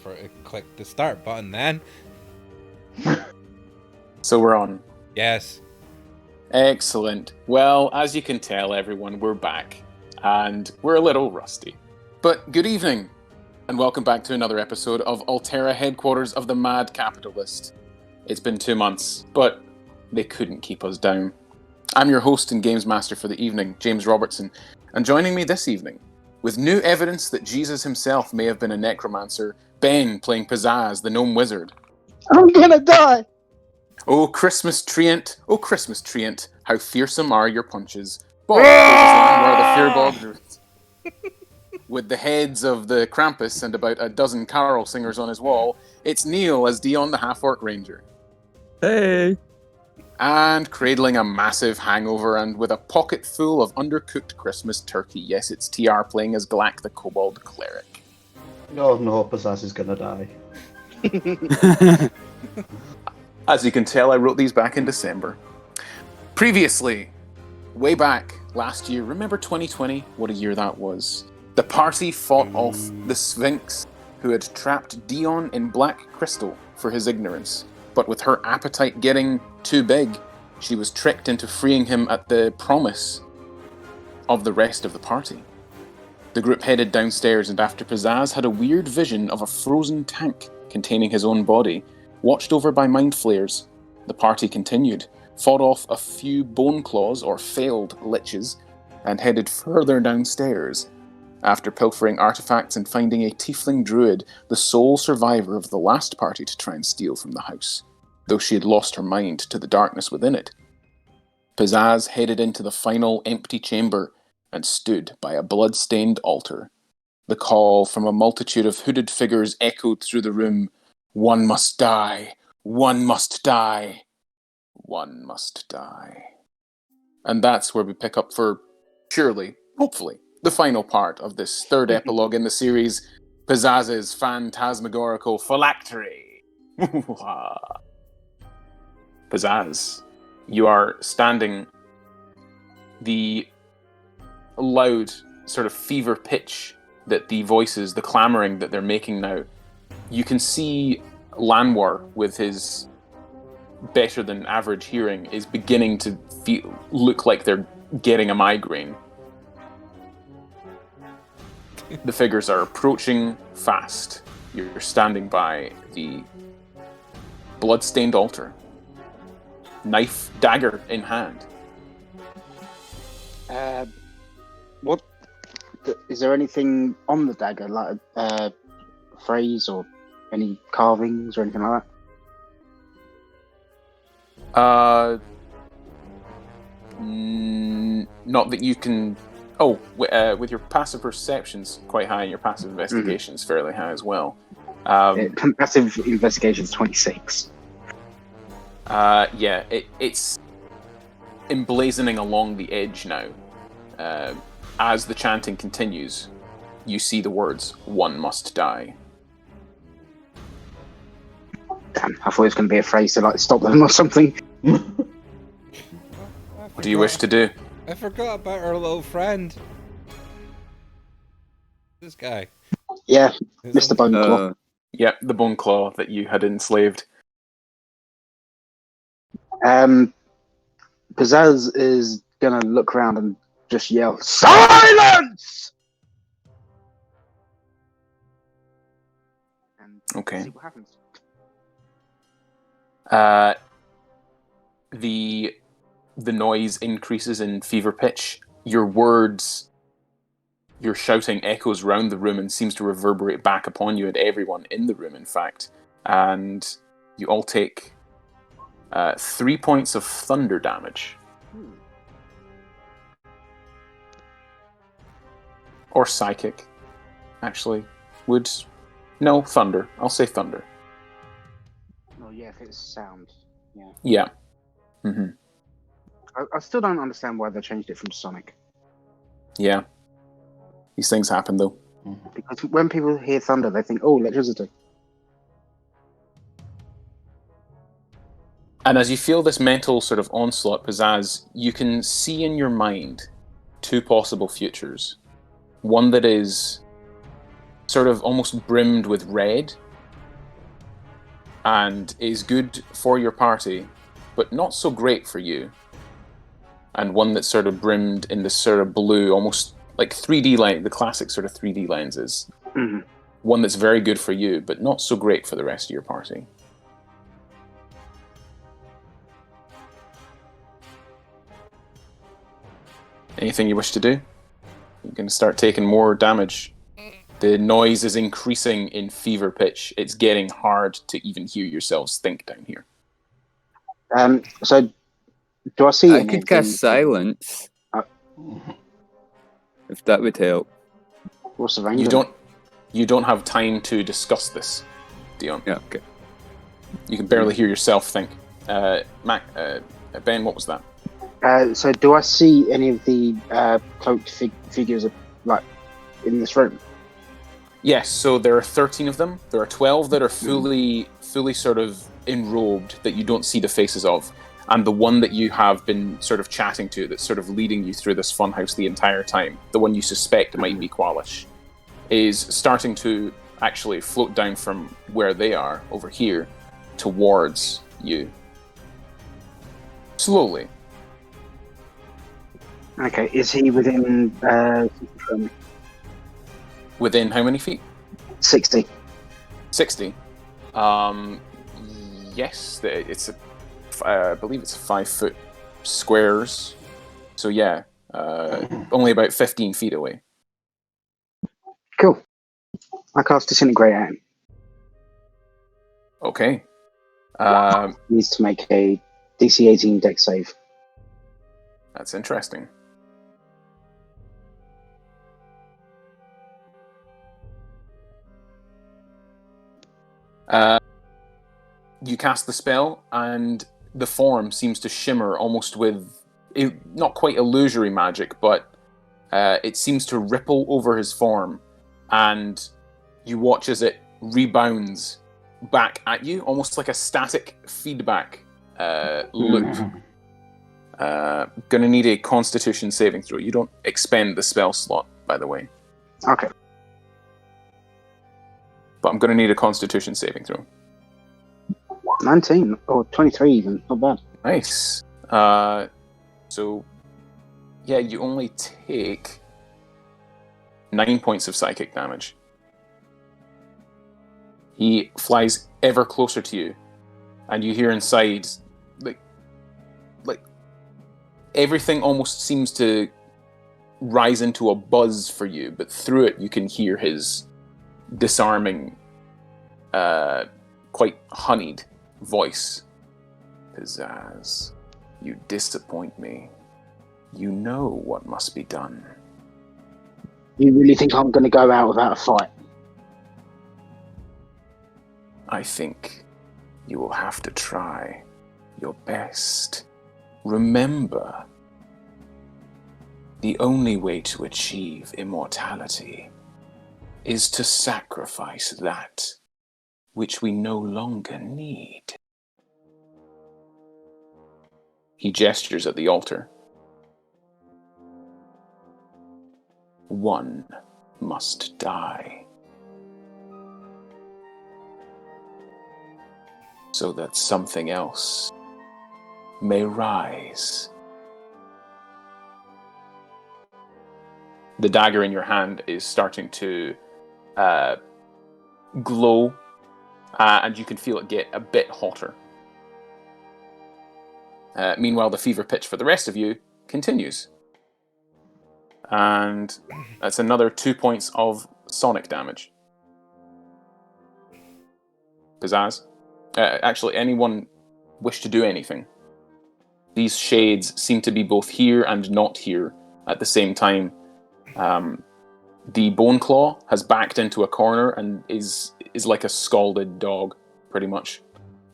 for to click the start button then. So we're on. Yes. Excellent. Well, as you can tell, everyone, we're back. And we're a little rusty. But good evening, and welcome back to another episode of Alterra, headquarters of the Mad Capitalist. It's been 2 months, but they couldn't keep us down. I'm your host and games master for the evening, James Robertson, and joining me this evening, with new evidence that Jesus himself may have been a necromancer, Ben playing Pizzazz, the gnome wizard. I'm gonna die! Oh, Christmas treant, how fearsome are your punches. Bob plays the Fearbog, with the heads of the Krampus and about a dozen carol singers on his wall. It's Neil as Dion the Half-Orc Ranger. Hey! And cradling a massive hangover and with a pocket full of undercooked Christmas turkey. Yes, it's TR playing as Glack the Kobold Cleric. Oh no, Pizzazz is gonna die. As you can tell, I wrote these back in December. Previously, way back last year, remember 2020? What a year that was. The party fought off the Sphinx, who had trapped Dion in black crystal for his ignorance. But with her appetite getting too big, she was tricked into freeing him at the promise of the rest of the party. The group headed downstairs, and after Pizzazz had a weird vision of a frozen tank containing his own body, watched over by mind flayers, the party continued, fought off a few bone claws or failed liches, and headed further downstairs. After pilfering artifacts and finding a tiefling druid, the sole survivor of the last party to try and steal from the house, though she had lost her mind to the darkness within it. Pizzazz headed into the final empty chamber and stood by a blood-stained altar. The call from a multitude of hooded figures echoed through the room. One must die. One must die. One must die. And that's where we pick up for, surely, hopefully, the final part of this third epilogue in the series, Pizzazz's Phantasmagorical Phylactery. Pizzazz, you are standing the loud sort of fever pitch that the voices, the clamouring that they're making now. You can see Lanwar, with his better than average hearing, is beginning to look like they're getting a migraine. The figures are approaching fast. You're standing by the blood-stained altar, knife, dagger in hand. What is there anything on the dagger, like a phrase or any carvings or anything like that? Not that you can. Oh, with your passive perception's quite high, and your passive investigation's fairly high as well. Passive investigation's 26. Yeah, it's emblazoning along the edge now. As the chanting continues, you see the words, "One must die." Damn, I thought it was going to be a phrase to like stop them or something. What do you wish to do? I forgot about our little friend. This guy. Yeah, Mr. Bone Claw. Yeah, the bone claw that you had enslaved. Pizzazz is going to look around and just yell, "Silence!" And Okay. see what happens. The noise increases in fever pitch. Your words, your shouting echoes round the room and seems to reverberate back upon you and everyone in the room, in fact. And you all take 3 points of thunder damage. Or psychic, actually. No, thunder. I'll say thunder. Oh yeah, if it's sound. Yeah. Yeah. Mm-hmm. I still don't understand why they changed it from Sonic. Yeah. These things happen, though. Because when people hear thunder, they think, "Oh, electricity." And as you feel this mental sort of onslaught, Pizzazz, you can see in your mind 2 possible futures. One that is sort of almost brimmed with red, and is good for your party, but not so great for you. And one that's sort of brimmed in this sort of blue, almost like 3D lens, the classic sort of 3D lenses. Mhm. One that's very good for you, but not so great for the rest of your party. Anything you wish to do? You're going to start taking more damage. The noise is increasing in fever pitch. It's getting hard to even hear yourselves think down here. So, do I see I any could of cast the- silence. If that would help. What's the range? You don't have time to discuss this, Dion. Yeah, okay. You can barely hear yourself think. Ben, what was that? So, do I see any of the cloaked figures like in this room? Yes, so there are 13 of them. There are 12 that are fully sort of enrobed that you don't see the faces of. And the one that you have been sort of chatting to, that's sort of leading you through this funhouse the entire time, the one you suspect might be Kwalish, is starting to actually float down from where they are, over here, towards you. Slowly. Okay, is he within from Within how many feet? 60? 60. Yes, it's I believe it's 5 foot squares. So yeah, only about 15 feet away. Cool. I cast Disintegrate at him. Okay. He needs to make a DC 18 dex save. That's interesting. You cast the spell, and the form seems to shimmer almost with not quite illusory magic, but it seems to ripple over his form, and you watch as it rebounds back at you, almost like a static feedback loop. Gonna need a Constitution saving throw. You don't expend the spell slot, by the way. Okay. But I'm gonna need a Constitution saving throw. 19 or 23 even. Not bad. Nice. So, yeah, you only take 9 points of psychic damage. He flies ever closer to you, and you hear inside, like everything almost seems to rise into a buzz for you, but through it you can hear his disarming, quite honeyed voice. Pizzazz, you disappoint me. You know what must be done. You really think I'm going to go out without a fight? I think you will have to try your best. Remember, the only way to achieve immortality is to sacrifice that which we no longer need. He gestures at the altar. One must die, so that something else may rise. The dagger in your hand is starting to glow, and you can feel it get a bit hotter. Meanwhile, the fever pitch for the rest of you continues. And that's another 2 points of sonic damage. Pizzazz? Actually, anyone wish to do anything? These shades seem to be both here and not here at the same time. The Bone Claw has backed into a corner and is like a scalded dog, pretty much.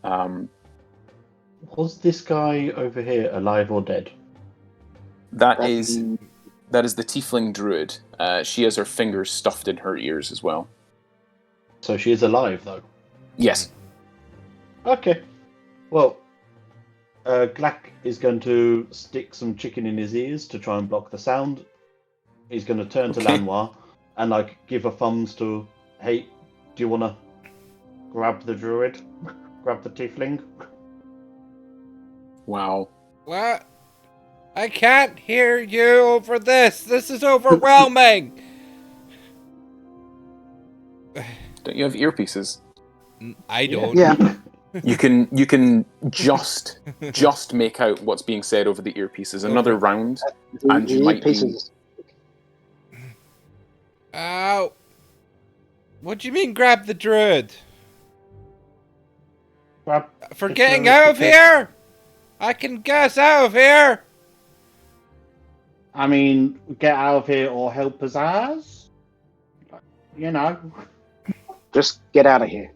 Was this guy over here alive or dead? That is the Tiefling Druid. She has her fingers stuffed in her ears as well. So she is alive, though? Yes. Okay. Well, Glack is going to stick some chicken in his ears to try and block the sound. He's going to turn to Okay. Lanois and, give a thumbs to, hey, do you want to grab the druid? grab the tiefling. Wow. What? I can't hear you over this. This is overwhelming. Don't you have earpieces? I don't. Yeah. You can just make out what's being said over the earpieces. Another round, and you might be. Pieces. Ow. What do you mean grab the druid? Grab For the getting druid, out of okay. here? I can get us out of here. I mean, get out of here or help us ours. You know. Just get out of here.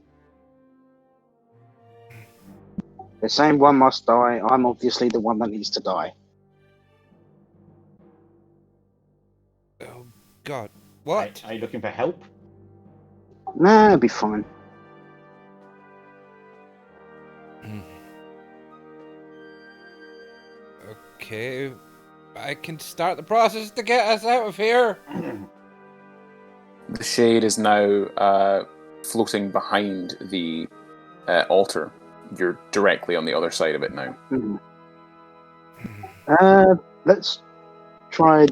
They're saying one must die. I'm obviously the one that needs to die. Oh, God. What? Are you looking for help? Nah, it'll be fine. Okay. I can start the process to get us out of here. The shade is now floating behind the altar. You're directly on the other side of it now. Let's try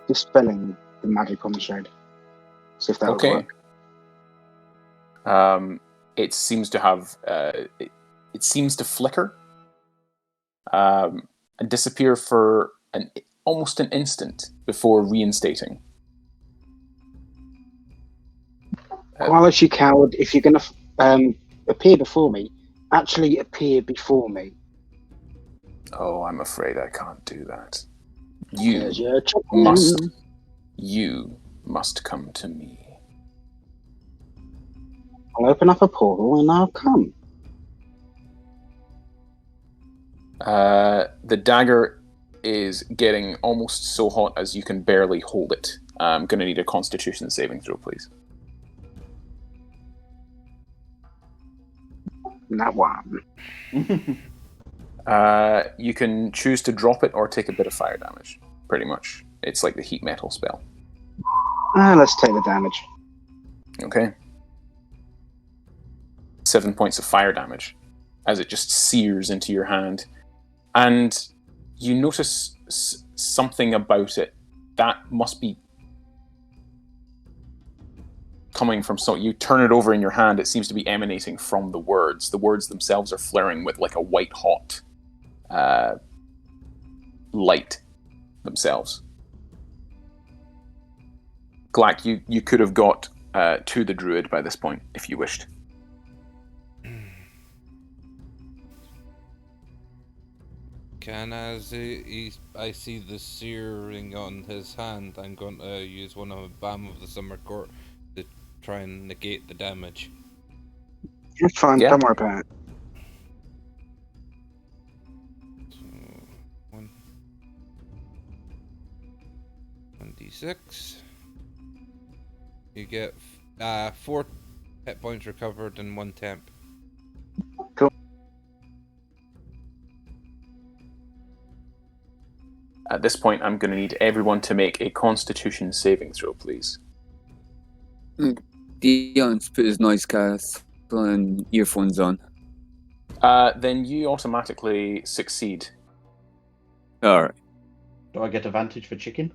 dispelling the magic on the shade. See if that would work. It seems to have it seems to flicker and disappear for almost an instant before reinstating. Kwalish, you coward! If you're gonna appear before me, actually appear before me. Oh, I'm afraid I can't do that. There's your chicken. You must come to me. I'll open up a portal and I'll come. The dagger is getting almost so hot as you can barely hold it. I'm going to need a Constitution saving throw, please. That one. You can choose to drop it or take a bit of fire damage, pretty much. It's like the heat metal spell. Let's take the damage. Okay. 7 points of fire damage as it just sears into your hand. And you notice something about it that must be coming from you turn it over in your hand. It seems to be emanating from the words. The words themselves are flaring with like a white hot light themselves. Glack, you could have got to the druid by this point if you wished. Can I see the searing on his hand? I'm going to use one of the Balm of the Summer Court to try and negate the damage. It's fine, Yeah. don't worry about it. So, 1d6. You get 4 hit points recovered and 1 temp. Cool. At this point, I'm going to need everyone to make a Constitution saving throw, please. Dion's put his noise cast and earphones on. Then you automatically succeed. Alright. Do I get advantage for chicken?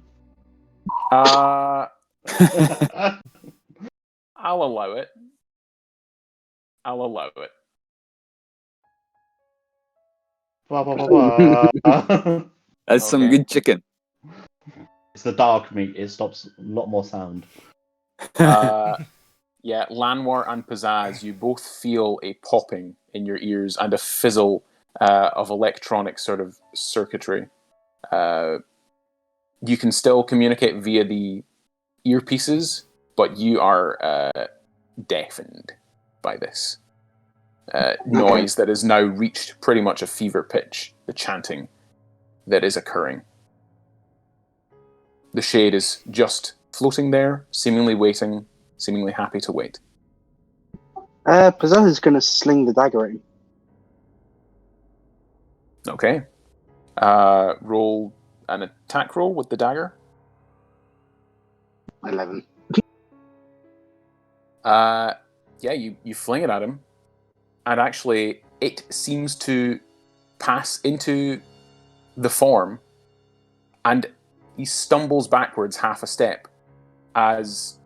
I'll allow it. Blah, blah, blah, blah. That's some Okay. good chicken. It's the dark meat. It stops a lot more sound. Yeah, Lanwar and Pizzazz, you both feel a popping in your ears and a fizzle of electronic sort of circuitry. You can still communicate via the earpieces, but you are deafened by this noise that has now reached pretty much a fever pitch, the chanting that is occurring. The shade is just floating there, seemingly waiting, seemingly happy to wait. Pizzazz is going to sling the dagger at him. Okay. Roll an attack roll with the dagger. 11. Yeah, you fling it at him. and actually it seems to pass into the form, and he stumbles backwards half a step as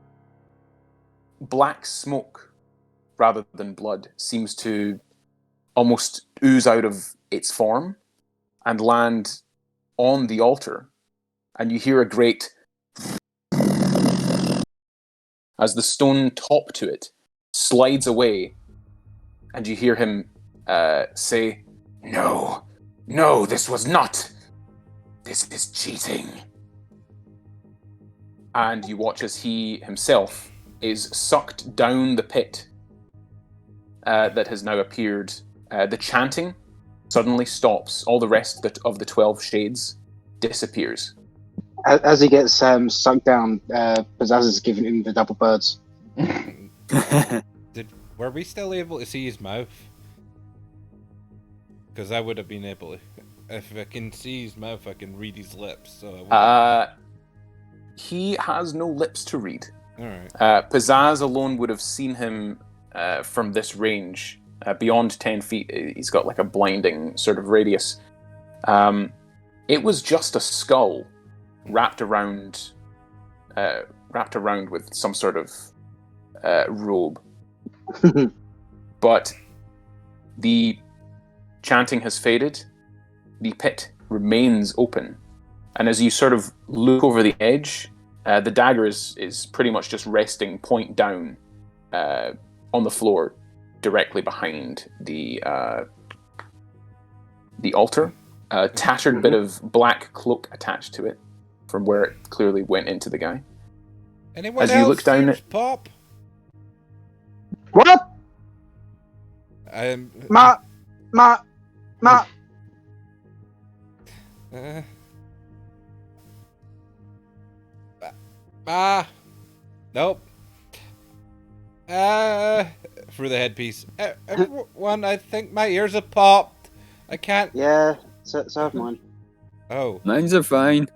black smoke, rather than blood, seems to almost ooze out of its form and land on the altar, and you hear a great as the stone top to it slides away, and you hear him say, "No, no, this was not. This is cheating." And you watch as he himself is sucked down the pit that has now appeared. The chanting suddenly stops. All the rest of the 12 shades disappears. As he gets sucked down, Pizzazz is giving him the double birds. Were we still able to see his mouth? Because I would have been able to. If I can see his mouth, I can read his lips. So he has no lips to read. Alright. Pizzazz alone would have seen him from this range. Beyond 10 feet, he's got like a blinding sort of radius. It was just a skull wrapped around with some sort of robe. But the chanting has faded. The pit remains open. And as you sort of look over the edge, the dagger is pretty much just resting point down on the floor, directly behind the altar. A tattered bit of black cloak attached to it, from where it clearly went into the guy. Anyone As you else look down hears at Pop? What? Ma. Nope. Through the headpiece. Everyone, I think my ears have popped. I can't. Yeah, so have mine. Oh, Mines are fine.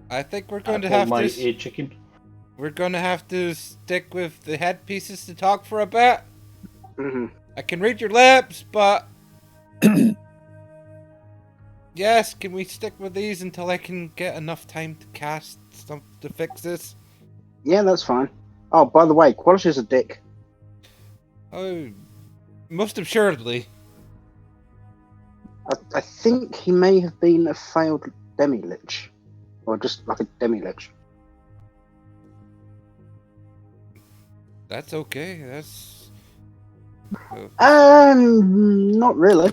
I think we're going to call have my to. ear chicken. We're going to have to stick with the headpieces to talk for a bit. Mm-hmm. I can read your lips, but yes, can we stick with these until I can get enough time to cast stuff to fix this? Yeah, that's fine. Oh, by the way, Kwalish is a dick. Oh, most assuredly. I think he may have been a failed demi-lich. Or just like a demi-lich. That's okay. That's. Not really.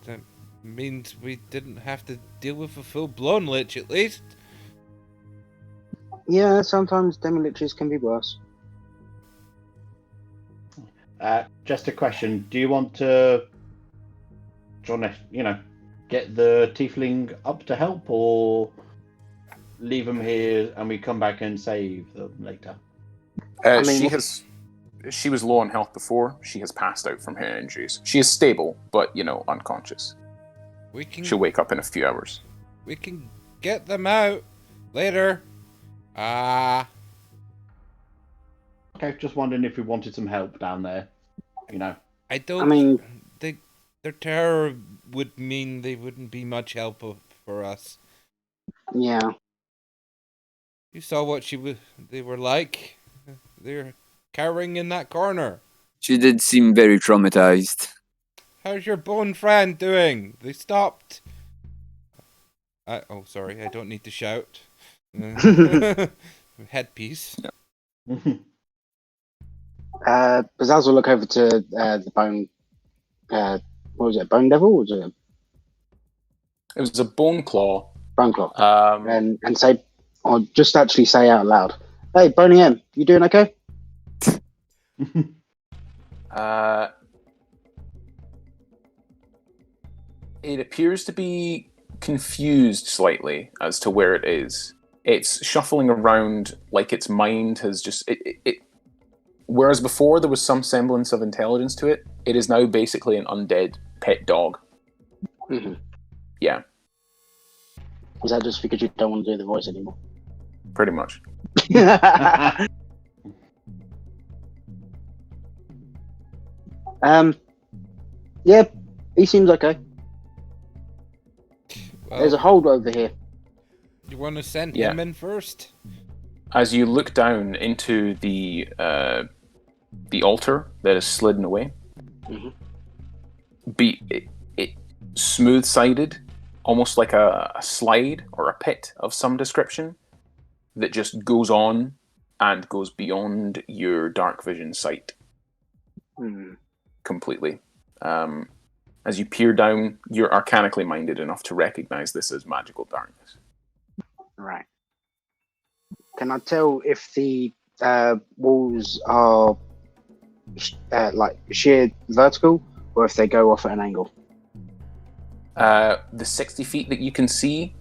That means we didn't have to deal with a full-blown lich, at least. Yeah, sometimes demi-liches can be worse. Just a question. Do you want to, get the tiefling up to help, or leave them here and we come back and save them later? She was low on health before. She has passed out from her injuries. She is stable, but, unconscious. She'll wake up in a few hours. We can get them out later. Okay, just wondering if we wanted some help down there. I don't. I mean, their terror would mean they wouldn't be much help for us. yeah. You saw what they were like. They're cowering in that corner. She did seem very traumatized. How's your bone friend doing? They stopped. Oh, sorry. I don't need to shout. Headpiece. Yeah. Pizzazz will look over to the bone. What was it? Bone devil? Or was it? It was a bone claw. Bone claw. And say, or just actually say out loud, "Hey, Boney M, you doing okay?" It appears to be confused slightly as to where it is. It's shuffling around like its mind has just... Whereas before there was some semblance of intelligence to it, it is now basically an undead pet dog. Mm-hmm. Yeah. Is that just because you don't want to do the voice anymore? Pretty much. Yeah, he seems okay. Well, There's a hold over here. you want to send Yeah. him in first? As you look down into the altar that is slidden away, Mhm. it smooth-sided, almost like a slide or a pit of some description that just goes on and goes beyond your dark vision sight completely. As you peer down, you're arcanically minded enough to recognize this as magical darkness. Right. Can I tell if the walls are like sheer vertical or if they go off at an angle? The 60 feet that you can see,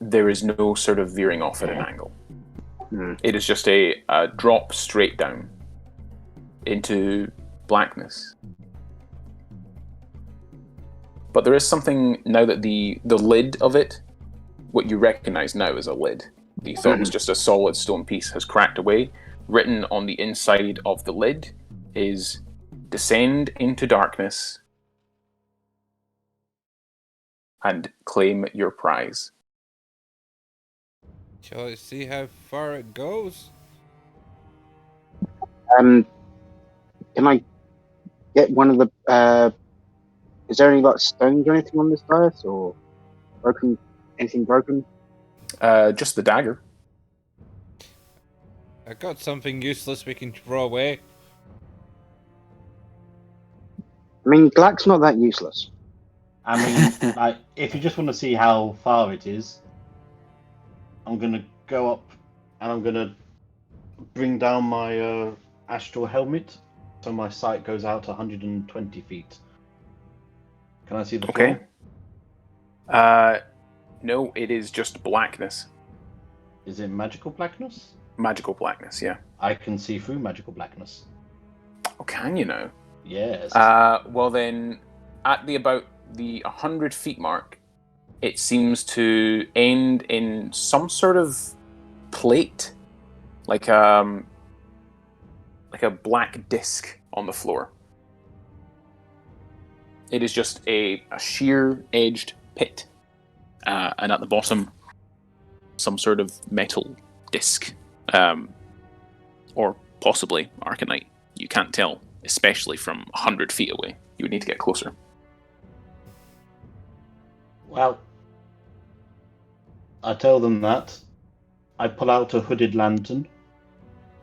there is no sort of veering off at an angle. It is just a drop straight down into blackness. But there is something now that the lid of it, what you recognize now as a lid, that you thought was just a solid stone piece, has cracked away. Written on the inside of the lid is "Descend into darkness and claim your prize." Shall I see how far it goes? Can I get one of the? Is there any like stones or anything on this dice or broken? Anything broken? Just the dagger. I got something useless we can throw away. I mean, Glack's not that useless. I mean, like, if you just want to see how far it is, I'm gonna go up and I'm gonna bring down my astral helmet, so my sight goes out 120 feet. Can I see the floor? Okay. No, it is just blackness. Is it magical blackness? Magical blackness, yeah. I can see through magical blackness. Oh, can you now? Yes. Well then, at about the 100 feet mark, it seems to end in some sort of plate, like a black disc on the floor. It is just a sheer-edged pit, and at the bottom, some sort of metal disc, or possibly arcanite. You can't tell, especially from 100 feet away. You would need to get closer. Well, I tell them that. I pull out a hooded lantern,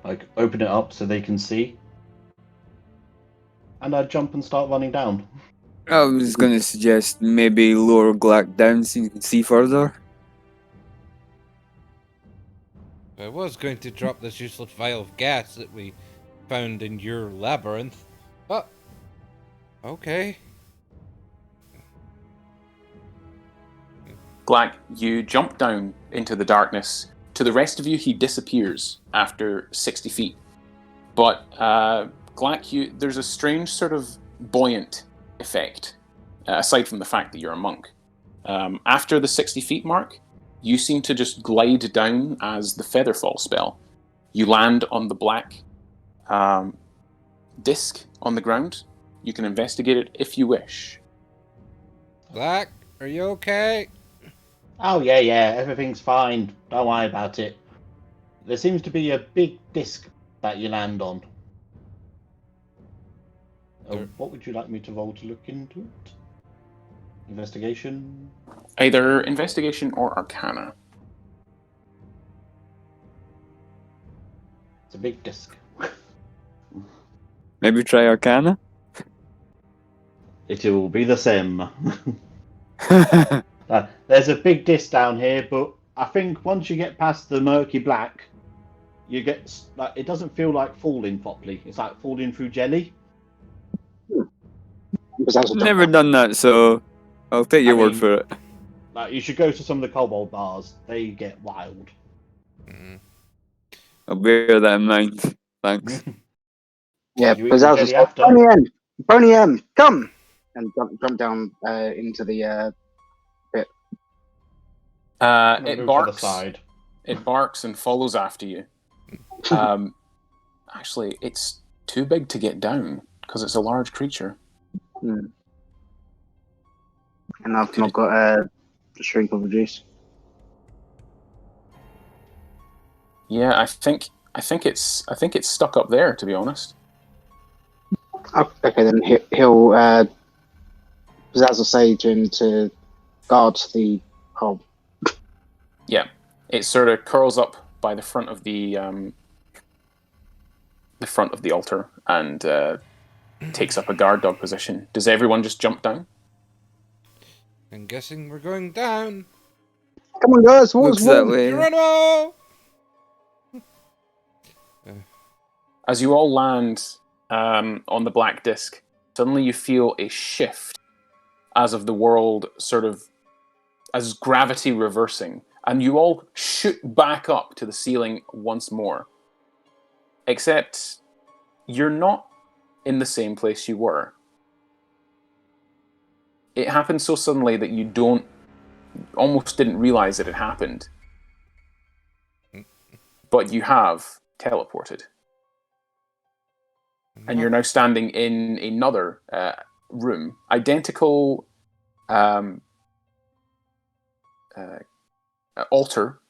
like open it up so they can see, and I jump and start running down. I was gonna suggest maybe lower Glack down so you can see further. I was going to drop this useless vial of gas that we found in your labyrinth, but okay. Glack, you jump down into the darkness. To the rest of you, he disappears after 60 feet. But Glack, there's a strange sort of buoyant effect, aside from the fact that you're a monk. After the 60 feet mark, you seem to just glide down as the Featherfall spell. You land on the black disc on the ground. You can investigate it if you wish. Black, are you okay? Oh yeah, everything's fine. Don't worry about it. There seems to be a big disc that you land on. What would you like me to roll to look into it? Investigation? Either investigation or arcana. It's a big disc. Maybe try Arcana? It will be the same. There's a big disc down here, but I think once you get past the murky black, you get like it doesn't feel like falling properly. It's like falling through jelly. Never done that, so I'll take your word for it. Like you should go to some of the kobold bars. They get wild. I'll bear that in mind. Thanks. Yeah, You eat because the I was just jelly like, after? Boney M, come! And jump down into the pit. It Move to the barks. side. It barks and follows after you. Actually, it's too big to get down. because it's a large creature. And I've not got a shrink or reduce. Yeah, I think it's stuck up there, to be honest. Okay, then he'll Pizzazz say to him to guard the hole. Yeah, it sort of curls up by the front of the altar and takes up a guard dog position. Does everyone just jump down? I'm guessing we're going down. Come on, guys! Looks that way. Geronimo! As you all land on the black disc, suddenly you feel a shift as of the world as gravity reversing, and you all shoot back up to the ceiling once more. Except you're not in the same place you were. It happened so suddenly that you almost didn't realize it had happened. But you have teleported. And you're now standing in another room, identical altar,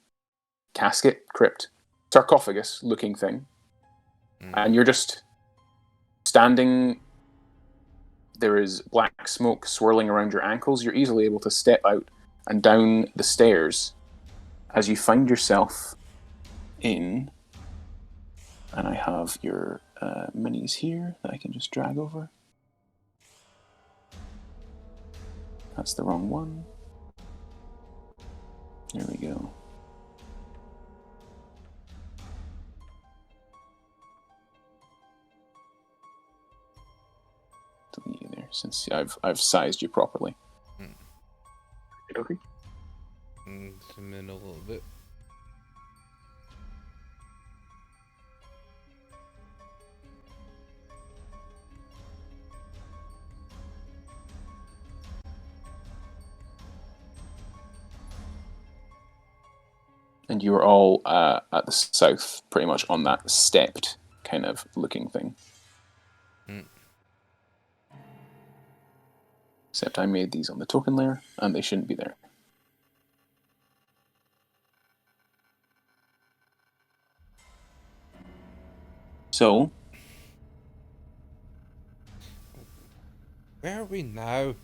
casket, crypt, sarcophagus-looking thing, and you're just standing. There is black smoke swirling around your ankles. You're easily able to step out and down the stairs as you find yourself in. And I have your minis here that I can just drag over. That's the wrong one. There we go. Delete you there, since I've sized you properly. Okay. Zoom in a little bit. And you are all at the south, pretty much on that stepped kind of looking thing. Except I made these on the token layer, and they shouldn't be there. So, where are we now?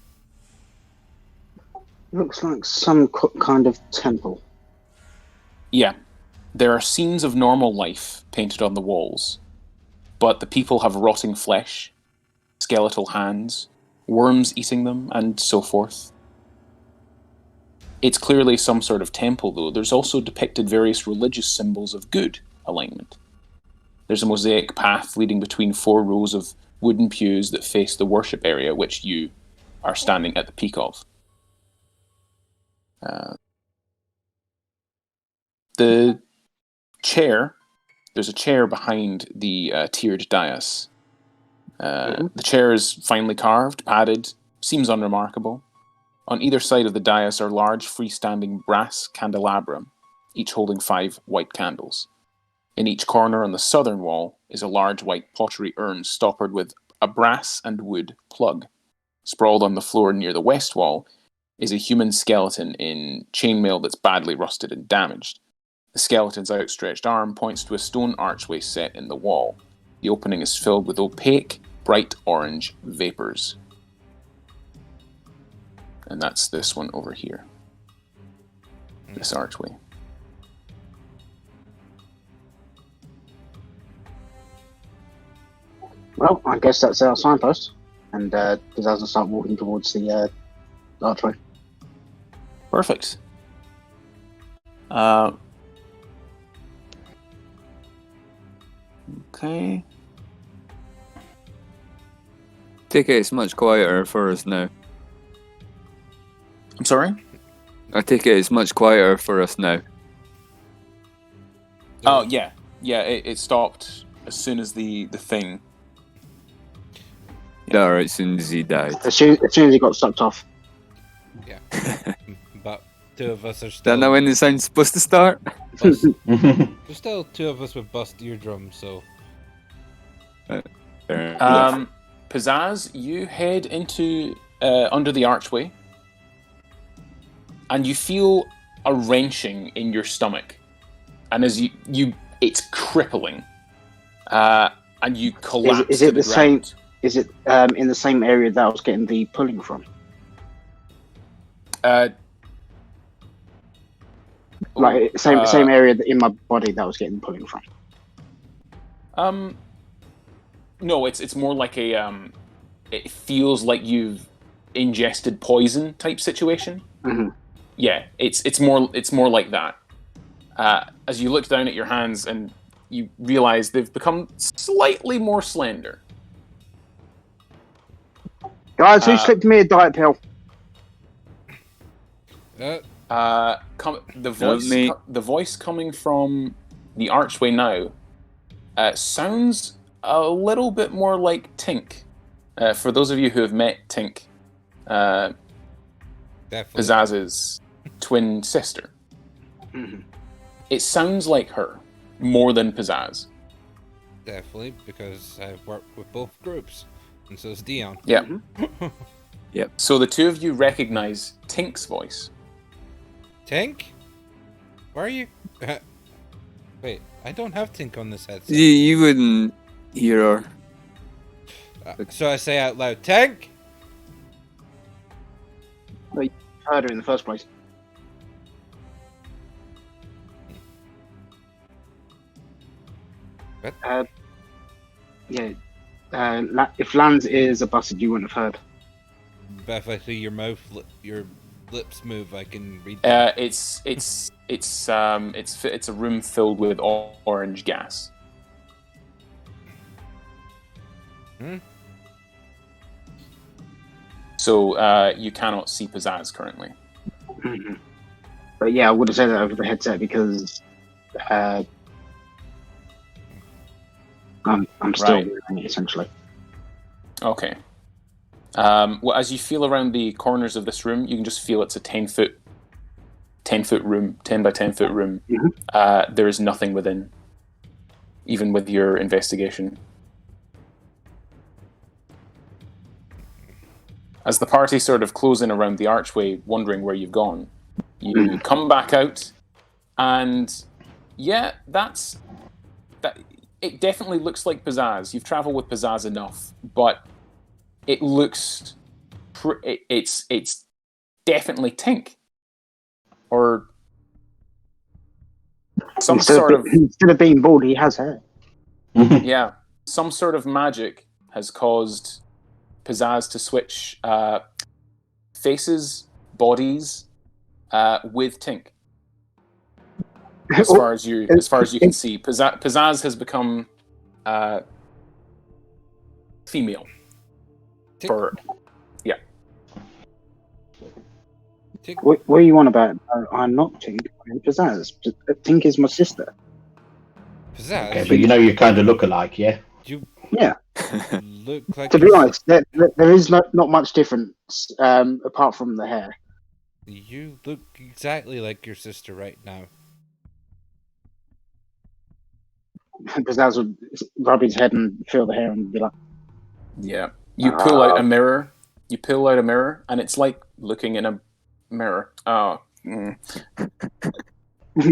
Looks like some kind of temple. yeah, there are scenes of normal life painted on the walls, but the people have rotting flesh, skeletal hands, worms eating them, and so forth. It's clearly some sort of temple, though. There's also depicted various religious symbols of good alignment. There's a mosaic path leading between 4 rows of wooden pews that face the worship area, which you are standing at the peak of. There's a chair behind the tiered dais. The chair is finely carved, padded, seems unremarkable. On either side of the dais are large freestanding brass candelabra, each holding 5 white candles. In each corner on the southern wall is a large white pottery urn stoppered with a brass and wood plug. Sprawled on the floor near the west wall is a human skeleton in chainmail that's badly rusted and damaged. The skeleton's outstretched arm points to a stone archway set in the wall. The opening is filled with opaque, bright orange vapours. And that's this one over here. This archway. Well, I guess that's our signpost. And Pizzazz will start walking towards the archway. Perfect. Okay. Take it it's much quieter for us now. I'm sorry? I take it it's much quieter for us now. Oh, yeah. Yeah, it stopped as soon as the thing... Yeah. Alright, as soon as he died. As soon as he got sucked off. Yeah. But 2 of us are Is still... that not when the sound's supposed to start? There's still 2 of us with bust eardrums, so... Pizzazz, you head into under the archway, and you feel a wrenching in your stomach, and as you it's crippling, and you collapse Is to it the the same? ground. Is it in the same area that I was getting the pulling from? Like same area in my body that I was getting the pulling from. No, it's more like a it feels like you've ingested poison type situation. Mm-hmm. Yeah, it's more like that. As you look down at your hands and you realize they've become slightly more slender. Guys, who slipped me a diet pill? The voice coming from the archway now sounds a little bit more like Tink. For those of you who have met Tink, Pizzazz's twin sister, it sounds like her more than Pizzazz. Definitely, because I've worked with both groups, and so is Dion. Yeah. Yep. So the two of you recognize Tink's voice. Tink? Where are you? Wait, I don't have Tink on this headset. You wouldn't hear her. So I say out loud, Tink? Heard her in the first place. What? Yeah. If Lands is a bastard, you wouldn't have heard. But if I see your your lips move, I can read. It's a room filled with orange gas. So you cannot see Pizzazz currently. Mm-hmm. But yeah, I would have said that over the headset because I'm still wearing it essentially. Okay. Well, as you feel around the corners of this room, you can just feel it's a 10 foot room, 10 by 10 foot room. Mm-hmm. There is nothing within, even with your investigation. As the party sort of close in around the archway, wondering where you've gone, you come back out, and yeah, that. It definitely looks like Pizzazz. You've travelled with Pizzazz enough, but it looks. It's definitely Tink, or some sort of. Instead of being bald, he has hair. Yeah, some sort of magic has caused Pizzazz to switch faces, bodies, with Tink. As far as you can see, Pizzazz has become female. What are you on about? I'm not Tink. I'm Pizzazz. Tink is my sister. Pizzazz? Okay, but you know you kind of look alike, yeah? Yeah. Look like. To be honest, there is not much difference apart from the hair. You look exactly like your sister right now. Pizzazz would rub his head and feel the hair and be like, yeah. You pull out a mirror. You pull out a mirror, and it's like looking in a mirror. Oh.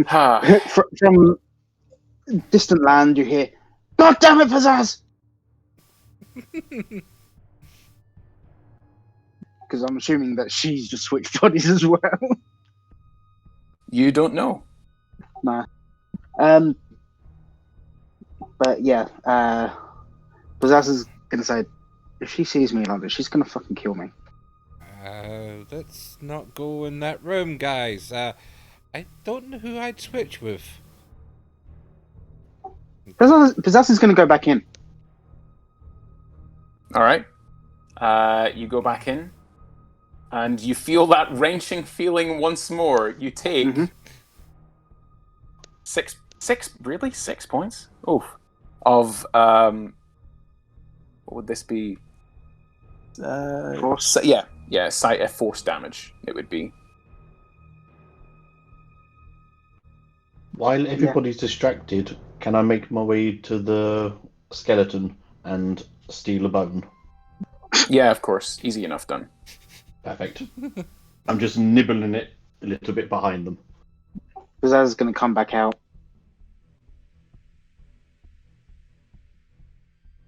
From distant land, you hear, "God damn it, Pizzazz!" Because I'm assuming that she's just switched bodies as well. You don't know. Nah. But yeah, Pizzazz is gonna say, if she sees me like this, she's gonna fucking kill me. Let's not go in that room, guys. I don't know who I'd switch with. Pizzazz is gonna go back in. All right. You go back in, and you feel that wrenching feeling once more. You take 6 points? Oof. Of what would this be? Force? Force damage. It would be. While everybody's distracted, can I make my way to the skeleton and steal a bone? Yeah, of course. Easy enough done. Perfect. I'm just nibbling it a little bit behind them. Pizzazz is going to come back out.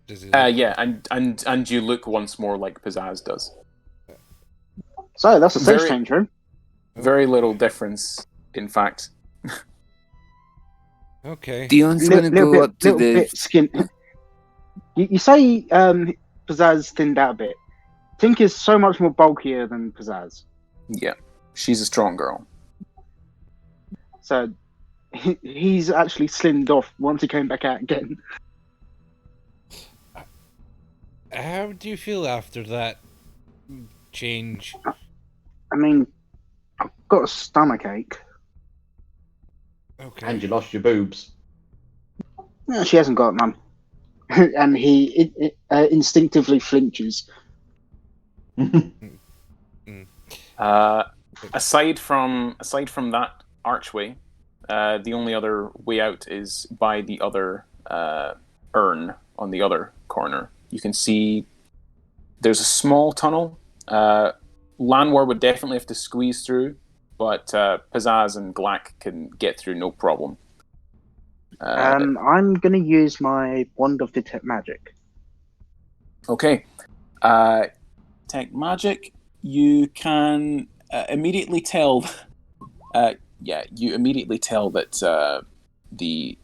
Does he Yeah, and you look once more like Pizzazz does. So that's a safe Very- change room. Very little difference, in fact. Okay. Dion's gonna go up to little the. bit skin. You say Pizzazz thinned out a bit. Tink is so much more bulkier than Pizzazz. Yeah, she's a strong girl. So he's actually slimmed off once he came back out again. How do you feel after that change? I mean, I've got a stomach ache. Okay. And you lost your boobs. No, she hasn't got none. And he instinctively flinches. Aside from that archway, the only other way out is by the other urn on the other corner. You can see there's a small tunnel. Lanwar would definitely have to squeeze through, but Pizzazz and Glack can get through no problem. I'm going to use my Wand of Detect Magic. Okay. Tech magic, you can immediately tell. You immediately tell that the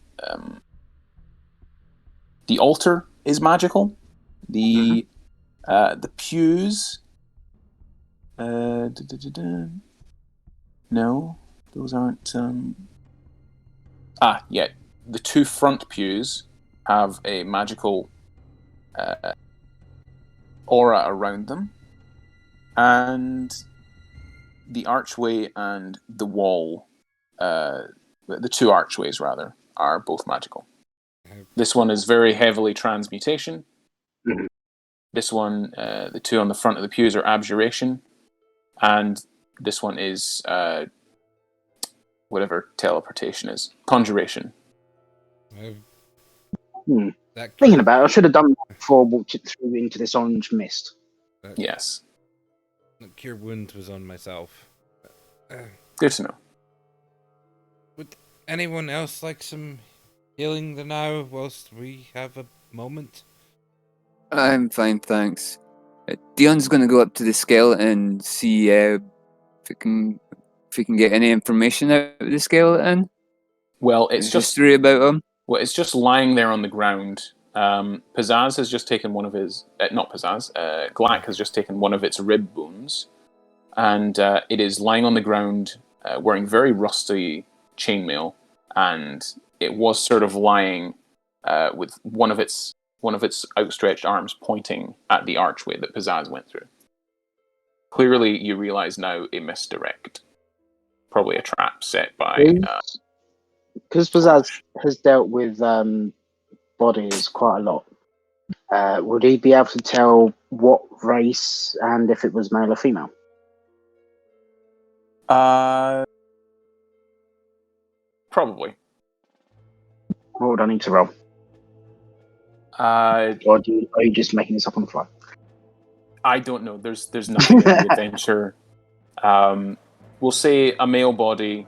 altar is magical. The pews. No, those aren't. The two front pews have a magical aura around them, and the archway and the wall, the two archways rather, are both magical. This one is very heavily transmutation. This one, the two on the front of the pews are abjuration, and this one is whatever teleportation is, conjuration. Thinking about it, I should have done that before I walked it through into this orange mist. Yes. Cure wounds was on myself. Good to know. Would anyone else like some healing now whilst we have a moment? I'm fine, thanks. Dion's gonna go up to the skeleton and see if he can get any information out of the skeleton. Well, it's just history about him. Well, it's just lying there on the ground. Pizzazz has just taken one of his... not Pizzazz. Glack has just taken one of its rib bones. And it is lying on the ground, wearing very rusty chainmail. And it was sort of lying with one of its outstretched arms pointing at the archway that Pizzazz went through. Clearly, you realise now a misdirect. Probably a trap set by... Because Pizzazz has dealt with bodies quite a lot, would he be able to tell what race and if it was male or female? Probably. What would I need to roll? Or are you just making this up on the fly? I don't know. There's nothing in the adventure. We'll say a male body,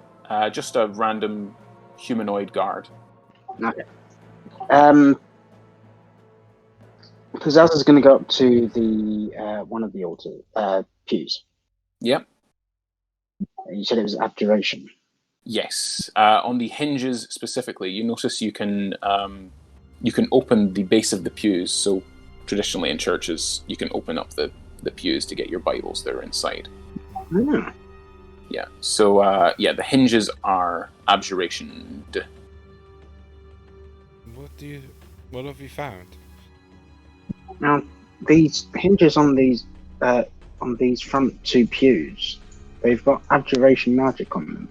just a random humanoid guard. Okay. Pizzazz is going to go up to the one of the altar pews. Yep. You said it was abjuration. Yes. On the hinges specifically, you notice you can open the base of the pews. So traditionally in churches, you can open up the pews to get your Bibles that are inside. Mm. Yeah. So the hinges are abjurationed. What have you found? Now, these hinges on these front two pews, they've got abjuration magic on them.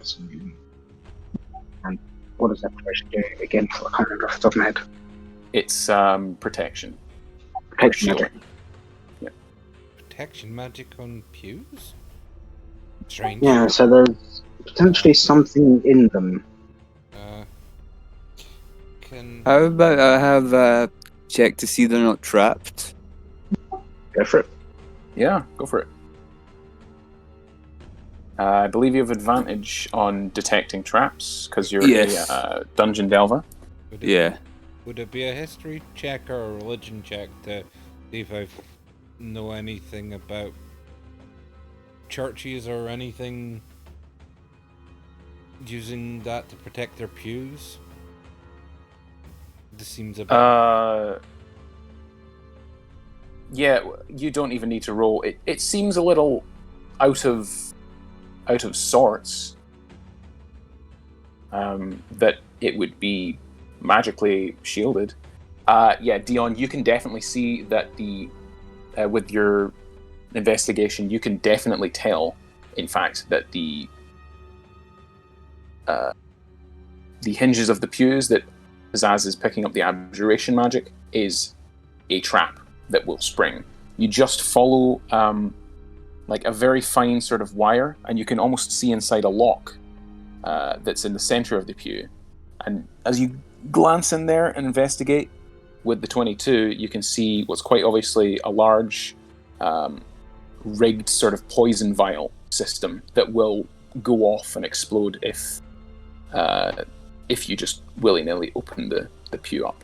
And what does abjuration do again? I can't remember off the top of my head. It's protection. Protection magic. Yeah. Protection magic on pews? Strange. Yeah, so there's potentially something in them. How about I have a check to see they're not trapped? Go for it. Yeah, go for it. I believe you have advantage on detecting traps because you're Yes. a dungeon delver. Would it be a history check or a religion check to see if I know anything about churches or anything using that to protect their pews? This seems a bit... Yeah, you don't even need to roll. It seems a little out of sorts. That it would be magically shielded. Yeah, Dion, you can definitely see that with your investigation, you can definitely tell, in fact, that the hinges of the pews that Zaz is picking up the abjuration magic is a trap that will spring. You just follow like a very fine sort of wire, and you can almost see inside a lock that's in the center of the pew. And as you glance in there and investigate with the 22, you can see what's quite obviously a large rigged sort of poison vial system that will go off and explode if you just willy-nilly open the pew up.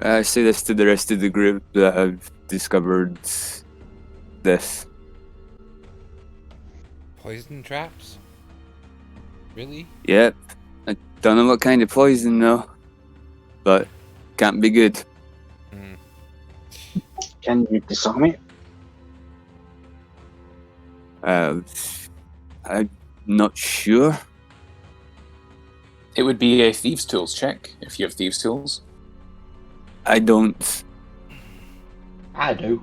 I say this to the rest of the group that have discovered this. Poison traps? Really? Yep. I don't know what kind of poison though, but can't be good. Can you disarm it? I'm not sure. It would be a Thieves' Tools check, if you have Thieves' Tools. I don't. I do.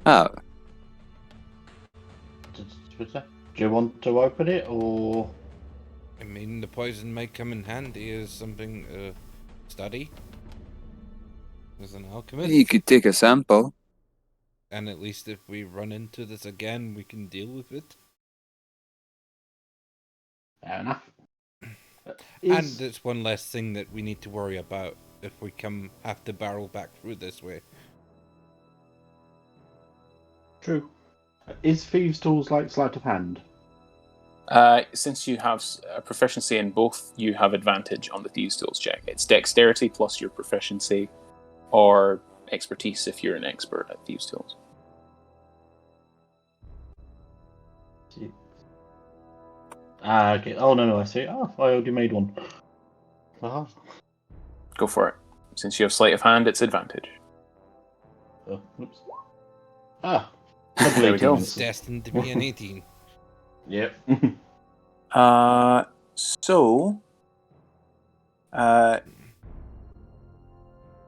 Oh, Do you want to open it, or...? I mean, the poison might come in handy as something to study as an alchemist. you could take a sample. And at least if we run into this again, we can deal with it. Fair enough. And it's one less thing that we need to worry about if we have to barrel back through this way. True. Is Thieves' Tools like sleight of hand? Since you have a proficiency in both, you have advantage on the Thieves' Tools check. It's dexterity plus your proficiency, or expertise if you're an expert at Thieves' Tools. Okay. Oh, no, I see. Oh, I already made one. Uh-huh. Go for it. Since you have sleight of hand, it's advantage. Oh, oops. Ah. There we go. It's destined to be an 18. Yep. So,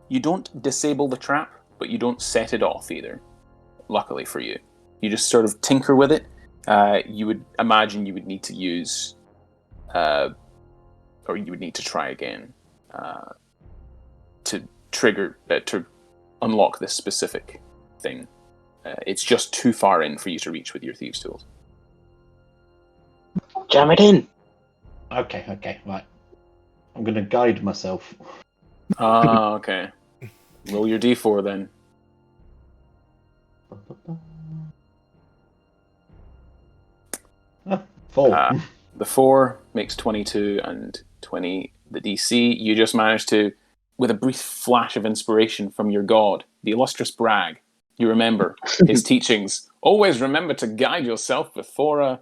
you don't disable the trap, but you don't set it off either. Luckily for you, you just sort of tinker with it. You would imagine you would need to use, or you would need to try again to trigger to unlock this specific thing. It's just too far in for you to reach with your Thieves' Tools. Jam it in. Okay, right. I'm gonna guide myself. Okay. Roll your d4 then. Four. The 4 makes 22 and 20 the DC. You just managed to, with a brief flash of inspiration from your god, the illustrious Bragg, you remember his teachings. Always remember to guide yourself before a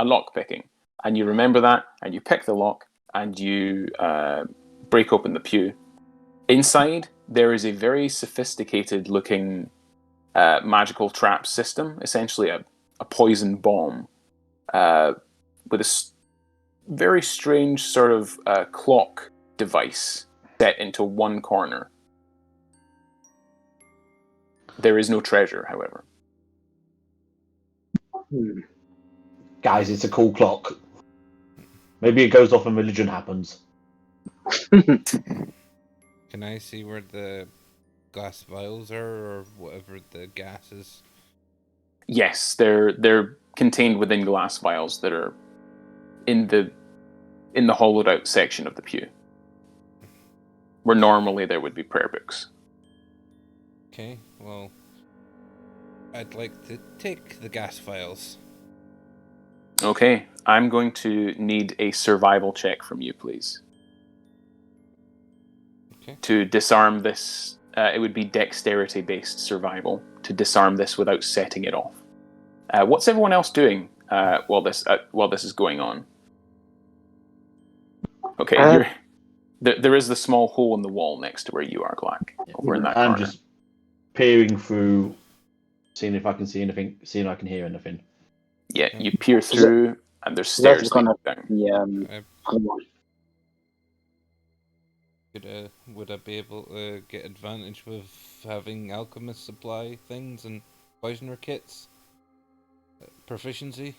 lock picking. And you remember that, and you pick the lock, and you break open the pew. Inside, there is a very sophisticated looking magical trap system, essentially a poison bomb, with a very strange sort of clock device set into one corner. There is no treasure, however. Guys, it's a cool clock. Maybe it goes off and religion happens. Can I see where the glass vials are, or whatever the gas is? Yes, they're contained within glass vials that are in the hollowed out section of the pew, where normally there would be prayer books. Okay, well, I'd like to take the gas vials. Okay, I'm going to need a survival check from you, please. Okay. To disarm this, it would be dexterity-based survival to disarm this without setting it off. What's everyone else doing while this is going on? Okay, there is the small hole in the wall next to where you are, Glack, over in that I'm corner. just peering through, seeing if I can see anything, seeing if I can hear anything. Yeah, you peer through, and there's That's stairs gonna down. Would I be able to get advantage with having alchemist supply things and poisoner kits? Proficiency?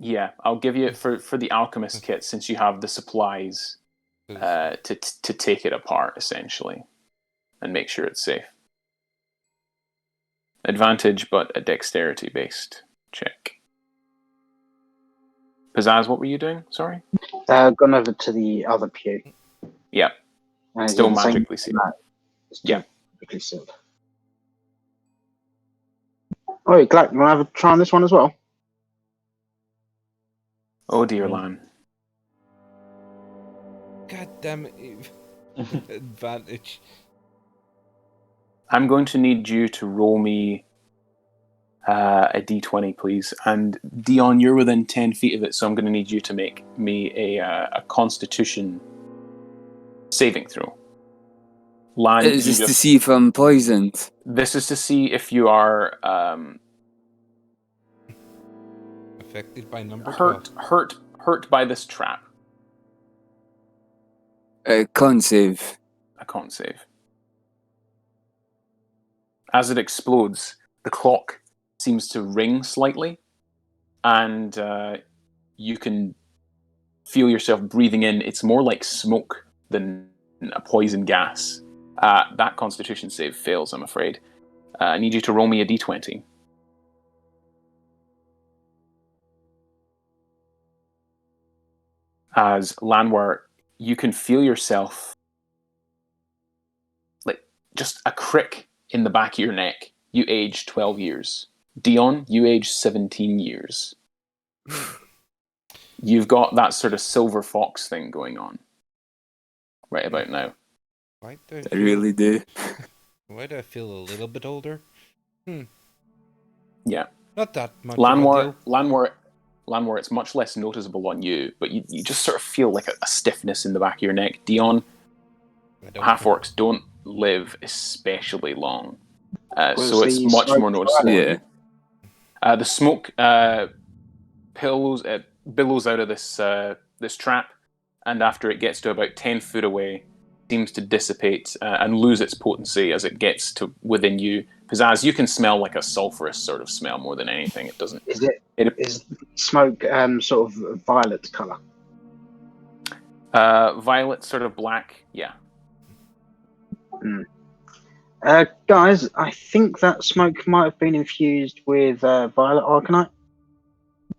Yeah, I'll give you it for the alchemist kit since you have the supplies to take it apart essentially and make sure it's safe. Advantage, but a dexterity-based check. Pizzazz, what were you doing? Sorry. Gone over to the other pew. Yeah. Still magically sealed. Yeah. Magically sealed. Oh, Glack, you want to have a try on this one as well? Oh dear, Lan. God damn it! Advantage. I'm going to need you to roll me a d20, please. And Dion, you're within 10 feet of it, so I'm going to need you to make me a Constitution saving throw. Lan, Is this to see if I'm poisoned? This is to see if you are Affected by number 12. hurt by this trap. Con save. A con save. As it explodes, the clock seems to ring slightly, and you can feel yourself breathing in. It's more like smoke than a poison gas. That Constitution save fails, I'm afraid. I need you to roll me a d20. As Lanwar, you can feel yourself like just a crick in the back of your neck. You age 12 years. Dion, you age 17 years. You've got that sort of silver fox thing going on right about now. Why do I really do. Why do I feel a little bit older? Yeah. Not that much of a deal. Lanwar, it's much less noticeable on you, but you just sort of feel like a stiffness in the back of your neck. Dion, half-orcs don't live especially long, so it's much more noticeable. Yeah. The smoke billows out of this trap, and after it gets to about 10 foot away, seems to dissipate and lose its potency as it gets to within you. Pizzazz, you can smell like a sulfurous sort of smell more than anything. It doesn't. Is smoke sort of violet colour? Violet, sort of black. Yeah. Guys, I think that smoke might have been infused with violet arcanite.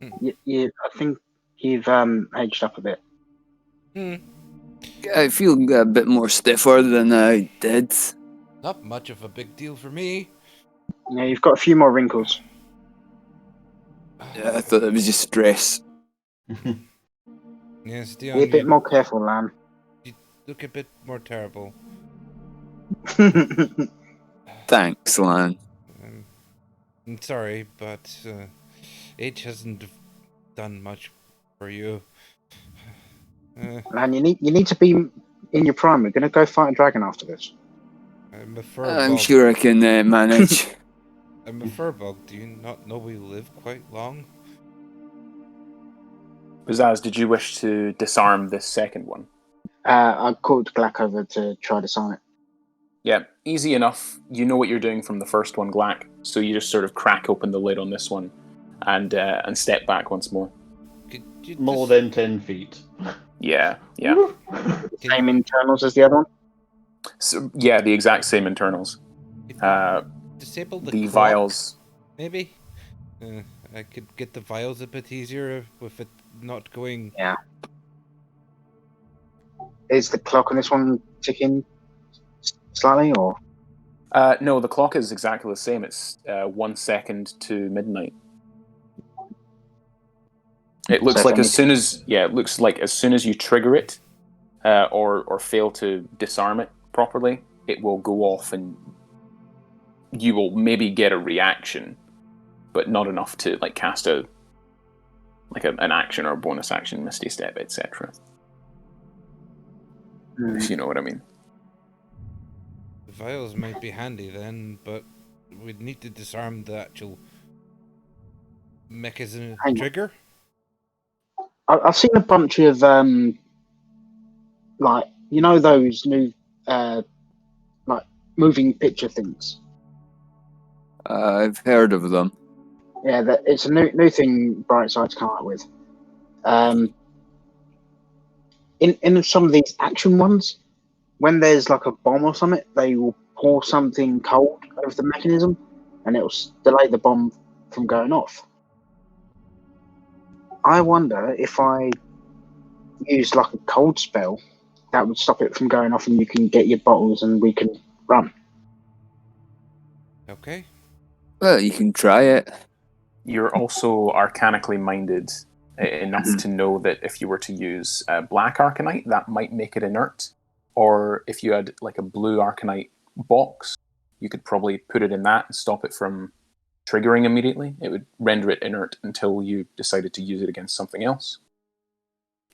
I think you've aged up a bit. I feel a bit more stiffer than I did. Not much of a big deal for me. Yeah, you've got a few more wrinkles. Yeah, I thought it was just stress. Yes, Dion, Be a bit more careful, Lamb. You look a bit more terrible. Thanks, Lan. I'm sorry, but age hasn't done much for you. Man, you need to be in your prime. We're going to go fight a dragon after this. I'm a furbog. I'm sure I can manage. I'm a furbog. Do you not know we live quite long? Pizzazz, did you wish to disarm this second one? I called Glack over to try to sign it. Yeah, easy enough. You know what you're doing from the first one, Glack. So you just sort of crack open the lid on this one and step back once more. Could you More than 10 feet. Yeah. Same internals as the other one? So, yeah, the exact same internals. disable the clock, vials. Maybe? I could get the vials a bit easier with it not going... Yeah. Is the clock on this one ticking slightly, or No, the clock is exactly the same. It's 1 second to midnight. It looks So like if it looks like as soon as you trigger it, or fail to disarm it properly, it will go off, and you will maybe get a reaction, but not enough to like cast an action or a bonus action, Misty Step, etc. If you know what I mean. The vials might be handy then, but we'd need to disarm the actual mechanism Hang on. trigger. I've seen a bunch of like those new like moving picture things. I've heard of them. Yeah, it's a new thing Brightside's come up with. In some of these action ones, when there's like a bomb or something, they will pour something cold over the mechanism, and it will delay the bomb from going off. I wonder if I use like a cold spell, that would stop it from going off, and you can get your bottles, and we can run. Okay. Well, you can try it. You're also arcanically minded enough to know that if you were to use black arcanite, that might make it inert. Or if you had like a blue arcanite box, you could probably put it in that and stop it from triggering immediately. It would render it inert until you decided to use it against something else.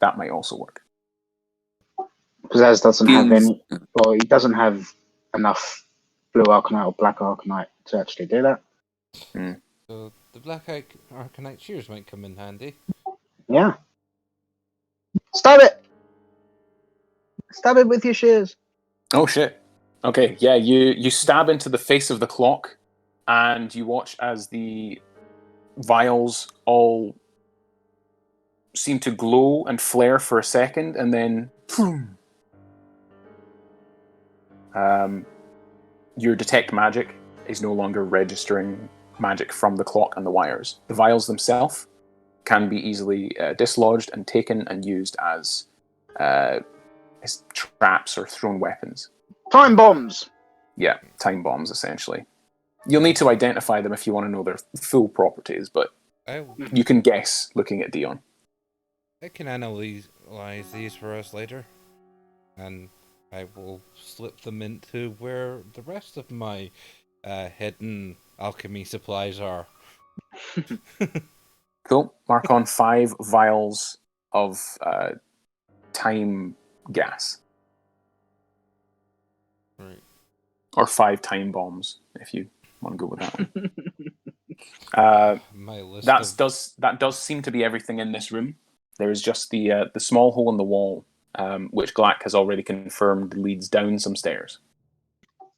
That might also work. Because doesn't have any, or he doesn't have enough blue arcanite or black arcanite to actually do that. So the black arcanite shears might come in handy. Yeah. Stab it! Stab it with your shears. Oh shit. Okay, yeah, you stab into the face of the clock, and you watch as the vials all seem to glow and flare for a second, and then your detect magic is no longer registering magic from the clock and the wires. The vials themselves can be easily dislodged and taken and used as traps or thrown weapons. Time bombs! Yeah, time bombs, essentially. You'll need to identify them if you want to know their full properties, but you can guess looking at Dion. I can analyze these for us later, and I will slip them into where the rest of my hidden alchemy supplies are. Cool. Mark on 5 vials of time gas. Right. Or 5 time bombs, if you want to go with that one. My list that does seem to be everything in this room. There is just the small hole in the wall, which Glack has already confirmed leads down some stairs.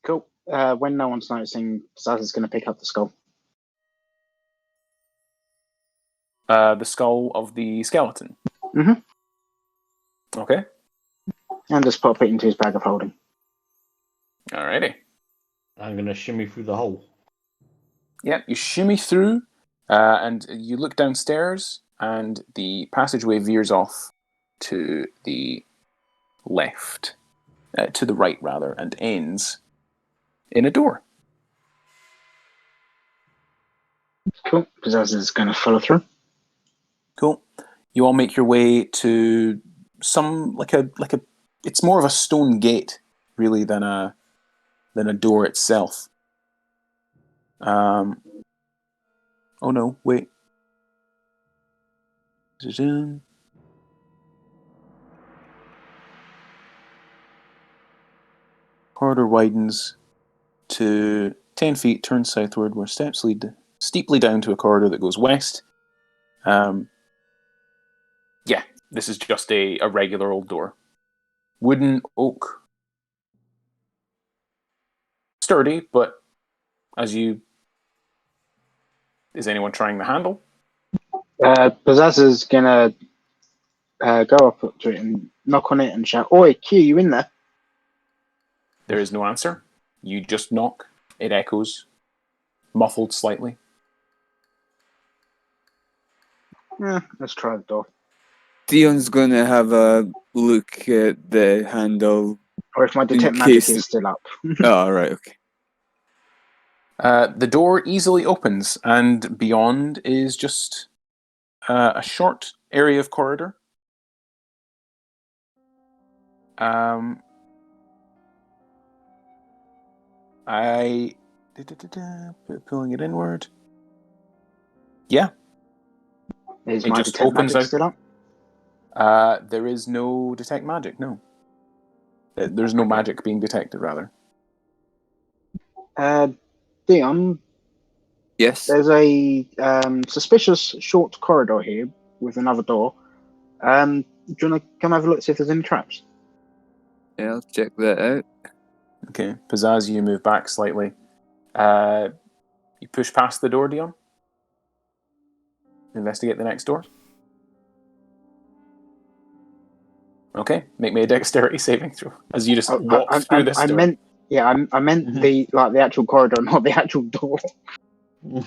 Cool. When no one's noticing, Zaz is going to pick up the skull. The skull of the skeleton. Mm-hmm. Okay. And just pop it into his bag of holding. Alrighty. I'm going to shimmy through the hole. Yeah, you shimmy through, and you look downstairs, and the passageway veers off to the left, to the right rather, and ends in a door. Cool. Zaz is going to follow through. Cool. You all make your way to some it's more of a stone gate really than a door itself. Oh no, wait. Corridor widens to 10 feet, turns southward, where steps lead steeply down to a corridor that goes west. Yeah, this is just a regular old door. Wooden, oak. Sturdy, but is anyone trying the handle? Pizzazz is going to go up to it and knock on it and shout, "Oi, Q, you in there?" There is no answer. You just knock. It echoes, muffled slightly. Yeah, let's try the door. Dion's going to have a look at the handle Or if my detect In magic case is still up. Oh, right, okay. The door easily opens, and beyond is just a short area of corridor. Pulling it inward. Yeah, Is it my just detect opens magic out. still up? There is no detect magic. No, there's no Okay. magic being detected. Rather, Dion, Yes? there's a suspicious short corridor here with another door. Do you want to come have a look, see if there's any traps? Yeah, I'll check that out. okay. Pizzazz, you move back slightly. You push past the door, Dion. Investigate the next door. Okay, make me a dexterity saving throw as you just walk through this door. meant, yeah, I meant the actual corridor, not the actual door. That's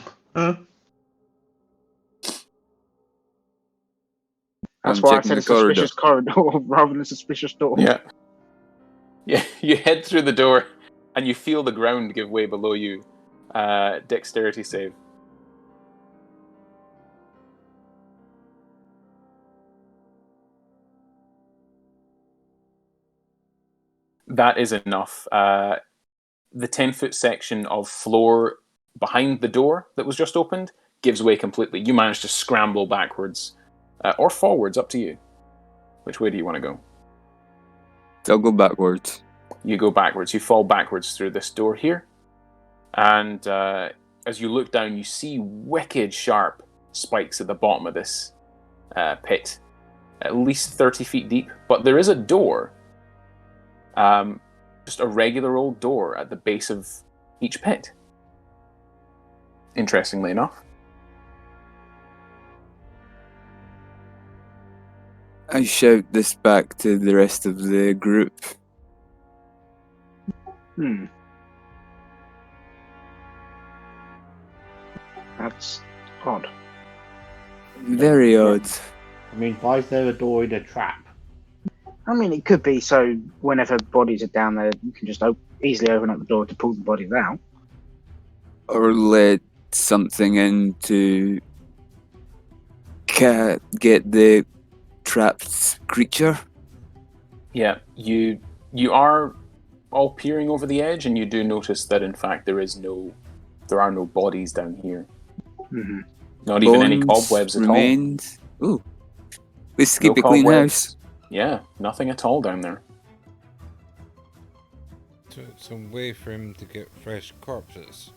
I'm why I checking said the a suspicious corridor rather than a suspicious door. Yeah. Yeah, you head through the door and you feel the ground give way below you. Dexterity save. That is enough. The 10-foot section of floor behind the door that was just opened gives way completely. You manage to scramble backwards or forwards, up to you. Which way do you want to go? I'll go backwards. You go backwards. You fall backwards through this door here. And as you look down, you see wicked sharp spikes at the bottom of this pit. At least 30 feet deep. But there is a door. Just a regular old door at the base of each pit. Interestingly enough. I shout this back to the rest of the group. That's odd. Very odd. I mean, why is there a door in a trap? I mean, it could be so whenever bodies are down there, you can just easily open up the door to pull the bodies out. Or let something in to get the trapped creature. Yeah, you are all peering over the edge, and you do notice that in fact there are no bodies down here. Mm-hmm. Not even any Bones, cobwebs at remains. Ooh. Let's all. keep a clean cobwebs. house. Yeah, nothing at all down there. So some way for him to get fresh corpses.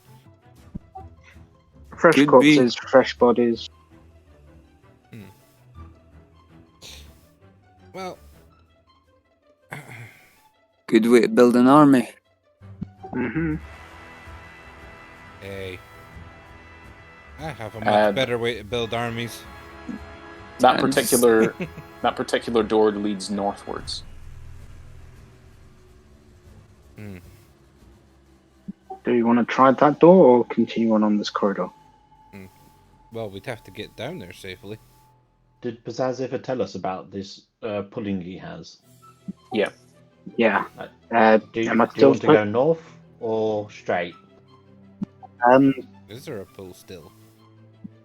Fresh Could corpses, fresh bodies. Well, Good way to build an army. Mm-hmm. hey, I have a much better way to build armies. That And- particular door leads northwards. Do you want to try that door or continue on this corridor? Well, we'd have to get down there safely. Did Pizzazz ever tell us about this pulling he has? Yeah. Yeah. Do you Am I want still to go north or straight? Is there a pull still?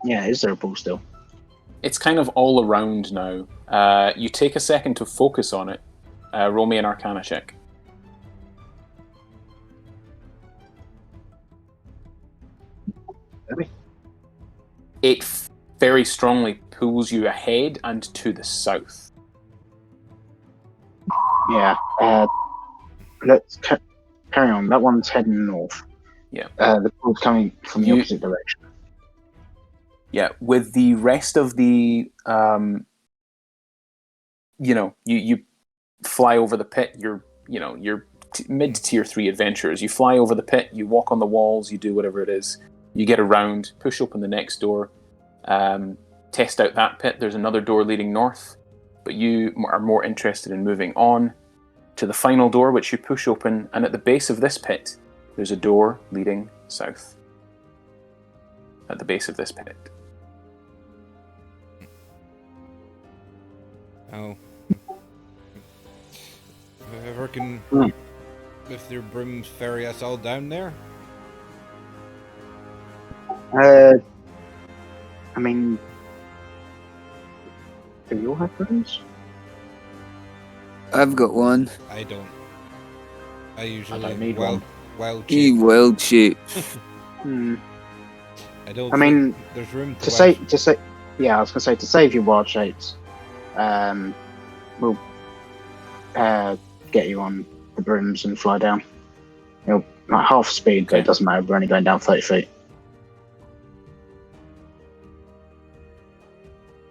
Yeah, is there a pool still? It's kind of all around now. You take a second to focus on it. Roll me an Arcana check. Really? It very strongly pulls you ahead and to the south. Yeah. Let's carry on. That one's heading north. Yeah. The pool's coming from the You- opposite direction. Yeah, with the rest of the, you fly over the pit. You're mid tier 3 adventurers. You fly over the pit. You walk on the walls. You do whatever it is. You get around, push open the next door, test out that pit. There's another door leading north, but you are more interested in moving on to the final door, which you push open. And at the base of this pit, there's a door leading south. At the base of this pit. Oh. ever can, Hmm. with your brooms, ferry us all down there? I mean, do you all have rooms? I've got one. I don't. I I usually don't need wild, one. wild He shape. wild shape. Hmm. I don't I think mean, there's room To wild- say, yeah, I was gonna say to save your wild shapes, we'll get you on the brooms and fly down. You'll like half speed, but Okay. it doesn't matter. We're only going down 30 feet.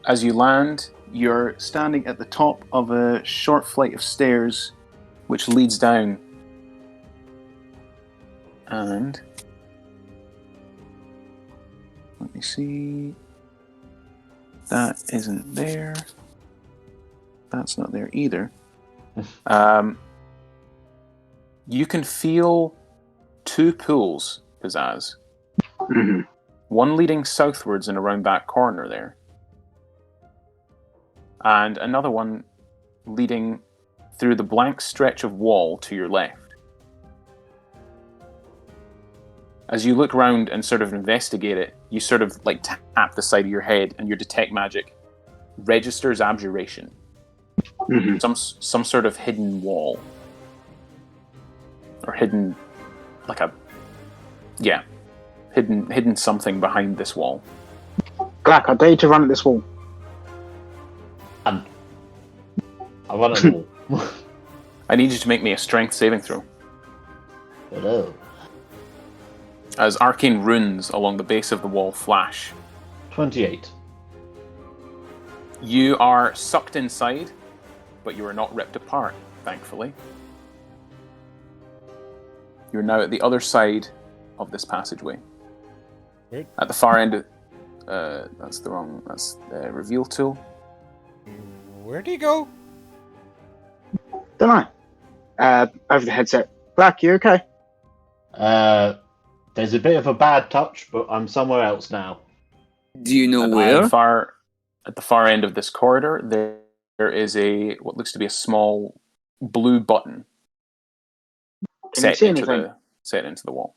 As you land, you're standing at the top of a short flight of stairs which leads down. And let me see. That isn't there. That's not there either. You can feel two pools, Pizzazz. Mhm. One leading southwards and around that corner there. And another one leading through the blank stretch of wall to your left. As you look around and sort of investigate it, you sort of like tap the side of your head and your detect magic registers abjuration. Mhm. Some sort of hidden wall. Or hidden, like a, yeah, hidden something behind this wall. Glack, I dare you to run at this wall. And I run at the wall. I need you to make me a strength saving throw. Hello. As arcane runes along the base of the wall flash. 28. You are sucked inside, but you are not ripped apart, thankfully. You're now at the other side of this passageway. Right. At the far end, that's the reveal tool. Where do you go? Don't know. Over the headset. Glack, you okay? There's a bit of a bad touch, but I'm somewhere else now. Do you know At where? the far end of this corridor, there is what looks to be a small blue button Can you see anything? set into the wall.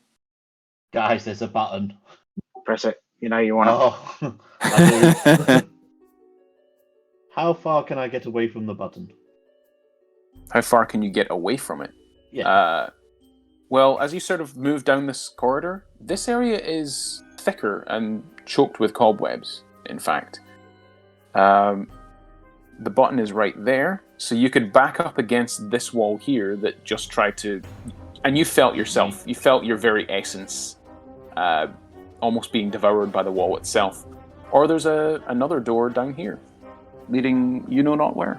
Guys, there's a button. Press it. You know you want to. Oh, I do. How far can I get away from the button? How far can you get away from it? Yeah. Well, as you sort of move down this corridor, this area is thicker and choked with cobwebs, in fact. The button is right there, so you could back up against this wall here that just tried to... And you felt yourself, you felt your very essence almost being devoured by the wall itself. Or there's another door down here, leading you know not where.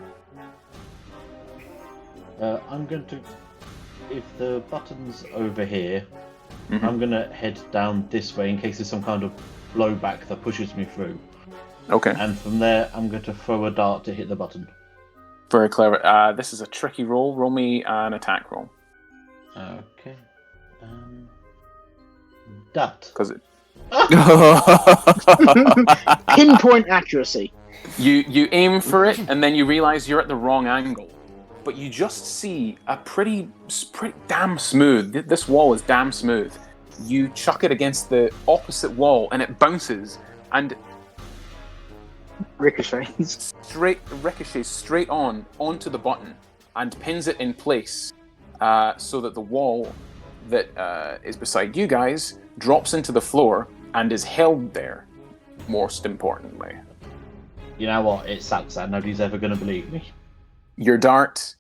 I'm going to... If the button's over here, Mhm. I'm going to head down this way in case there's some kind of blowback that pushes me through. Okay, And from there, I'm going to throw a dart to hit the button. very clever. This is a tricky roll. Roll me an attack roll. Okay. That. Because Pinpoint accuracy. you aim for it, and then you realize you're at the wrong angle. But you just see a pretty damn smooth. This wall is damn smooth. You chuck it against the opposite wall, and it bounces and Ricochets. ricochets straight onto the button and pins it in place, so that the wall that is beside you guys drops into the floor and is held there. Most importantly, You know what? It sucks that nobody's ever going to believe me. your dart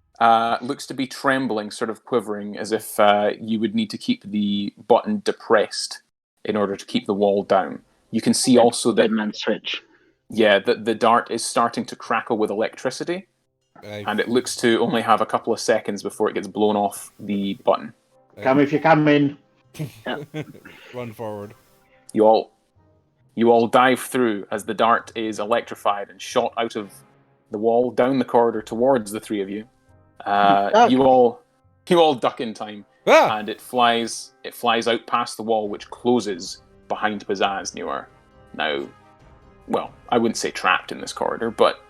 looks to be trembling, sort of quivering, as if you would need to keep the button depressed in order to keep the wall down. You can see also that, Dead man switch. yeah, that the dart is starting to crackle with electricity, and it looks to only have a couple of seconds before it gets blown off the button. Come if you come in. Run forward. You all dive through as the dart is electrified and shot out of the wall down the corridor towards the three of you. You all duck in time, Ah! and it flies out past the wall, which closes behind Pizzazz. You are now, well, I wouldn't say trapped in this corridor, but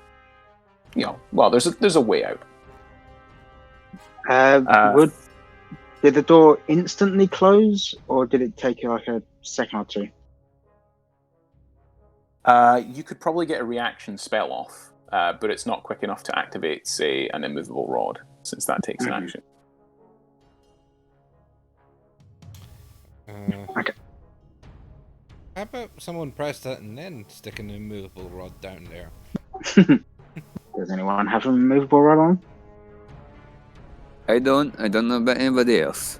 there's a way out. Uh, Did the door instantly close, or did it take you like a second or two? You could probably get a reaction spell off, but it's not quick enough to activate, say, an immovable rod, since that takes an action. Okay. How about someone press that and then stick an immovable rod down there? Does anyone have a removable rod on? I don't know about anybody else.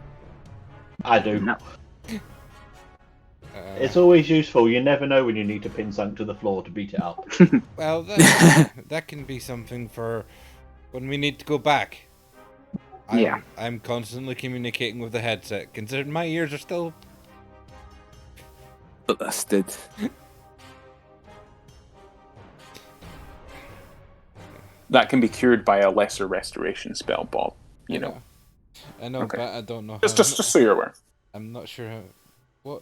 I do. No. It's always useful. You never know when you need to pin something to the floor to beat it up. Well, that can be something for when we need to go back. I'm constantly communicating with the headset, considering my ears are still... Busted. That can be cured by a lesser restoration spell, Bob. You know. I know, Okay. but I don't know. Just so you're aware. I'm not sure how... What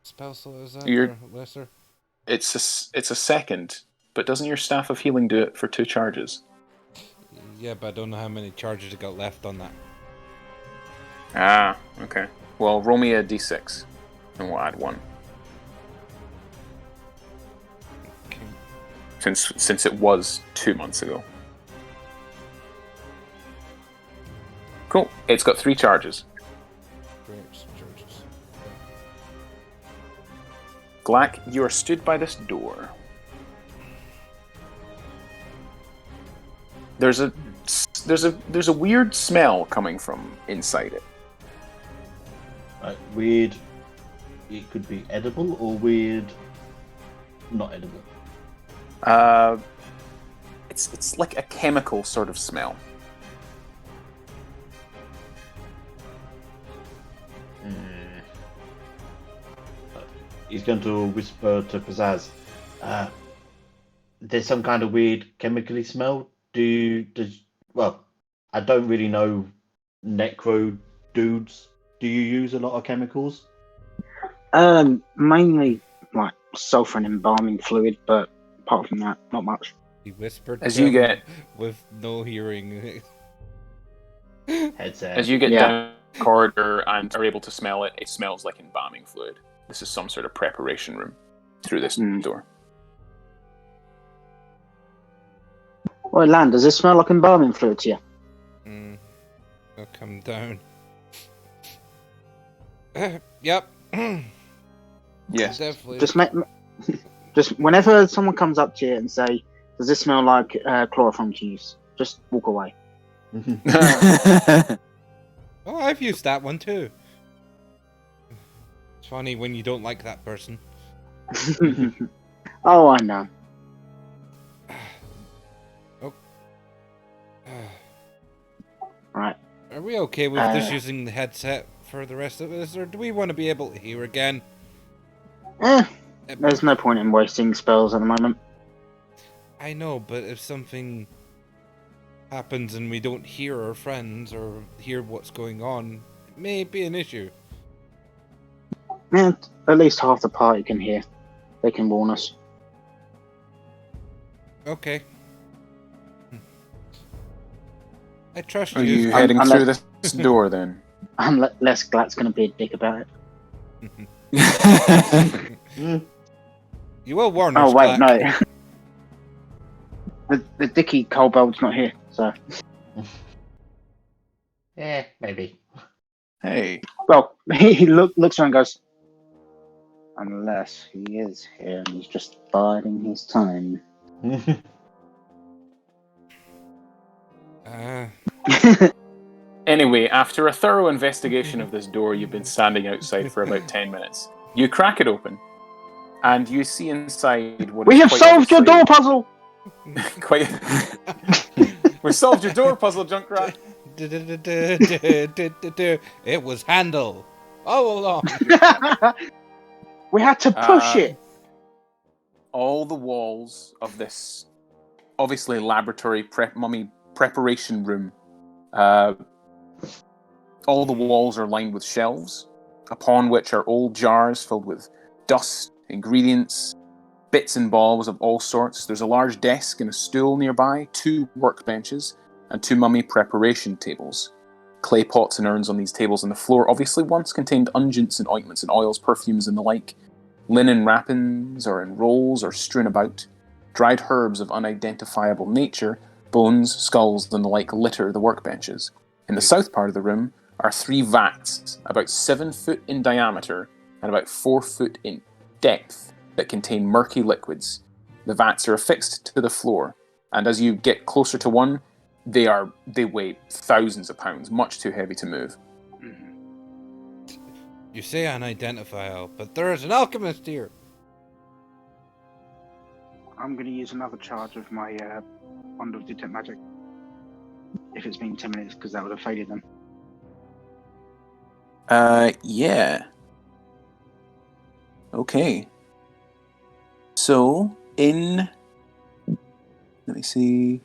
spell slot is that? You're- for lesser? It's a second, but doesn't your Staff of Healing do it for 2 charges? Yeah, but I don't know how many charges I got left on that. Ah, okay. Well, roll me a d6, and we'll add 1. Okay. Since it was 2 months ago. Cool. It's got 3 charges. Great charges. Glack, you are stood by this door. There's a weird smell coming from inside it. Weird. It could be edible or weird. Not edible. It's like a chemical sort of smell. He's going to whisper to Pizzazz. There's some kind of weird chemically smell. Well, I don't really know necro dudes. Do you use a lot of chemicals? Mainly like sulfur and embalming fluid, but apart from that, not much. He whispered As to you him get- with no hearing. Headset. As you get Yeah. down the corridor and are able to smell it, it smells like embalming fluid. This is some sort of preparation room through this door. Oi, Lan, does this smell like embalming fluid to you? I'll come down. Yep. Yes. Definitely. Just whenever someone comes up to you and say, "Does this smell like chloroform to use?" Just walk away. Oh, I've used that one too. It's funny when you don't like that person. Oh, I know. Right. Are we okay with just using the headset for the rest of us, or do we want to be able to hear again? There's no point in wasting spells at the moment. I know, but if something happens and we don't hear our friends or hear what's going on, it may be an issue. Yeah, at least half the party can hear. They can warn us. Okay. I trust Are you. you heading I'm through this door then? Unless Glatt's going to be a dick about it. You will warn us. Oh, wait, Black. no. The dicky kobold's not here, so... Yeah, maybe. Hey. Well, he looks around and goes, unless he is here and he's just biding his time. Anyway, after a thorough investigation of this door, you've been standing outside for about 10 minutes. You crack it open, and you see inside what We is have quite solved your door obviously- puzzle! Quite. We've solved your door puzzle, Junkrat. It was Handel all along. We had to push it! All the walls of this, obviously laboratory mummy preparation room, all the walls are lined with shelves, upon which are old jars filled with dust, ingredients, bits and balls of all sorts. There's a large desk and a stool nearby, 2 workbenches, and 2 mummy preparation tables. clay pots and urns on these tables on the floor obviously once contained unguents and ointments and oils, perfumes and the like. Linen wrappings are in rolls or strewn about. Dried herbs of unidentifiable nature, bones, skulls and the like litter the workbenches. In the south part of the room are 3 vats, about 7 foot in diameter and about 4 foot in depth, that contain murky liquids. The vats are affixed to the floor, and as you get closer to one, they weigh thousands of pounds, much too heavy to move. You say unidentifiable, but there is an alchemist here. I'm going to use another charge of my wand of detect magic. If it's been 10 minutes, because that would have faded them. Yeah. Okay. So, let me see.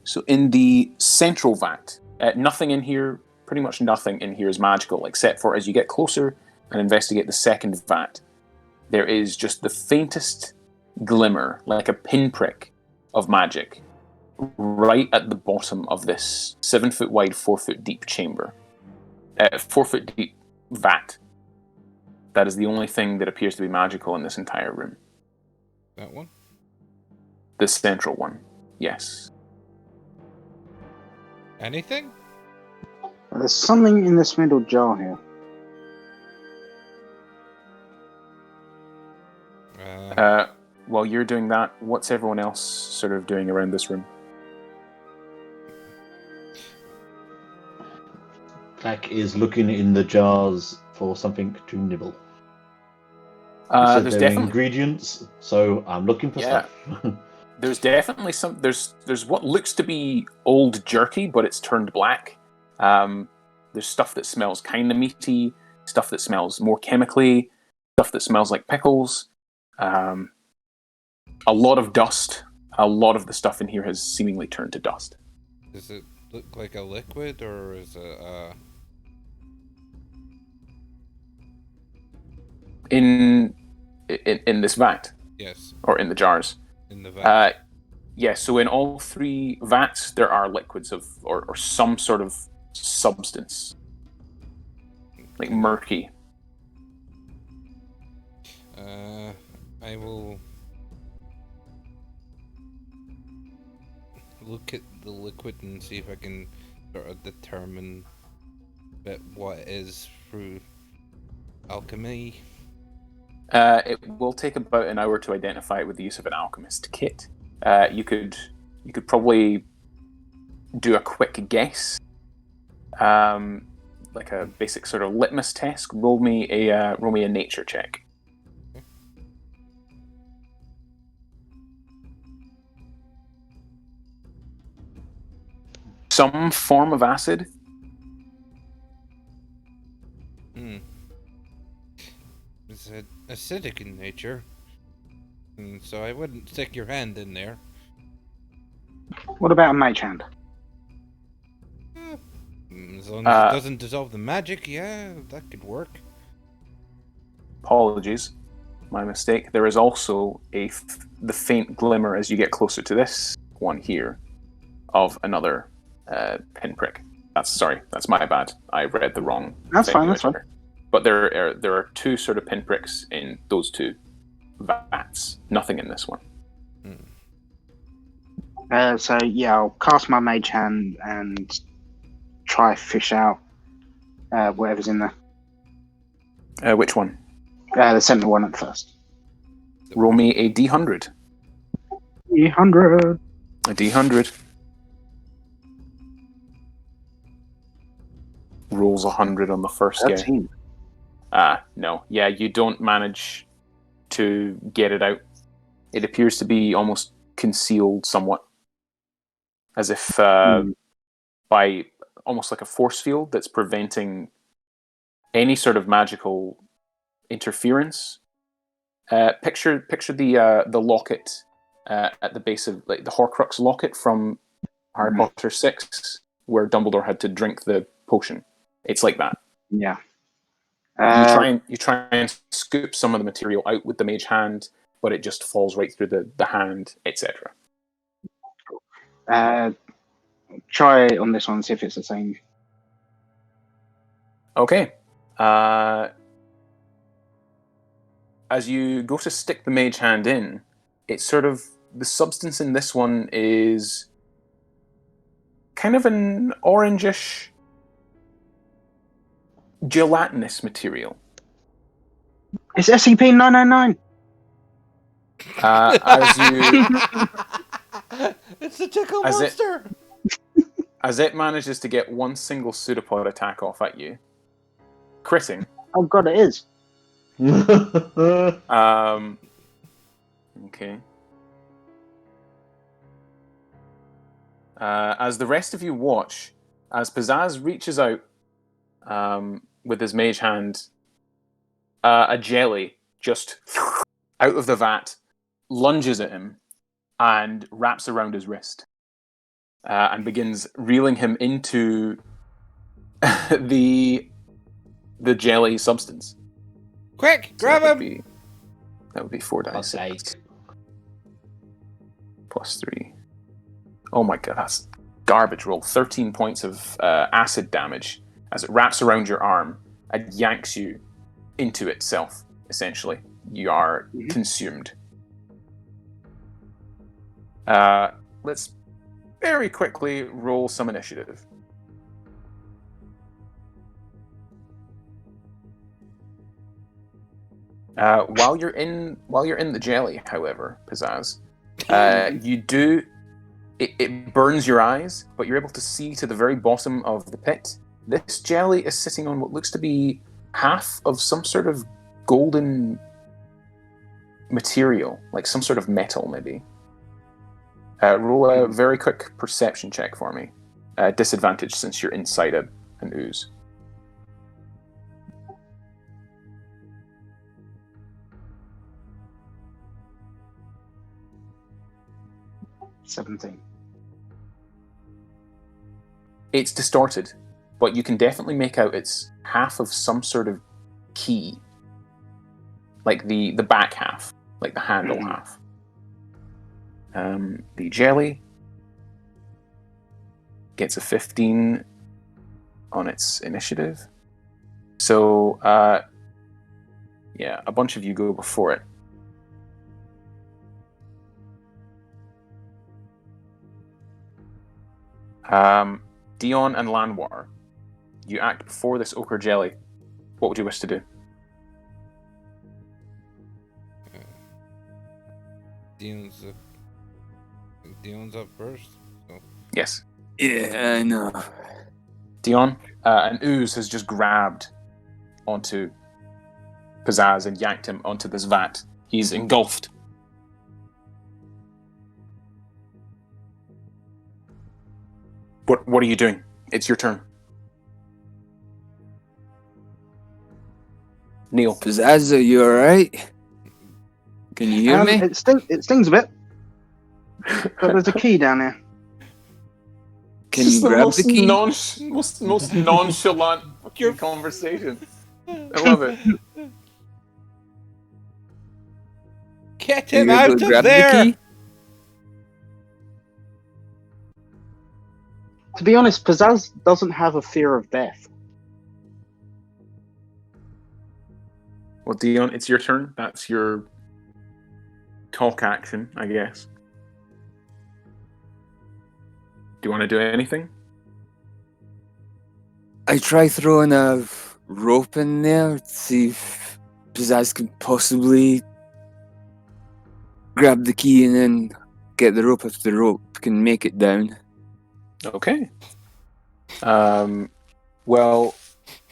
So, in the central vat, nothing in here, pretty much nothing in here is magical, except for as you get closer and investigate the second vat, there is just the faintest glimmer, like a pinprick of magic, right at the bottom of this 7 foot wide, 4 foot deep chamber. 4 foot deep vat. That is the only thing that appears to be magical in this entire room. That one? The central one, yes. Anything? There's something in this middle jar here. While you're doing that, what's everyone else sort of doing around this room? Clack is looking in the jars for something to nibble. There's They're definitely ingredients, so I'm looking for stuff. There's definitely some. There's what looks to be old jerky, but it's turned black. There's stuff that smells kind of meaty, stuff that smells more chemically, stuff that smells like pickles. A lot of dust. A lot of the stuff in here has seemingly turned to dust. Does it look like a liquid, or is it In this vat? Yes. Or in the jars? In the vat. Yeah, so in all 3 vats, there are liquids of, or some sort of substance. Like murky. I will look at the liquid and see if I can sort of determine what it is through alchemy. It will take about an hour to identify it with the use of an alchemist kit. You could probably do a quick guess, like a basic sort of litmus test. Roll me a nature check. Okay. Some form of acid. It's acidic in nature, and so I wouldn't stick your hand in there. What about a mage hand? As long as it doesn't dissolve the magic, yeah, that could work. Apologies, my mistake. There is also the faint glimmer as you get closer to this one here of another pinprick. That's my bad. I read the wrong. That's fine. But there are 2 sort of pinpricks in those 2 vats. Nothing in this one. So yeah, I'll cast my mage hand and try fish out whatever's in there. Which one? The center one at first. Roll me a D100. D100. A D100. Rolls 100 on the first guess. 13. No. Yeah, you don't manage to get it out. It appears to be almost concealed somewhat. As if by almost like a force field that's preventing any sort of magical interference. Picture the locket at the base of, like, the Horcrux locket from Harry Potter 6, where Dumbledore had to drink the potion. It's like that. Yeah. You try and scoop some of the material out with the mage hand, but it just falls right through the hand, etc. try it on this one, see if it's the same. Okay. As you go to stick the mage hand in, it's sort of the substance in this one is kind of an orangish, gelatinous material. It's SCP-999. As you, It's the tickle As it- monster. as it manages to get one single pseudopod attack off at you, critting. Oh god, it is. Okay. As the rest of you watch, as Pizzazz reaches out with his mage hand, a jelly just out of the vat lunges at him and wraps around his wrist and begins reeling him into the jelly substance. Quick, So grab that would him. be- That would be 4 dice. Fuck's sake. Plus 3. Oh my god, that's garbage roll. 13 points of acid damage as it wraps around your arm and yanks you into itself, essentially. You are consumed. Let's very quickly roll some initiative. While you're in the jelly, however, Pizzazz, you do. It burns your eyes, but you're able to see to the very bottom of the pit. This jelly is sitting on what looks to be half of some sort of golden material, like some sort of metal, maybe. Roll a very quick perception check for me. Disadvantage since you're inside an ooze. $17. It's distorted, but you can definitely make out it's half of some sort of key. Like the back half, like the handle half. The jelly gets a 15 on its initiative. So, yeah, a bunch of you go before it. Dion and Lanwar, you act before this ochre jelly. What would you wish to do? Dion's up first. So. Yes. Yeah, I know. Dion, an ooze has just grabbed onto Pizzazz and yanked him onto this vat. He's engulfed. What are you doing? It's your turn. Neil. Pizzazz, are you alright? Can you hear me? It stings a bit. But there's a key down here. Can you grab the key? Most nonchalant fucking conversation. I love it. Get Are you him able out to of grab the there! key? To be honest, Pizzazz doesn't have a fear of death. Well, Dion, it's your turn. That's your talk action, I guess. Do you want to do anything? I try throwing a rope in there to see if Pizzazz can possibly grab the key and then get the rope if the rope can make it down. Okay. Well,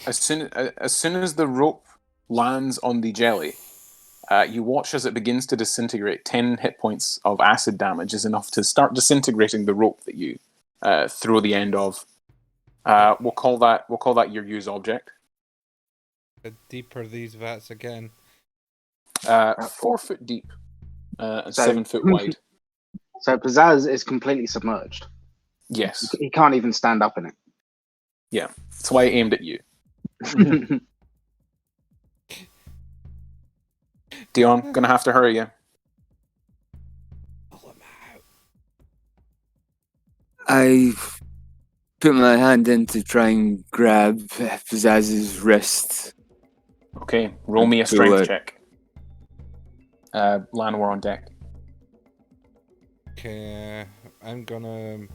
as soon as the rope lands on the jelly, you watch as it begins to disintegrate. 10 hit points of acid damage is enough to start disintegrating the rope that you throw the end of. We'll call that your use object. How deep are these vats again? 4 foot deep and 7 foot wide. So Pizzazz is completely submerged. Yes. He can't even stand up in it. Yeah. That's why I aimed at you. Dion, gonna have to hurry you. Pull him out. I put my hand in to try and grab Pizzaz's wrist. Okay, roll me a strength check. Llanowar on deck. Okay, I'm gonna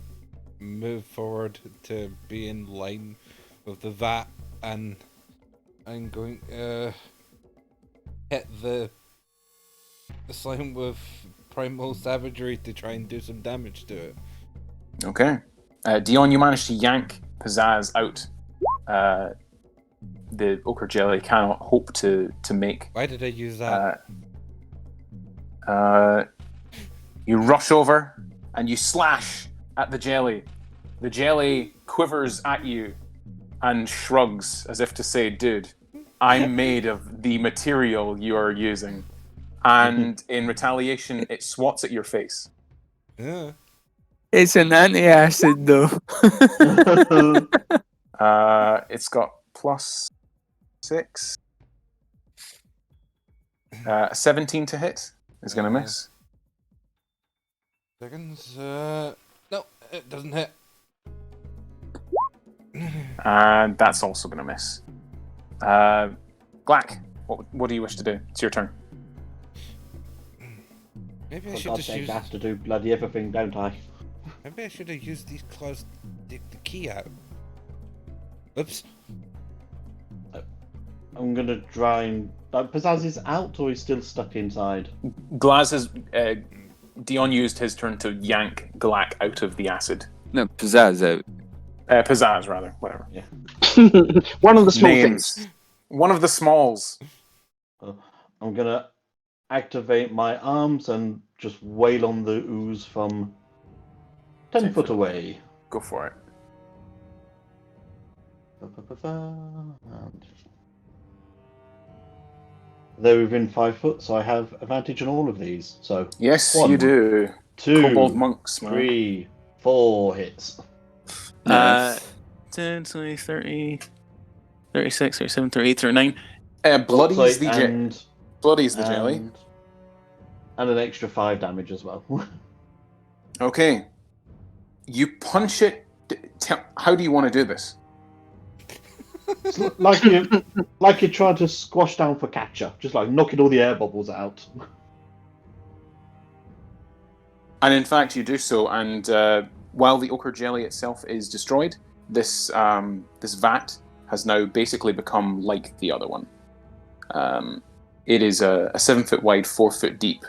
move forward to be in line with the vat, and I'm going to hit the slime with primal savagery to try and do some damage to it. Okay. Dion, you managed to yank Pizzazz out. The ochre jelly cannot hope to make. Why did I use that? You rush over and you slash at the jelly. The jelly quivers at you and shrugs as if to say, dude, I'm made of the material you are using. And in retaliation, it swats at your face. Yeah. It's an anti-acid, though. It's got +6. 17 to hit is going to miss. Seconds. No, it doesn't hit. And that's also going to miss. Glack, what do you wish to do? It's your turn. Maybe I For should God's just sake, use. I have to do bloody everything, don't I? Maybe I should have used these claws to dig the key out. Oops. I'm gonna try and. Pizzazz is out, or he's still stuck inside? Glaz has. Dion used his turn to yank Glack out of the acid. No, Pizzazz out. Pizzazz, rather. Whatever. Yeah. One of the small Names. things. One of the smalls. I'm gonna activate my arms and just wail on the ooze from 10 foot away. Go for it. And they're within 5 foot, so I have advantage on all of these. So Yes, 1, you do. 2, Kobold monks, man. 3, 4 hits. 10, 20, 30, 36, 37, 38, 39. Bloody's the jelly. Bloody's the jelly. And an extra 5 damage as well. Okay. You punch it. How do you want to do this? It's like you're trying to squash down for catcher, just like knocking all the air bubbles out. And in fact, you do so. And while the ochre jelly itself is destroyed, this vat has now basically become like the other one. It is a 7 foot wide, 4 foot deep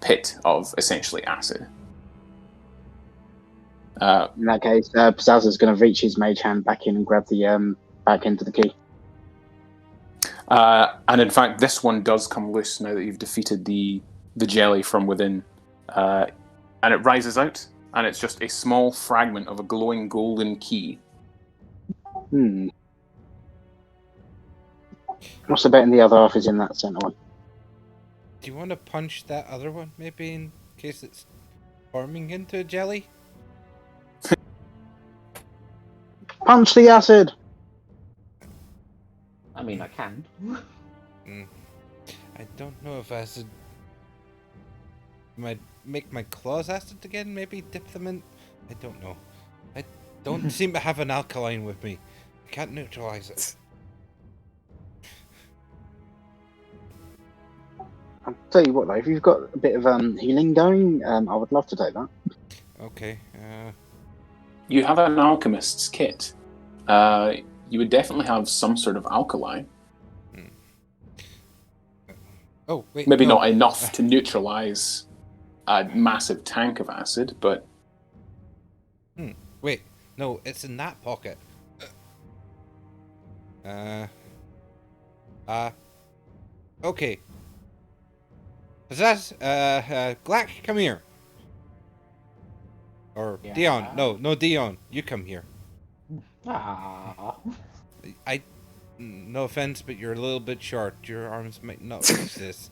pit of essentially acid. In that case, Pizzazz is going to reach his mage hand back in and grab the back into the key. And in fact, this one does come loose now that you've defeated the jelly from within. And it rises out, and it's just a small fragment of a glowing golden key. What's the bet in the other half is in that centre one? Do you want to punch that other one, maybe, in case it's forming into a jelly? Punch the acid! I mean, I can. I don't know if acid might make my claws acid again, maybe dip them in. I don't know. I don't seem to have an alkaline with me. I can't neutralize it. I'll tell you what though, if you've got a bit of healing going, I would love to take that. Okay. You have an alchemist's kit. You would definitely have some sort of alkali. Oh, wait. Maybe no. not enough to neutralize a massive tank of acid, but... Wait. No, it's in that pocket. Okay. Pizzazz, Glack, come here. Or Yeah. Dion. No, Dion. You come here. No offense, but you're a little bit short. Your arms might not reach this.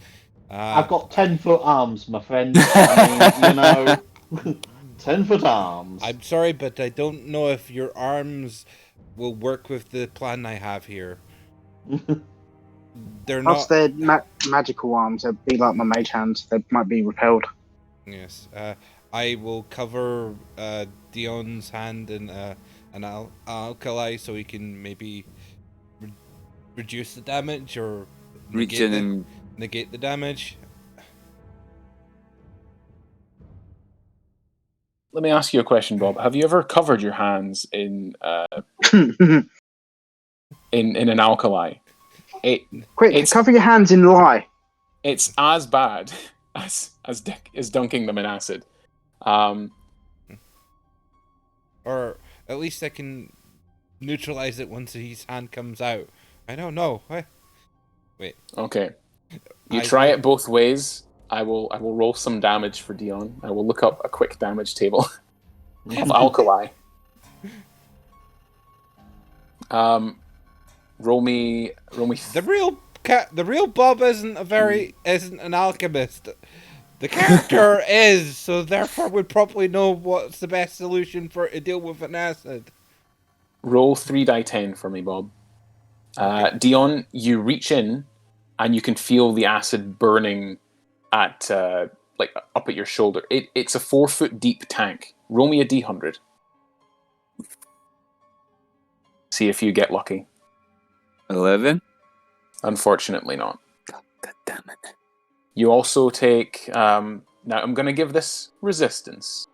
I've got 10-foot arms, my friend. I mean, 10-foot arms. I'm sorry, but I don't know if your arms will work with the plan I have here. They're Plus, not. they're magical arms. They'd be like my mage hands. They might be repelled. Yes. I will cover Dion's hand in an alkali so he can maybe reduce the damage or Reach in and negate the damage. Let me ask you a question, Bob. Have you ever covered your hands in an alkali? Quick, It's cover your hands in lye. it's as bad as dunking them in acid. Or at least I can neutralize it once his hand comes out. I don't know. Wait. Okay. You I try will- it both ways. I will roll some damage for Dion. I will look up a quick damage table of alkali. Roll me. The real Bob isn't an alchemist. The character is, so therefore would probably know what's the best solution to deal with an acid. Roll 3d10 for me, Bob. Dion, you reach in and you can feel the acid burning at up at your shoulder. It's a 4-foot deep tank. Roll me a d100. See if you get lucky. 11. Unfortunately not. God damn it. You also take... now I'm going to give this resistance.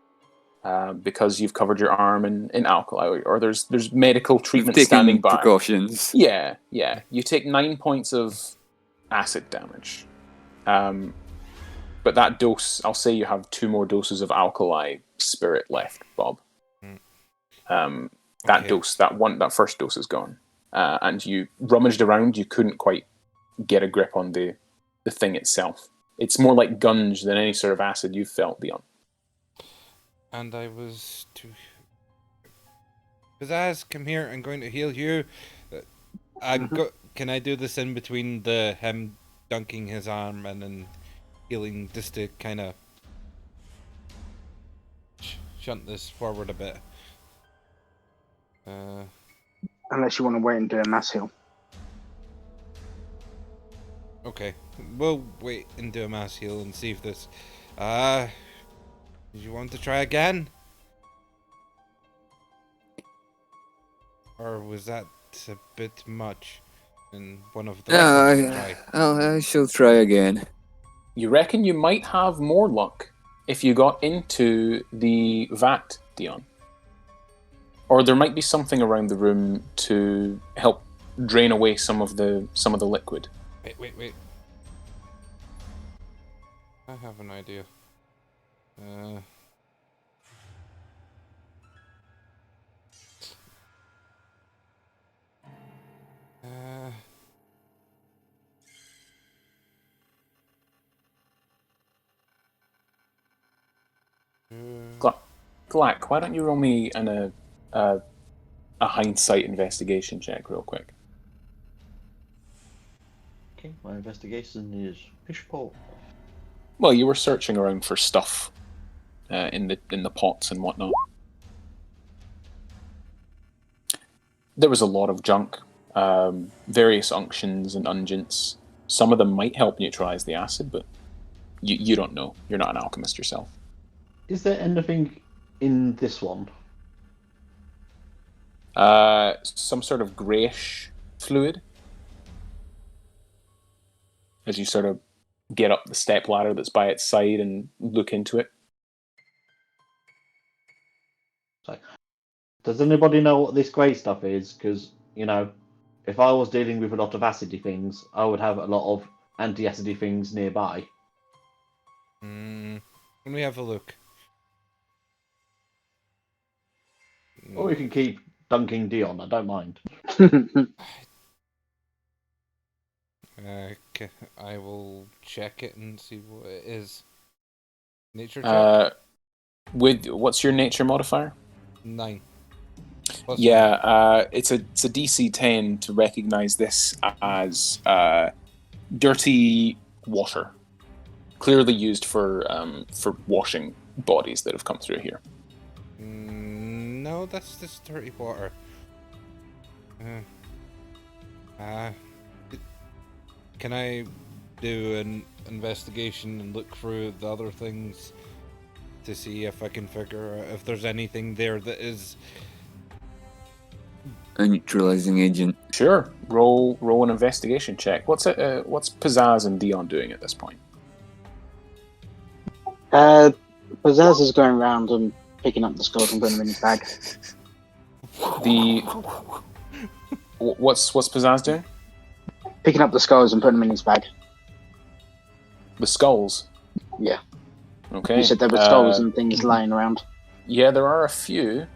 Because you've covered your arm in alkali, or there's medical treatment standing by. Precautions. Yeah. You take 9 points of acid damage. But that dose, I'll say you have 2 more doses of alkali spirit left, Bob. That Okay. dose, that first dose is gone. And you rummaged around, you couldn't quite get a grip on the thing itself. It's more like gunge than any sort of acid you've felt, Dion. And I was too... Pizzazz, come here, I'm going to heal you. Can I do this in between him dunking his arm and then healing, just to kind of shunt this forward a bit? Unless you want to wait and do a mass heal. Okay, we'll wait and do a mass heal and see if this... Did you want to try again? Or was that a bit much? And one of the rest of us try? I shall try again. You reckon you might have more luck if you got into the vat, Dion? Or there might be something around the room to help drain away some of the liquid. Wait. I have an idea. Glack, why don't you roll me a hindsight investigation check real quick? Okay, my investigation is fishbowl. Well, you were searching around for stuff in the pots and whatnot. There was a lot of junk, various unctions and unguents. Some of them might help neutralize the acid, but you don't know. You're not an alchemist yourself. Is there anything in this one? Some sort of greyish fluid. As you sort of get up the step ladder that's by its side and look into it. So, does anybody know what this grey stuff is? Because, if I was dealing with a lot of acidy things, I would have a lot of anti-acidy things nearby. Let me have a look. Or we can keep dunking Dion, I don't mind. Okay, I will check it and see what it is. Nature check? What's your nature modifier? 9. Plus 9. Yeah, it's a DC 10 to recognize this as dirty water, clearly used for washing bodies that have come through here. No, that's just dirty water. Can I do an investigation and look through the other things to see if I can figure out if there's anything there that is a neutralizing agent. Sure. Roll an investigation check. What's Pizzazz and Dion doing at this point? Pizzazz is going around and picking up the skulls and putting them in his bag. What's Pizzazz doing? Picking up the skulls and putting them in his bag. The skulls. Yeah. Okay. You said there were skulls and things lying around. Yeah, there are a few.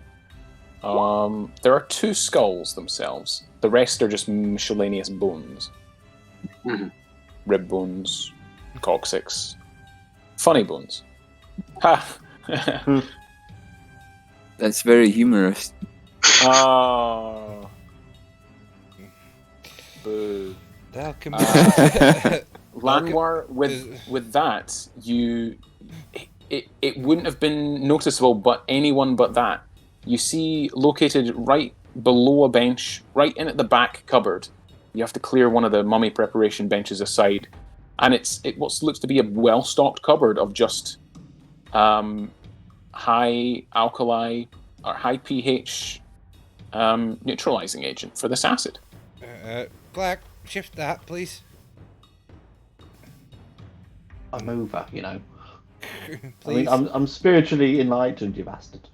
There are 2 skulls themselves. The rest are just miscellaneous bones. Mm-hmm. Rib bones, coccyx, funny bones. Ha! That's very humorous. Oh. Boo. The alchemy. Lanwar, with that, it wouldn't have been noticeable, but anyone but that. You see, located right below a bench, right in at the back cupboard. You have to clear one of the mummy preparation benches aside, and it what looks to be a well-stocked cupboard of just high alkali or high pH neutralizing agent for this acid. Black, shift that, please. I'm over, you know. Please. I mean, I'm spiritually enlightened, you bastard.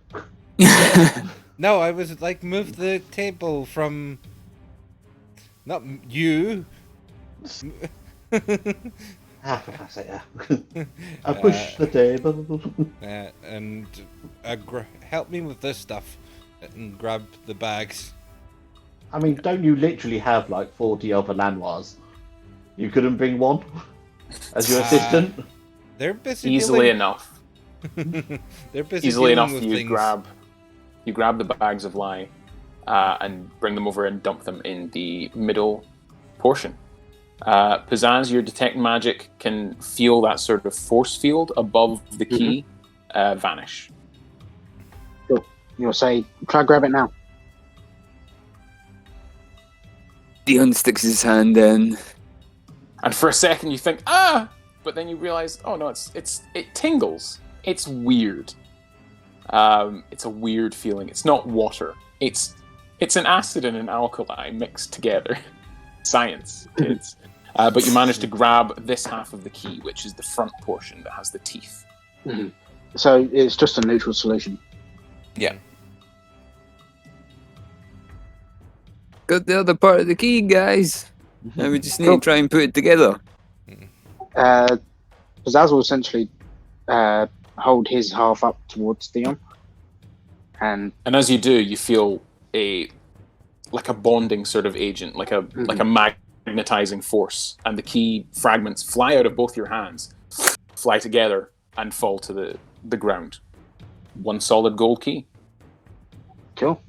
No, I was like, move the table from. Not you. For fuck's sake, yeah. I push the table. And help me with this stuff and grab the bags. I mean, don't you literally have like 40 other Lanoirs? You couldn't bring one as your assistant? They're busy Easily enough. They're busy Easily dealing enough, with you things. grab the bags of lye and bring them over and dump them in the middle portion. Pizzazz, your detect magic can feel that sort of force field above the key vanish. Cool. You'll say, try grab it now. Dion sticks his hand in. And for a second you think, but then you realize, oh no, it tingles. It's weird. It's a weird feeling. It's not water. It's an acid and an alkali mixed together. Science, kids. But you manage to grab this half of the key, which is the front portion that has the teeth. Mm-hmm. So it's just a neutral solution. Yeah. Got the other part of the key, guys. Now we just need to try and put it together. Pizzazz will essentially hold his half up towards Dion. And as you do, you feel like a bonding sort of agent, like a magnetizing force, and the key fragments fly out of both your hands, fly together, and fall to the ground. One solid gold key. Cool.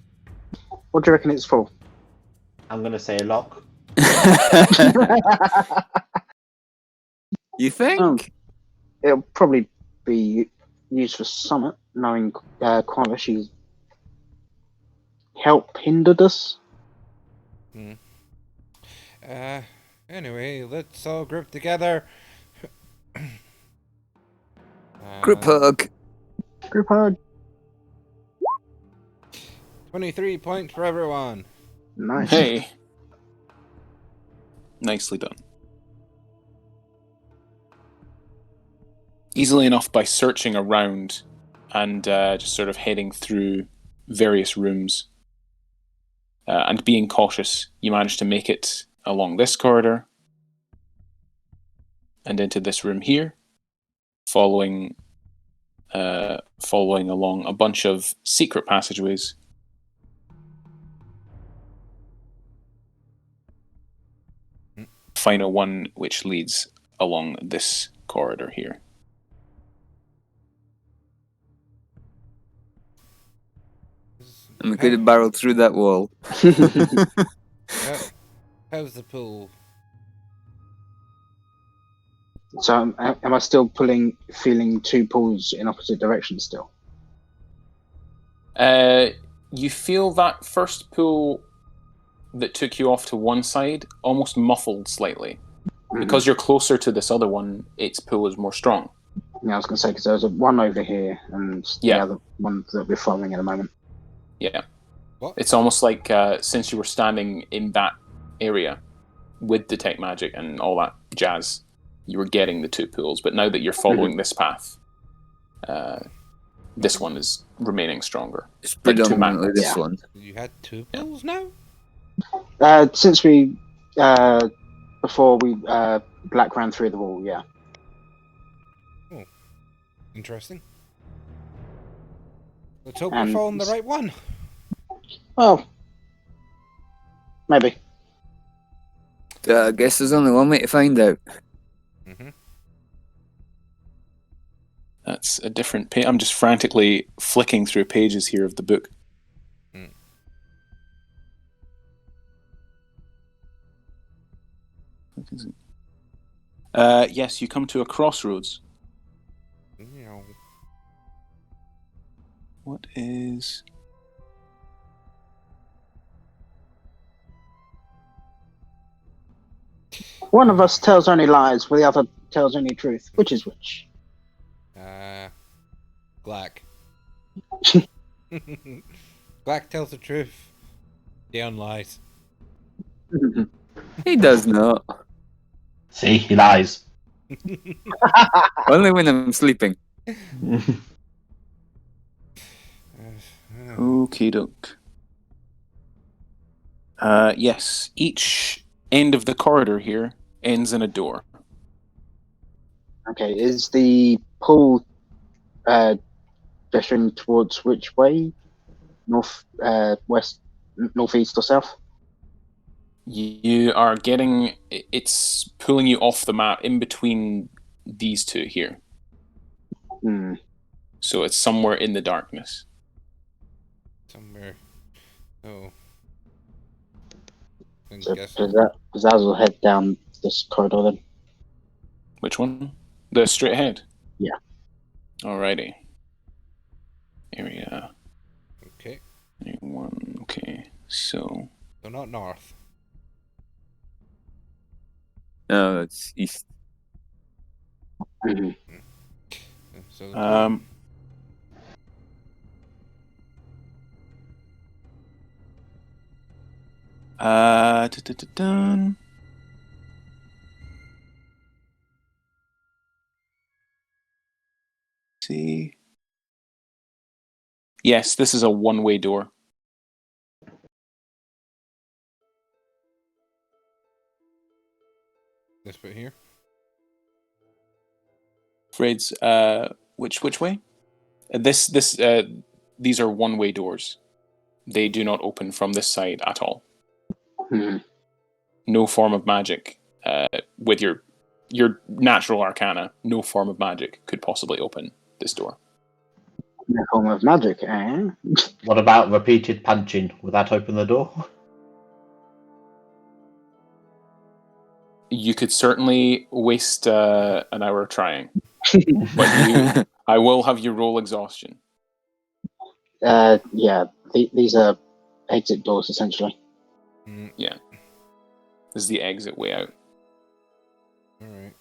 What do you reckon it's for? I'm going to say a lock. You think? It'll probably be used for summit, knowing Kwalish, he's help hindered us. Anyway, let's all group together. Group hug. Group hug. 23 points for everyone. Nice. Hey. Nicely done. Easily enough by searching around and just sort of heading through various rooms and being cautious, you manage to make it along this corridor and into this room here, following along a bunch of secret passageways. Final one which leads along this corridor here. And we could have barreled through that wall. How's the pool? So am I still feeling 2 pulls in opposite directions still? You feel that first pull that took you off to one side almost muffled slightly. Mm-hmm. Because you're closer to this other one, its pull is more strong. Yeah, I was going to say, because there's one over here and the other one that we're following at the moment. Yeah. What? It's almost like since you were standing in that area with detect magic and all that jazz, you were getting the 2 pools. But now that you're following this path, this one is remaining stronger. It's Like 2 predominantly magnets. this one. You had 2 pills now? Since we before we black ran through the wall, yeah. Interesting. Let's hope we're And- following the right one. Well, maybe. I guess there's only one way to find out. Mm-hmm. That's a different page. I'm just frantically flicking through pages here of the book. Yes, you come to a crossroads. What is... One of us tells only lies, while the other tells only truth. Which is which? Black. Black tells the truth. Dion lies. He does not. See, he lies. Only when I'm sleeping. Okie doke. Yes, each end of the corridor here ends in a door. Okay, is the pool gesturing towards which way? North, west, northeast, or south? You are getting... It's pulling you off the map in between these 2 here. Hmm. So it's somewhere in the darkness. Somewhere. Oh. I'm So guessing. does Azul head down this corridor then? Which one? The straight ahead? Yeah. Alrighty. Area Okay. 1. Okay, so... So not north. No, it's east. Mhm. So dun. See. Yes, this is a one-way door. this bit here. Fred's which way? These are one-way doors. They do not open from this side at all. Hmm. No form of magic with your natural arcana, no form of magic could possibly open this door. No form of magic, eh? What about repeated punching? Would that open the door? You could certainly waste an hour trying, but I will have you roll exhaustion. Yeah. These are exit doors essentially. Yeah, this is the exit way out. All right.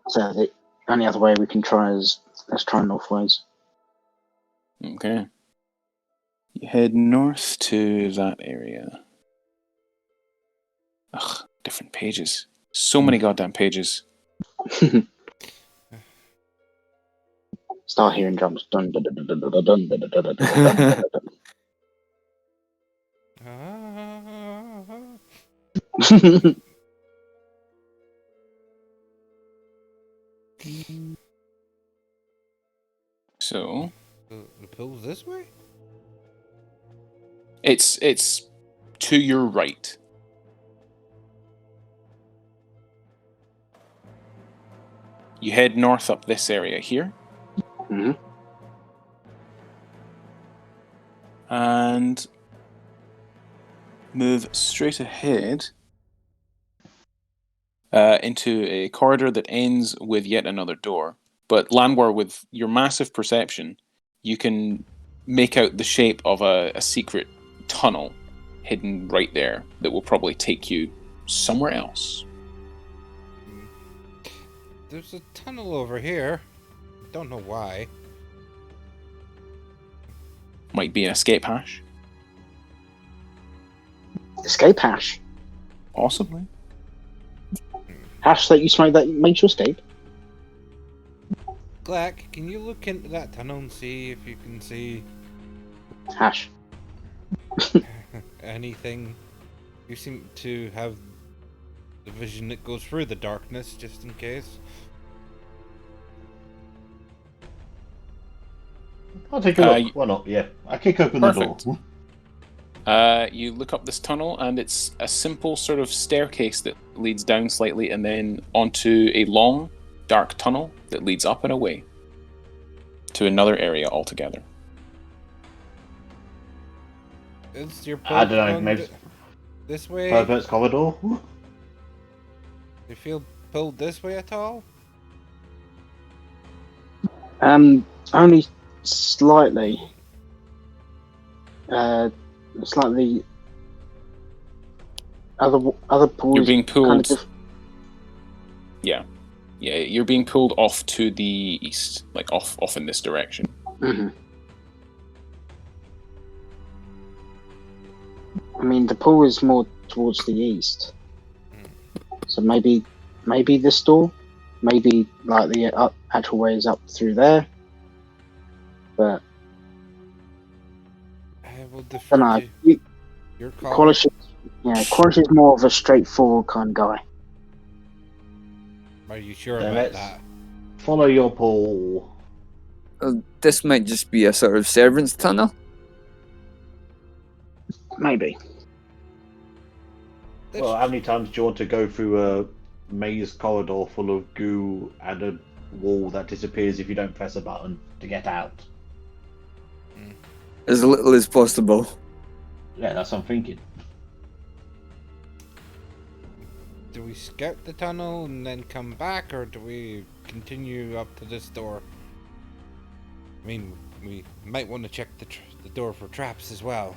So the only other way we can try is let's try northways. Okay. You head north to that area. Ugh, different pages. So many goddamn pages. Start hearing drums. Dun, dun, dun, dun, dun, dun, dun, dun, dun, dun, dun, dun, dun. So The pill's this way? it's to your right. You head north up this area here. Mhm. And move straight ahead into a corridor that ends with yet another door. But Landwar, with your massive perception, you can make out the shape of a secret tunnel hidden right there that will probably take you somewhere else. There's a tunnel over here. Don't know why. Might be an escape hatch. Escape hash. Possibly. Hash that you smoke that makes you escape. Glack, can you look into that tunnel and see if you can see Hash. anything? You seem to have the vision that goes through the darkness, just in case. I'll take a look. Why not? Yeah. I kick open Perfect. the door. You look up this tunnel, and it's a simple sort of staircase that leads down slightly and then onto a long, dark tunnel that leads up and away to another area altogether. Is your I don't know, pulled maybe this way? Pervert's corridor. Do you feel pulled this way at all? Only slightly. Slightly. Other boys. You're being pulled. Kind of Yeah, you're being pulled off to the east, like off in this direction. Mm-hmm. I mean, the pool is more towards the east, so maybe this door, maybe like the actual way is up through there. But I will I defer don't to know. your call. Kwalish is more of a straightforward kind of guy. Are you sure Damn about it. that? Follow your pull. This might just be a sort of servant's tunnel. Maybe. Well, how many times do you want to go through a maze corridor full of goo and a wall that disappears if you don't press a button to get out? As little as possible. Yeah, that's what I'm thinking. Do we scout the tunnel and then come back, or do we continue up to this door? I mean, we might want to check the door for traps as well.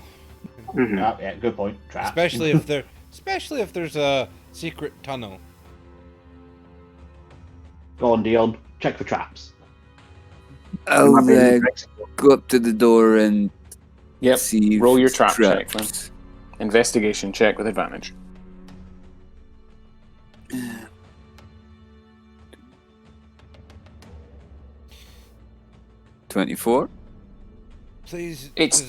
Mhm. Yeah, good point. Trap. Especially if there's a secret tunnel. Go on, Dion. Check for traps. I'll Might be go up to the door and Yep. see. Roll if your it's trap check, traps. Investigation check with advantage. $24. Please. It's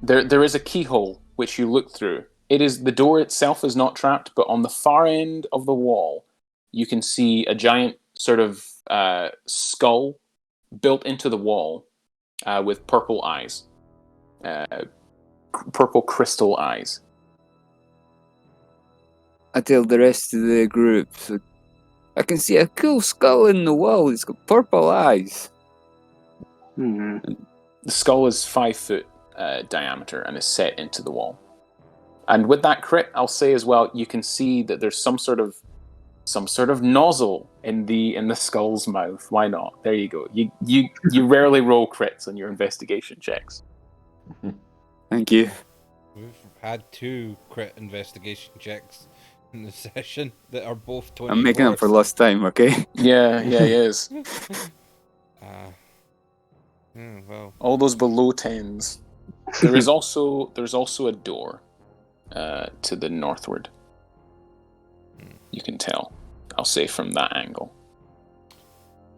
there is a keyhole which you look through. It is the door itself is not trapped, but on the far end of the wall, you can see a giant sort of skull built into the wall with purple eyes, purple crystal eyes. I tell the rest of the group, so I can see a cool skull in the wall. It's got purple eyes. Mhm. The skull is 5 foot diameter and is set into the wall. And with that crit, I'll say as well, you can see that there's some sort of nozzle in the skull's mouth. Why not? There you go. You rarely roll crits on your investigation checks. Thank you. We've had 2 crit investigation checks in the session that are both 20. I'm making up for lost time, okay? Yeah, he is. Well. All those below 10s. There's also a door to the northward. You can tell. I'll say from that angle.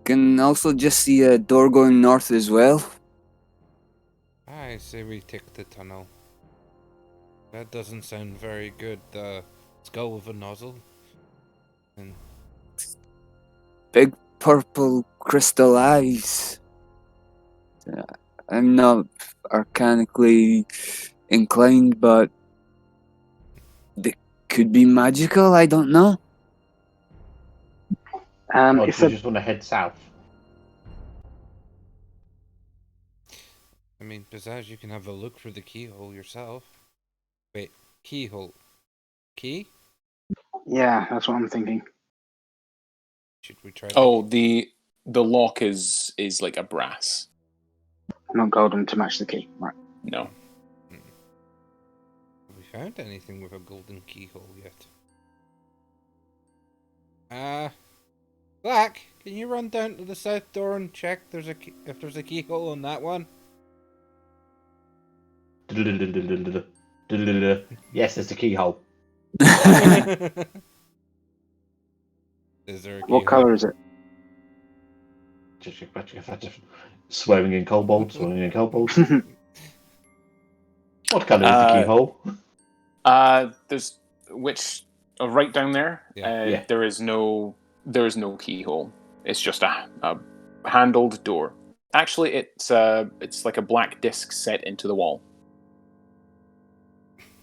Can also just see a door going north as well. I say we take the tunnel. That doesn't sound very good. The skull with a nozzle. And Big purple crystal eyes. I'm not arcanically inclined, but they could be magical. I don't know. Or do If you a, just want to head south? I mean, besides, you can have a look through the keyhole yourself. Wait, keyhole. Key? yeah, that's what I'm thinking. Should we try? Oh, the lock is like a brass. Not golden to match the key. Right. No. Have we found anything with a golden keyhole yet? Black, can you run down to the south door and check if there's a keyhole on that one? Yes, there's the keyhole. Is there a What keyhole? colour is it? Swearing in kobold, swearing in kobold. What colour is the keyhole? There's right down there. Yeah. Yeah. There is no keyhole. It's just a handled door. Actually, it's like a black disc set into the wall.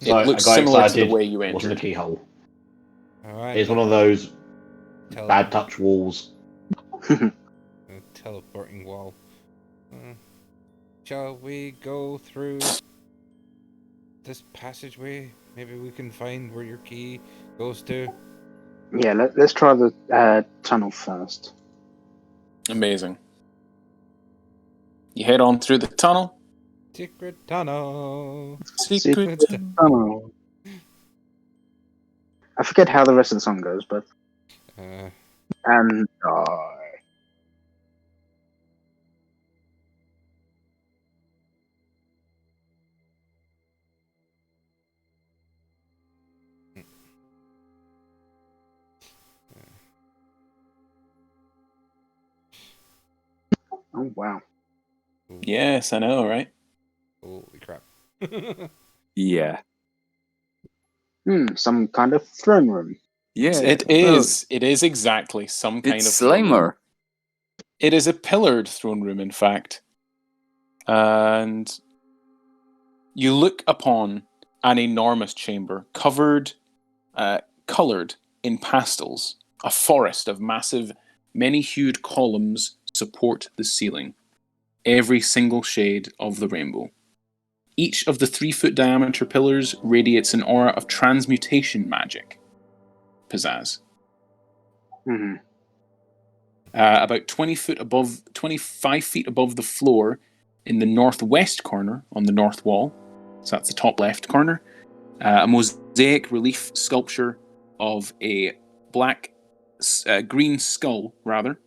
So It looks I got similar to excited. the way you Wasn't a entered. keyhole. Alright. It's one of those Tele- bad touch walls. teleporting wall. Shall we go through this passageway? Maybe we can find where your key goes to. Yeah, let's try the tunnel first. Amazing. You head on through the tunnel. Secret tunnel. Secret. tunnel. I forget how the rest of the song goes, but and oh wow. Yes, I know, right? Holy crap. Yeah. Some kind of throne room. Yeah. It is. It is exactly some kind It's of throne room. Slimer. It is a pillared throne room, in fact. And you look upon an enormous chamber covered, coloured in pastels. A forest of massive, many-hued columns support the ceiling. Every single shade of the rainbow. Each of the 3-foot diameter pillars radiates an aura of transmutation magic. Pizzazz. Mm-hmm. About 25 feet above the floor, in the northwest corner on the north wall, so that's the top left corner, a mosaic relief sculpture of a green skull, rather.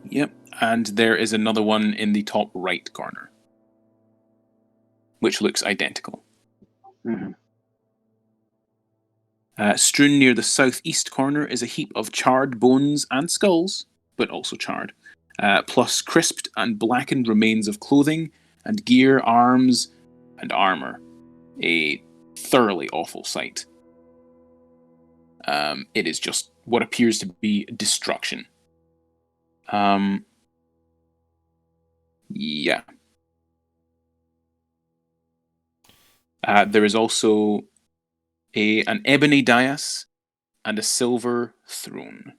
Yep, and there is another one in the top right corner, which looks identical. Mm-hmm. Strewn near the southeast corner is a heap of charred bones and skulls, but also charred, plus crisped and blackened remains of clothing and gear, arms, and armor. A thoroughly awful sight. It is just what appears to be destruction. Yeah. There is also an ebony dais and a silver throne,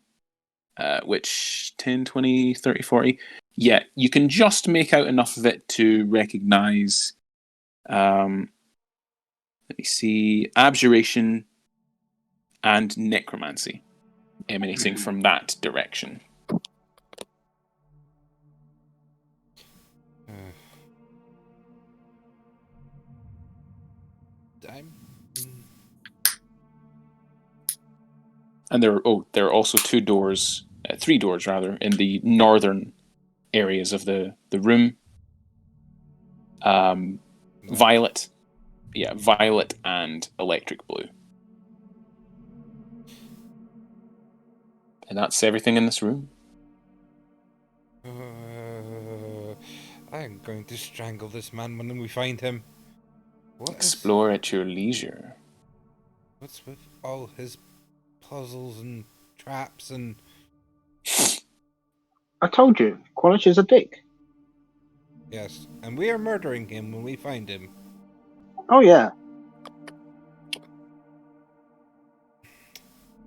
which 10, 20, 30, 40. Yeah, you can just make out enough of it to recognize, let me see, abjuration and necromancy emanating from that direction. And there are also 3 doors rather, in the northern areas of the room. Violet and electric blue. And that's everything in this room. I'm going to strangle this man when we find him. Explore at your leisure. What's with all his puzzles and traps and... I told you, Kwalish is a dick. Yes, and we are murdering him when we find him. Oh yeah.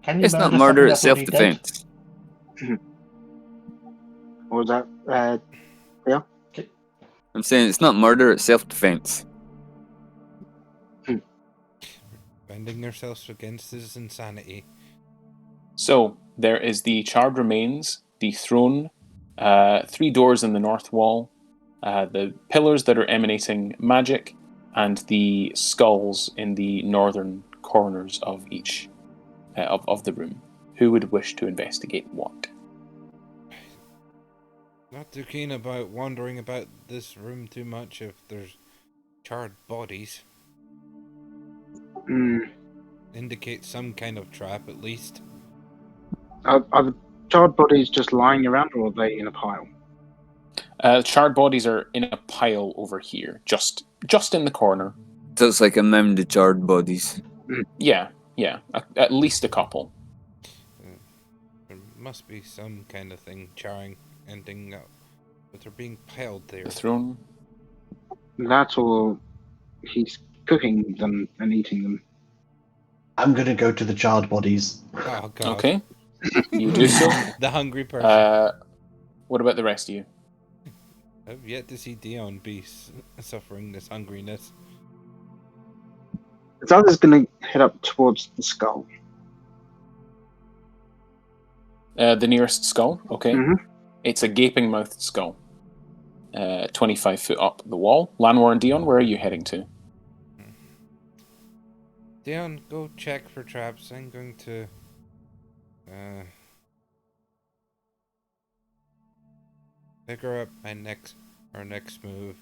Can you It's not murder murder, something it's that's already dead? self-defense. What was that? Yeah. I'm saying it's not murder, it's self-defense. Bending ourselves against his insanity. So, there is the charred remains, the throne, 3 doors in the north wall, the pillars that are emanating magic, and the skulls in the northern corners of each of the room. Who would wish to investigate what? Not too keen about wandering about this room too much if there's charred bodies. Hmm. Indicate some kind of trap at least. Are the charred bodies just lying around, or are they in a pile? Charred bodies are in a pile over here, just in the corner. So it's like a mound of charred bodies. Yeah, at least a couple. There must be some kind of thing charring, ending up, but they're being piled there. The throne. That or he's cooking them and eating them. I'm gonna go to the charred bodies. Oh god. Okay, you do so. The hungry person. What about the rest of you? I've yet to see Dion be suffering this hungriness. Zala's going to head up towards the skull. The nearest skull. Okay, Mhm. It's a gaping mouthed skull. 25 foot up the wall. Lanwar and Dion, where are you heading to? Dion, go check for traps. I'm going to figure out our next move.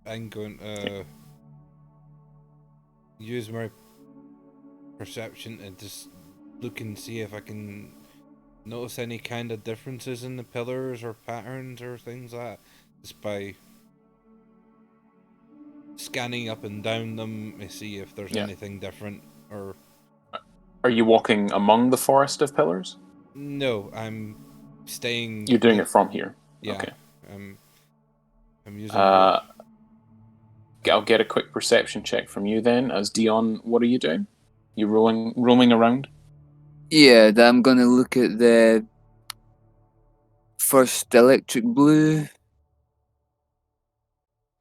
I'm going to use my perception and just look and see if I can notice any kind of differences in the pillars or patterns or things like that, just by scanning up and down them to see if there's anything different. Or are you walking among the forest of pillars? No, I'm staying. You're doing it from here. Yeah. Okay. I'm using. I'll get a quick perception check from you then. As Dion, what are you doing? You roaming around? Yeah, I'm gonna look at the first electric blue.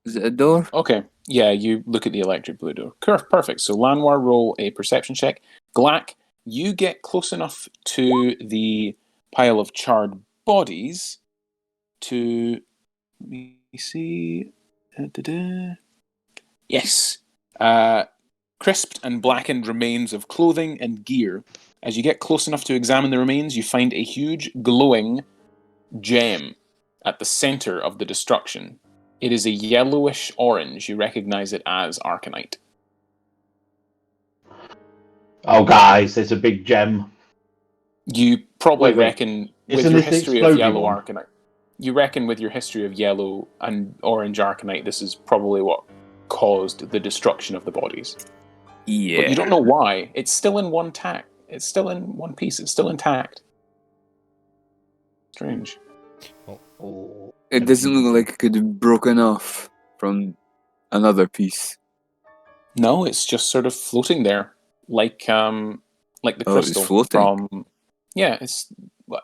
Is it a door? Okay. Yeah, you look at the electric blue door. Perfect. So Lanwar, roll a perception check. Glack, you get close enough to the pile of charred bodies to... Let me see... Yes. Crisped and blackened remains of clothing and gear. As you get close enough to examine the remains, you find a huge glowing gem at the center of the destruction. It is a yellowish orange. You recognize it as Arcanite. Oh, guys, there's a big gem. You probably Wait. reckon with Isn't your this the history of explodey yellow one? Arcanite. You reckon with your history of yellow and orange Arcanite, this is probably what caused the destruction of the bodies. Yeah. But you don't know why. It's still in one tack. It's still in one piece. It's still intact. Strange. Oh. It doesn't look like it could have broken off from another piece. No, it's just sort of floating there, like the Oh, it's crystal floating? from. Yeah, it's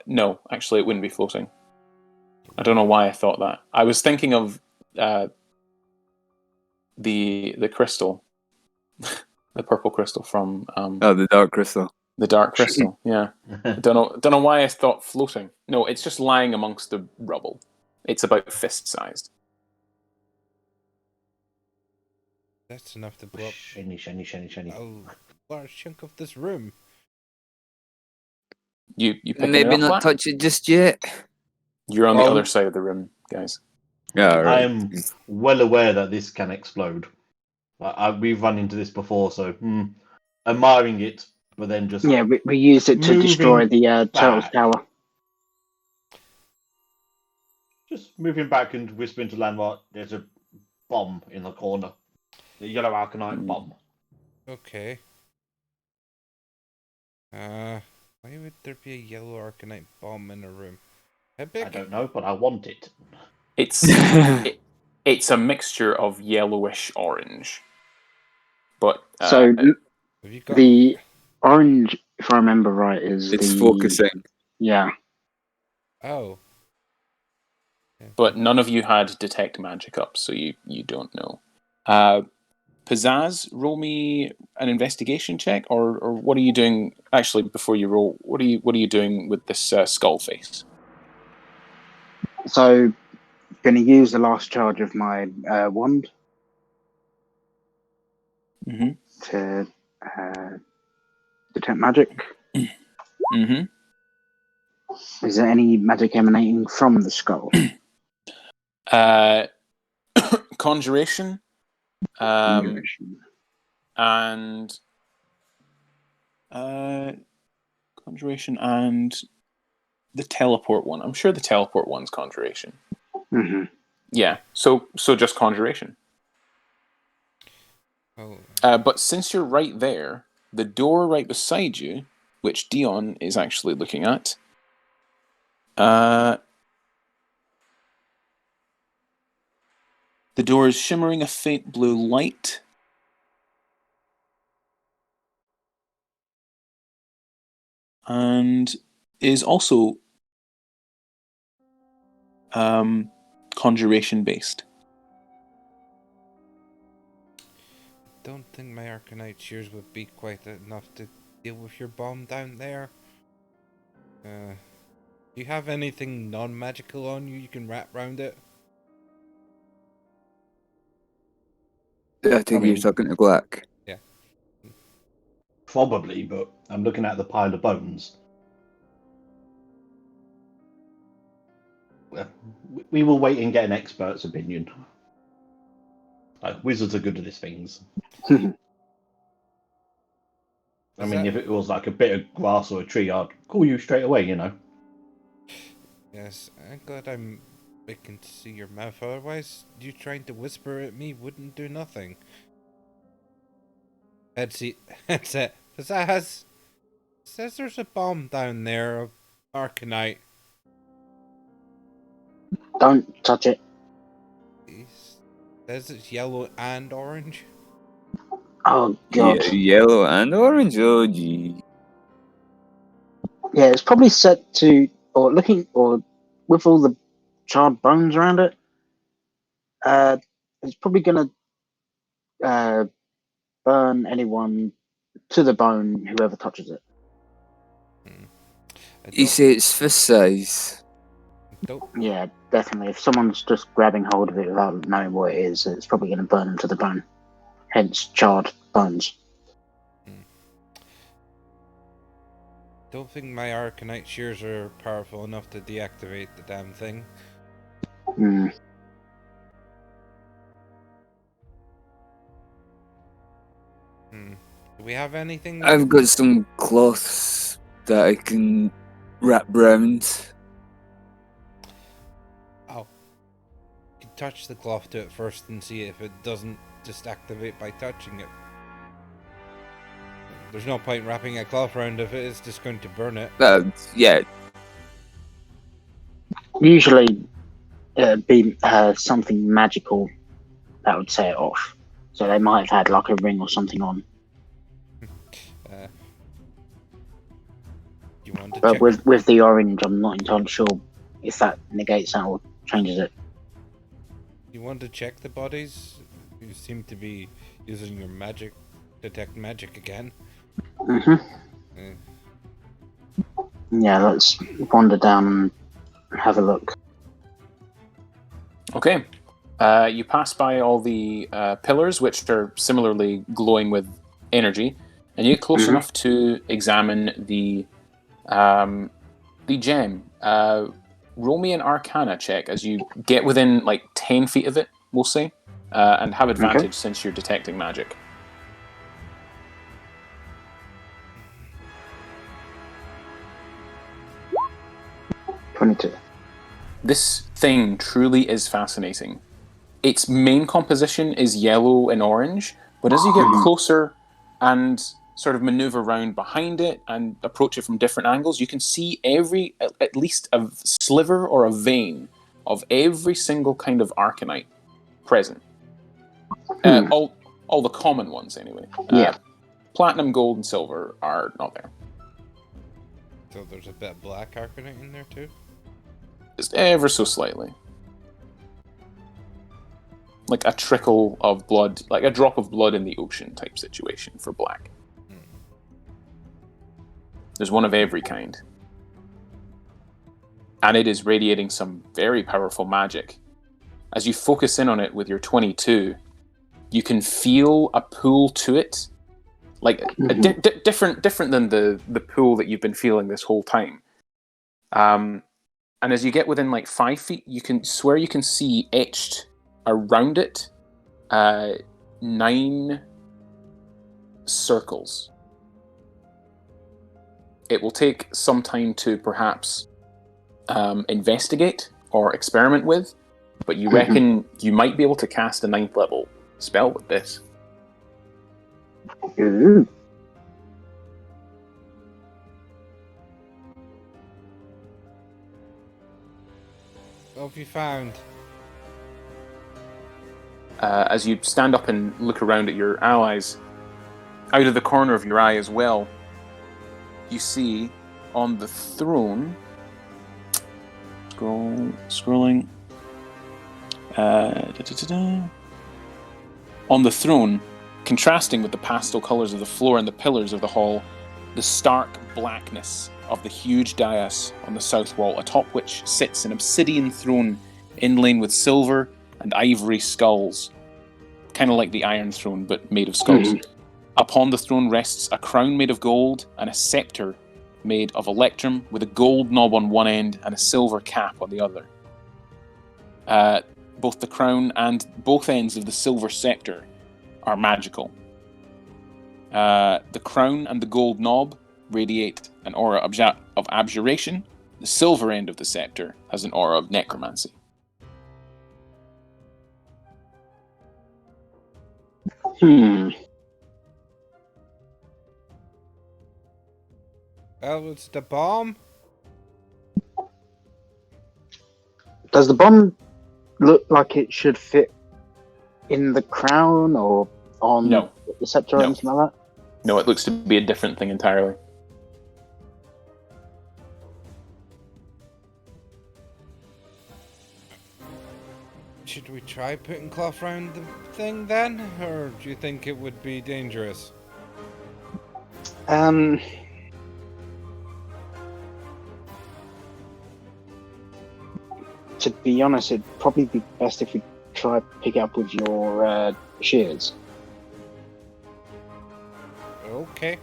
no. Actually, it wouldn't be floating. I don't know why I thought that. I was thinking of the crystal, the purple crystal from the dark crystal. the dark crystal. Yeah, I don't know why I thought floating. No, it's just lying amongst the rubble. It's about fist sized. That's enough to blow up Shiny. a large chunk of this room. You picking Maybe it up, not Black? touch it just yet. You're on the other side of the room, guys. Yeah, I right. am well aware that this can explode. We've run into this before, so admiring it, but then just Yeah, we used it to Moving destroy the turtle back. tower. just moving back and whispering to Landmark, there's a bomb in the corner. The yellow Arcanite bomb. Okay. Why would there be a yellow Arcanite bomb in a room? How big? I don't know, but I want it. It's it's a mixture of yellowish orange, but So Have you got? the orange, if I remember right, is It's the focusing. Yeah. Oh. but none of you had detect magic up, so you don't know. Pizzazz, roll me an investigation check, or what are you doing? Actually, before you roll, what are you doing with this skull face? So, going to use the last charge of my wand Mm-hmm. to detect magic. Mm-hmm. Is there any magic emanating from the skull? Conjuration, Conjuration. and conjuration and the teleport one. I'm sure the teleport one's conjuration. Mm-hmm. Yeah, so just conjuration. Oh, But since you're right there, the door right beside you, which Dion is actually looking at, the door is shimmering a faint blue light. And is also conjuration based. don't think my Arcanite shears would be quite enough to deal with your bomb down there. Do you have anything non-magical on you can wrap round it? I think you're talking to Black. Yeah. Probably, but I'm looking at the pile of bones. Well, we will wait and get an expert's opinion. Wizards are good at these things. I mean, if it was like a bit of grass or a tree, I'd call you straight away, you know. Yes, I'm glad I can see your mouth. Otherwise, you trying to whisper at me wouldn't do nothing. Headset. Pizzazz says there's a bomb down there of Arcanite. Don't touch it. He says it's yellow and orange. Oh god. Yeah, yellow and orange. Oh gee. Yeah, it's probably set to or with all the charred bones around it. It's probably gonna burn anyone to the bone whoever touches it. You say it's fist size. Yeah, definitely. If someone's just grabbing hold of it without knowing what it is, it's probably going to burn them to the bone. Hence, charred bones. Don't think my Arcanite shears are powerful enough to deactivate the damn thing. Hmm. Do we have anything? I've got some cloths that I can wrap round. Oh. You can touch the cloth to it first and see if it doesn't just activate by touching it. There's no point wrapping a cloth around if it is just going to burn it. Yeah. Usually, it'd be something magical that would set it off. So they might have had like a ring or something on. You want to But check? with the orange, I'm not entirely sure if that negates that or changes it. You want to check the bodies? You seem to be using your magic, detect magic again. Mm-hmm. Yeah, let's wander down and have a look. Okay. You pass by all the pillars, which are similarly glowing with energy, and you get close enough to examine the gem. Roll me an Arcana check as you get within like 10 feet of it, we'll say, and have advantage since you're detecting magic. This thing truly is fascinating. Its main composition is yellow and orange, but as you get closer and sort of maneuver around behind it and approach it from different angles, you can see at least a sliver or a vein of every single kind of Arcanite present. All the common ones, anyway. Platinum, gold, and silver are not there. So there's a bit of black Arcanite in there too? Just ever so slightly. Like a trickle of blood, like a drop of blood in the ocean type situation for black. There's one of every kind. And it is radiating some very powerful magic. As you focus in on it with your 22, you can feel a pull to it, like different than the pull that you've been feeling this whole time. And as you get within like 5 feet, you can see etched around it 9 circles. It will take some time to perhaps investigate or experiment with, but you reckon you might be able to cast a 9th level spell with this. Ooh. What have you found? As you stand up and look around at your allies, out of the corner of your eye as well, you see on the throne, scrolling, on the throne, contrasting with the pastel colours of the floor and the pillars of the hall, the stark blackness of the huge dais on the south wall, atop which sits an obsidian throne inlaid with silver and ivory skulls, kind of like the Iron Throne, but made of skulls. Upon the throne rests a crown made of gold and a sceptre made of electrum with a gold knob on one end and a silver cap on the other. Both the crown and both ends of the silver sceptre are magical. The crown and the gold knob radiate an aura of abjuration. The silver end of the sceptre has an aura of necromancy. Well, it's the bomb. Does the bomb look like it should fit in the crown or on No. the scepter or No. anything like that? No, it looks to be a different thing entirely. Should we try putting cloth around the thing then? Or do you think it would be dangerous? To be honest, it'd probably be best if we try pick it up with your shears. Okay.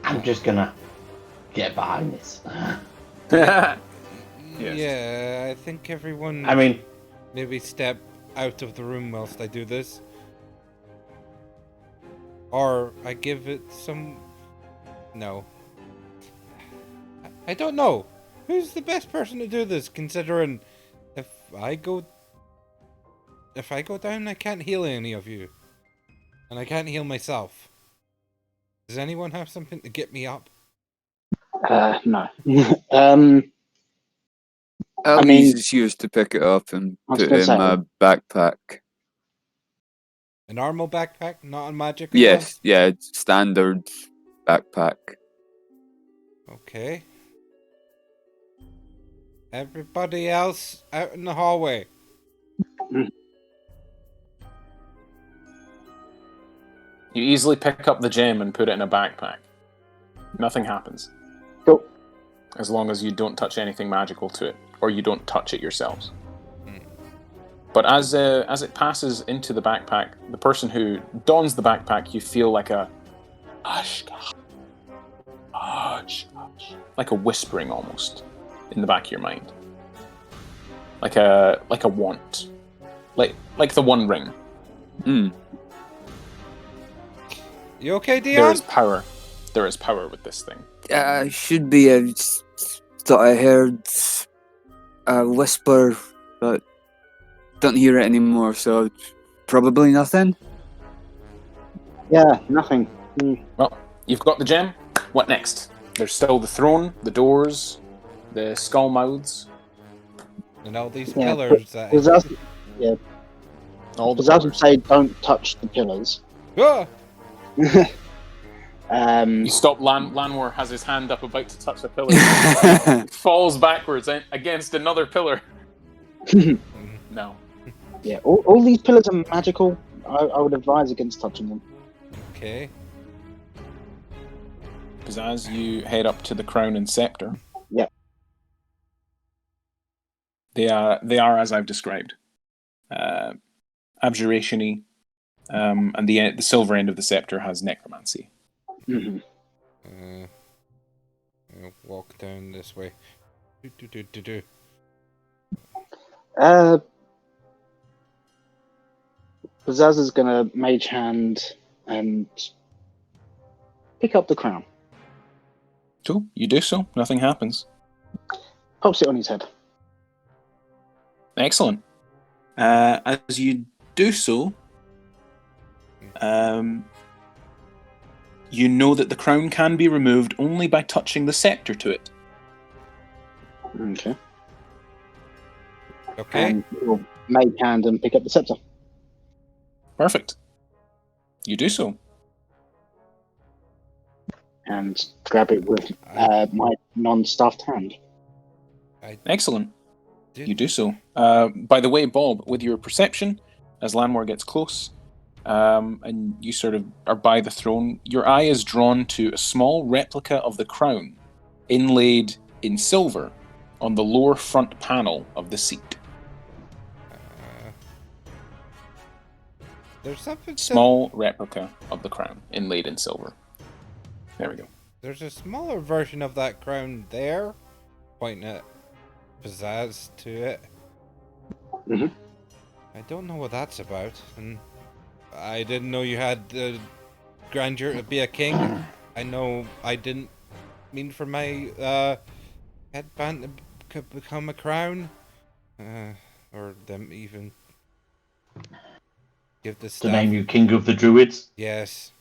I'm just gonna get behind this. Yes. Yeah, I think everyone I mean, maybe step out of the room whilst I do this. Or I give it some... No. I don't know. Who's the best person to do this, considering if I go down, I can't heal any of you. And I can't heal myself. Does anyone have something to get me up? No. I'll mean- use the shears to pick it up and I was put gonna it in say- my backpack. A normal backpack, not a magic Yes, yeah, it's standard backpack. one? Okay. Everybody else out in the hallway. You easily pick up the gem and put it in a backpack. Nothing happens. Cool. As long as you don't touch anything magical to it, or you don't touch it yourselves. But as it passes into the backpack, the person who dons the backpack, you feel like a hush, hush, hush, like a whispering almost in the back of your mind, like a want, like the One Ring. You okay, Dion? There is power. There is power with this thing. Should be. I just thought I heard a whisper, but don't hear it anymore, so probably nothing. Yeah, nothing. Well, you've got the gem. What next? There's still the throne, the doors, the skull mouths, And all these Yeah, pillars that... Because as all the I pillars. say, don't touch the pillars. Ah! You stop. Lanwar has his hand up, about to touch the pillar. Falls backwards against another pillar. No. Yeah, all these pillars are magical. I would advise against touching them. Okay. Because as you head up to the crown and scepter, Yeah. they are as I've described, abjuration-y, and the silver end of the scepter has necromancy. Mm-hmm. I'll walk down this way. Do. Pizzazz is gonna mage hand and pick up the crown. Cool. You do so. Nothing happens. Pops it on his head. Excellent. As you do so, you know that the crown can be removed only by touching the scepter to it. Okay. Okay. And he'll mage hand and pick up the scepter. Perfect. You do so. And grab it with my non-stuffed hand. Excellent. You do so. By the way, Bob, with your perception, as Lanmore gets close, and you sort of are by the throne, your eye is drawn to a small replica of the crown, inlaid in silver, on the lower front panel of the seat. There's something. Small replica of the crown, inlaid in silver. There we go. There's a smaller version of that crown there, pointing at pizzazz to it. Mm-hmm. I don't know what that's about, and I didn't know you had the grandeur to be a king. I know I didn't mean for my headband to become a crown, or them even give the To staff. name you King of the Druids. Yes.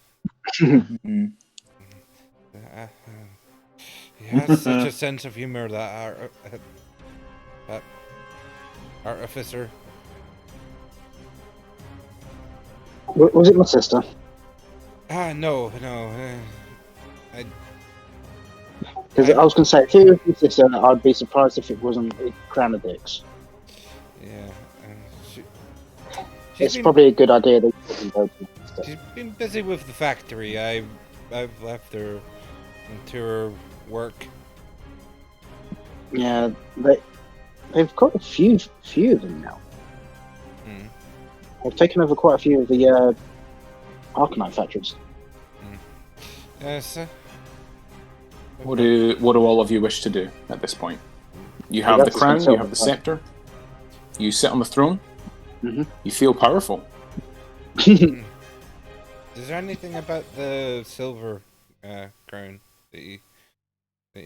Mm. He has such a sense of humor, that artificer. Was it my sister? No. Because I was going to say, if it was my sister, I'd be surprised if it wasn't a crown of dicks. Yeah. It's probably a good idea that you wouldn't go to my sister. She's been busy with the factory. I've left her to her work. Yeah, they've got a few of them now. Hmm. They've taken over quite a few of the Arcanite factories. Yes. What do all of you wish to do at this point? You have the that's crown, just you have the scepter, you sit on the throne, Mhm. you feel powerful. Is there anything about the silver crown that you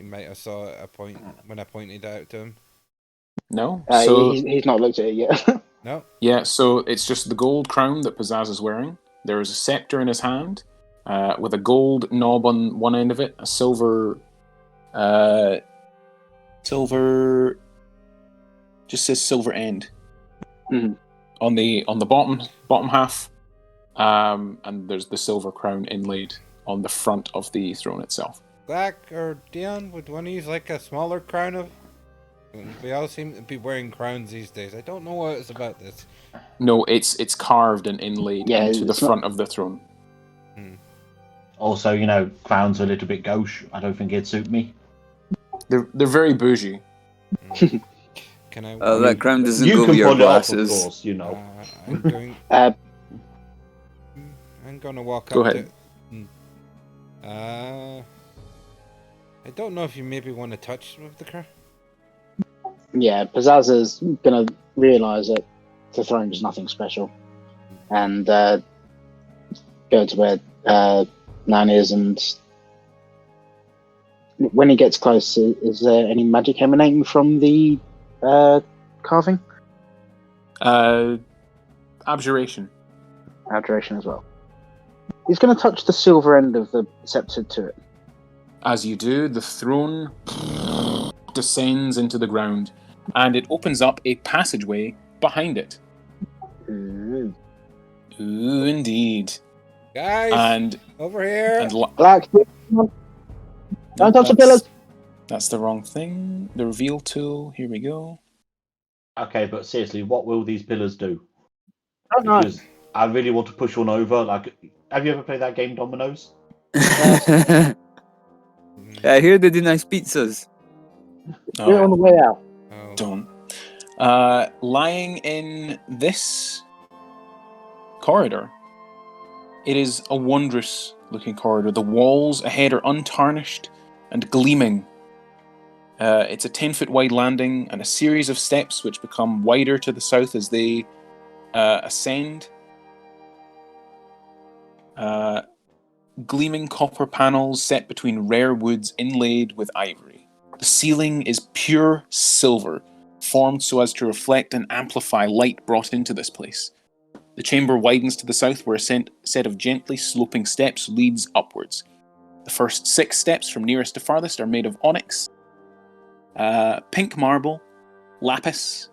might have saw at a point when I pointed out to him? No? He's not looked at it yet. No. Yeah, so it's just the gold crown that Pizzazz is wearing. There is a scepter in his hand, with a gold knob on one end of it, a silver, just says silver end. Mhm. On the bottom half, and there's the silver crown inlaid on the front of the throne itself. Black or Dion, would one use like a smaller crown of? We all seem to be wearing crowns these days. I don't know what it's about this. No, it's carved and inlaid into the it's not- front of the throne. Also, crowns are a little bit gauche. I don't think it'd suit me. They're very bougie. Can I? That crown doesn't You go can with your pull it off, of glasses. course, I'm going. I'm gonna walk Go up ahead. to. I don't know if you maybe want to touch with the crown. Yeah, Pizzazz is going to realise that the throne is nothing special. And go to where Nan is, and when he gets close, is there any magic emanating from the carving? Abjuration. Abjuration as well. He's going to touch the silver end of the scepter to it. As you do, the throne descends into the ground, and it opens up a passageway behind it. Ooh. Ooh, indeed. Guys, And over here. Black, don't touch the pillars! That's the wrong thing. The reveal tool. Here we go. Okay, but seriously, what will these pillars do? Oh, no. Because I really want to push one over. Like, have you ever played that game Dominoes? I hear they do nice pizzas. Do it on the way out. Oh. Don't. Lying in this corridor, it is a wondrous looking corridor. The walls ahead are untarnished and gleaming It's a 10-foot wide landing and a series of steps which become wider to the south as they ascend. Gleaming copper panels set between rare woods inlaid with ivory. The ceiling is pure silver, formed so as to reflect and amplify light brought into this place. The chamber widens to the south where a set of gently sloping steps leads upwards. The first 6 steps from nearest to farthest are made of onyx, pink marble, lapis,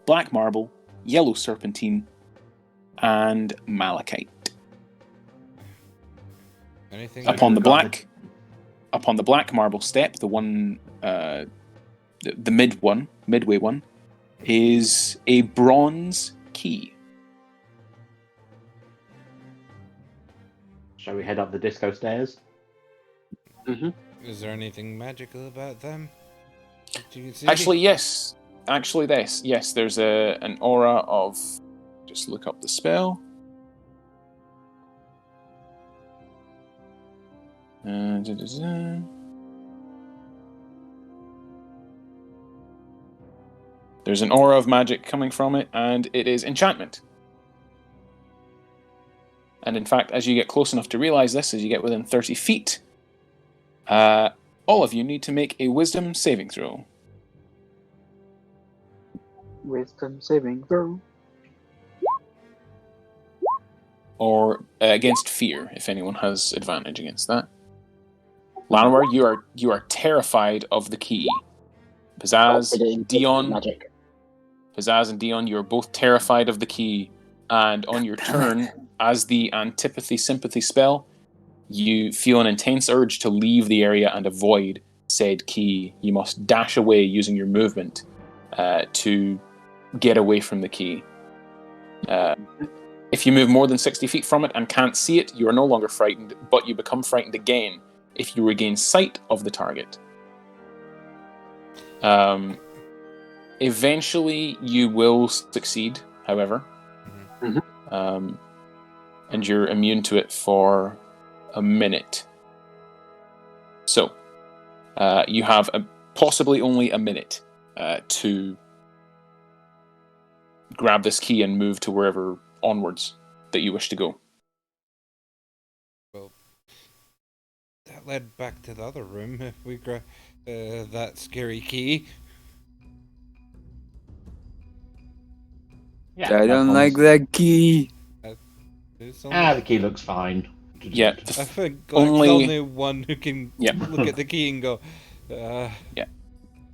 black marble, yellow serpentine, and malachite. Anything Upon the black marble step, the one, the midway one, is a bronze key. Shall we head up the disco stairs? Is there anything magical about them? You can see? Actually, yes. Yes. There's an aura of. Just look up the spell. There's an aura of magic coming from it, and it is enchantment. And in fact, as you get close enough to realize this, as you get within 30 feet, all of you need to make a wisdom saving throw. Wisdom saving throw. Or against fear, if anyone has advantage against that. Llanowar, you are terrified of the key. Pizzazz, Dion, Magic. Pizzazz and Dion, you are both terrified of the key, and on your turn, as the antipathy-sympathy spell, you feel an intense urge to leave the area and avoid said key. You must dash away using your movement to get away from the key. If you move more than 60 feet from it and can't see it, you are no longer frightened, but you become frightened again if you regain sight of the target. Eventually, you will succeed, however. And you're immune to it for a minute. So, you have possibly only a minute to grab this key and move to wherever onwards that you wish to go. Well, that led back to the other room. If we grab that scary key. Yeah, I don't like that key. The key looks fine. Yeah, I think Glack's only- the only one who can Yep. look at the key and go,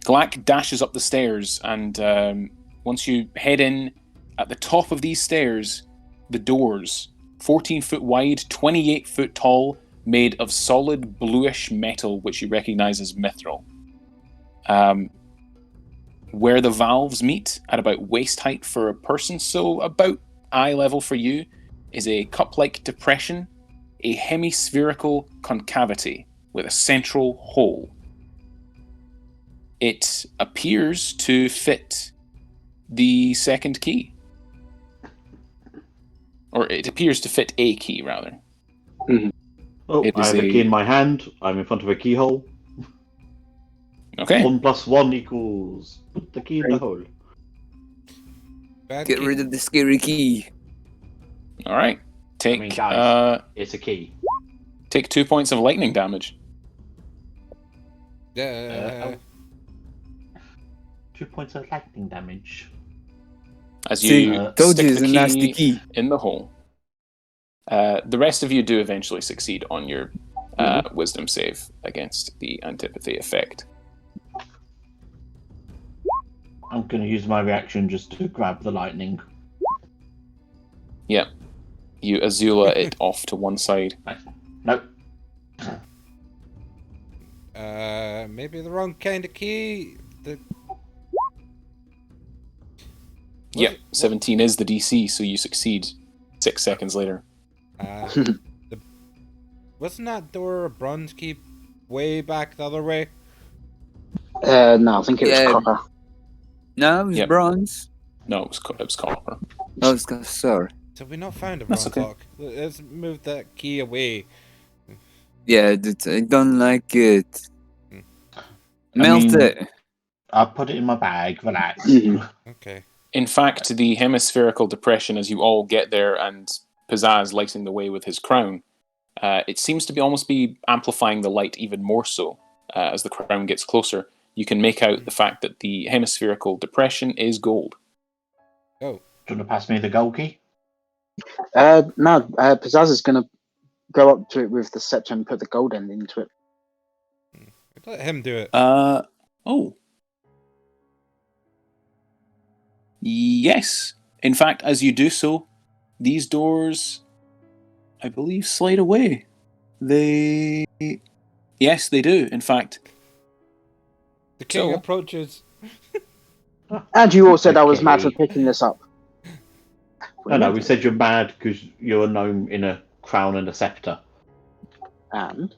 Glack dashes up the stairs, and once you head in, at the top of these stairs, the doors, 14 foot wide, 28 foot tall, made of solid bluish metal, which you recognize as mithril. Where the valves meet, at about waist height for a person, so about eye level for you, is a cup-like depression, a hemispherical concavity with a central hole. It appears to fit the second key. Or it appears to fit a key, rather. Oh, It I is have a a- key in my hand. I'm in front of a keyhole. Okay. 1 + 1 equals. Put the key in the hole. bad Get key. rid of the scary key. All right. Take mean, guys. It's a key. take 2 points of lightning damage. 2 points of lightning damage. As See, you told stick you it's the a nasty key key. in the hole. The rest of you do eventually succeed on your wisdom save against the antipathy effect. I'm going to use my reaction just to grab the lightning. Yeah. You Azula it off to one side. Nope. Maybe the wrong kind of key. Yep, 17 is the DC, so you succeed 6 seconds later. Wasn't that door a bronze key way back the other way? No, I think it was Yeah. copper. No, it was Yep. bronze. No, it was copper. I was sorry. So we not found a That's bronze okay. lock. Let's move that key away. Yeah, I don't like it. Melt mean- it. I put it in my bag. Relax. Okay. In fact, the hemispherical depression, as you all get there and Pizzazz lighting the way with his crown, it seems to be almost be amplifying the light even more so as the crown gets closer. You can make out the fact that the hemispherical depression is gold. Oh. Do you want to pass me the gold key? No, Pizzazz is going to go up to it with the scepter and put the gold end into it. Let him do it. Oh. Yes. In fact, as you do so, these doors, I believe, slide away. Yes, they do, in fact. The king So- approaches. And you all said I was mad for Okay. picking this up. No, we said you're mad because you're known in a crown and a scepter. And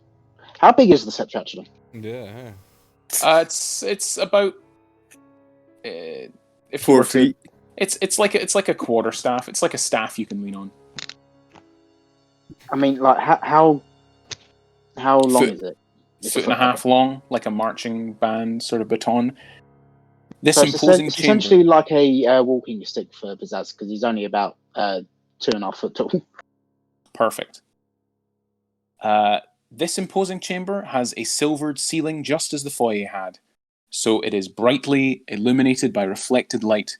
how big is the scepter actually? Yeah. It's about if you 4 were to- feet. It's like a quarter staff. It's like a staff you can lean on. I mean, like how long Foot- is it? It's Foot and a half long, like a marching band sort of baton. This So it's imposing it's chamber. essentially like a walking stick for Pizzazz because he's only about 2.5 foot tall. Perfect. This imposing chamber has a silvered ceiling just as the foyer had, so it is brightly illuminated by reflected light.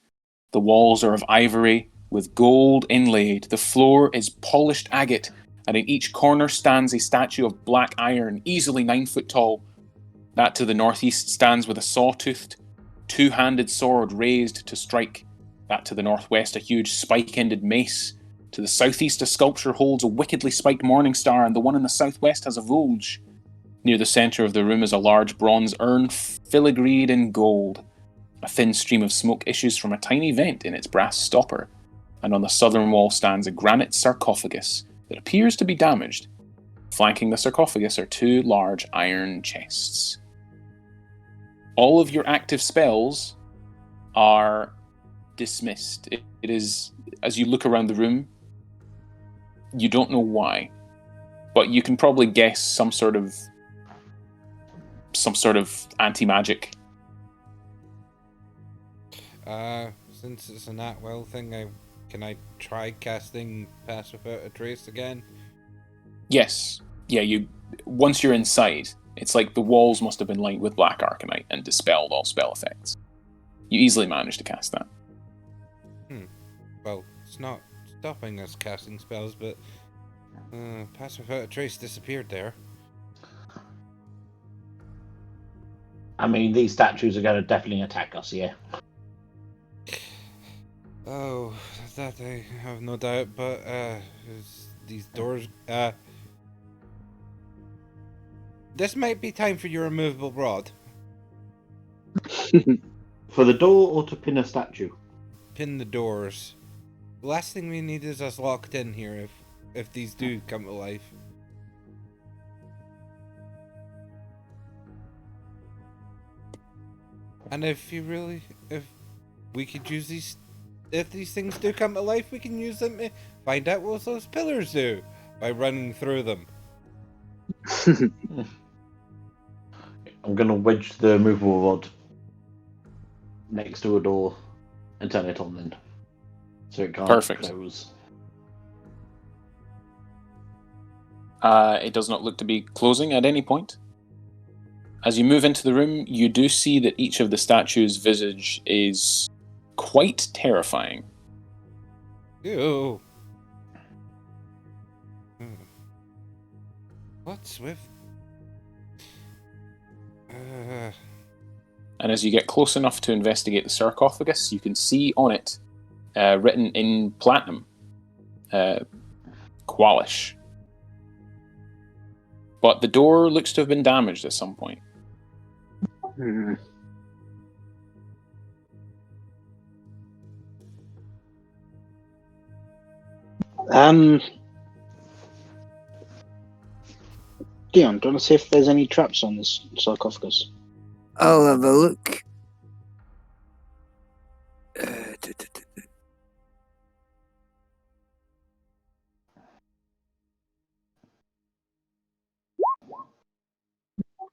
The walls are of ivory, with gold inlaid. The floor is polished agate, and in each corner stands a statue of black iron, easily 9 foot tall. That to the northeast stands with a saw-toothed, two-handed sword raised to strike. That to the northwest, a huge spike-ended mace. To the southeast, a sculpture holds a wickedly spiked morning star, and the one in the southwest has a Volge. Near the centre of the room is a large bronze urn filigreed in gold. A thin stream of smoke issues from a tiny vent in its brass stopper, and on the southern wall stands a granite sarcophagus that appears to be damaged. Flanking the sarcophagus are 2 large iron chests. All of your active spells are dismissed. It is, as you look around the room, you don't know why, but you can probably guess some sort of anti-magic. Since it's an at-will thing, can I try casting Pass Without a Trace again? Yes. Yeah, once you're inside, it's like the walls must have been lined with black arcanite and dispelled all spell effects. You easily managed to cast that. Well, it's not stopping us casting spells, but Pass Without a Trace disappeared there. I mean, these statues are going to definitely attack us, yeah? Oh, that I have no doubt, but these doors, this might be time for your removable rod. For the door or to pin a statue? Pin the doors. The last thing we need is us locked in here if these do come to life. And if we could use these, if these things do come to life, we can use them to find out what those pillars do by running through them. I'm going to wedge the movable rod next to a door and turn it on then. So it can't Perfect. close. It does not look to be closing at any point. As you move into the room, you do see that each of the statues' visage is quite terrifying. Ew. What's with? And as you get close enough to investigate the sarcophagus, you can see on it, written in platinum, Kwalish. But the door looks to have been damaged at some point. Dion, do you want to see if there's any traps on this sarcophagus? I'll have a look.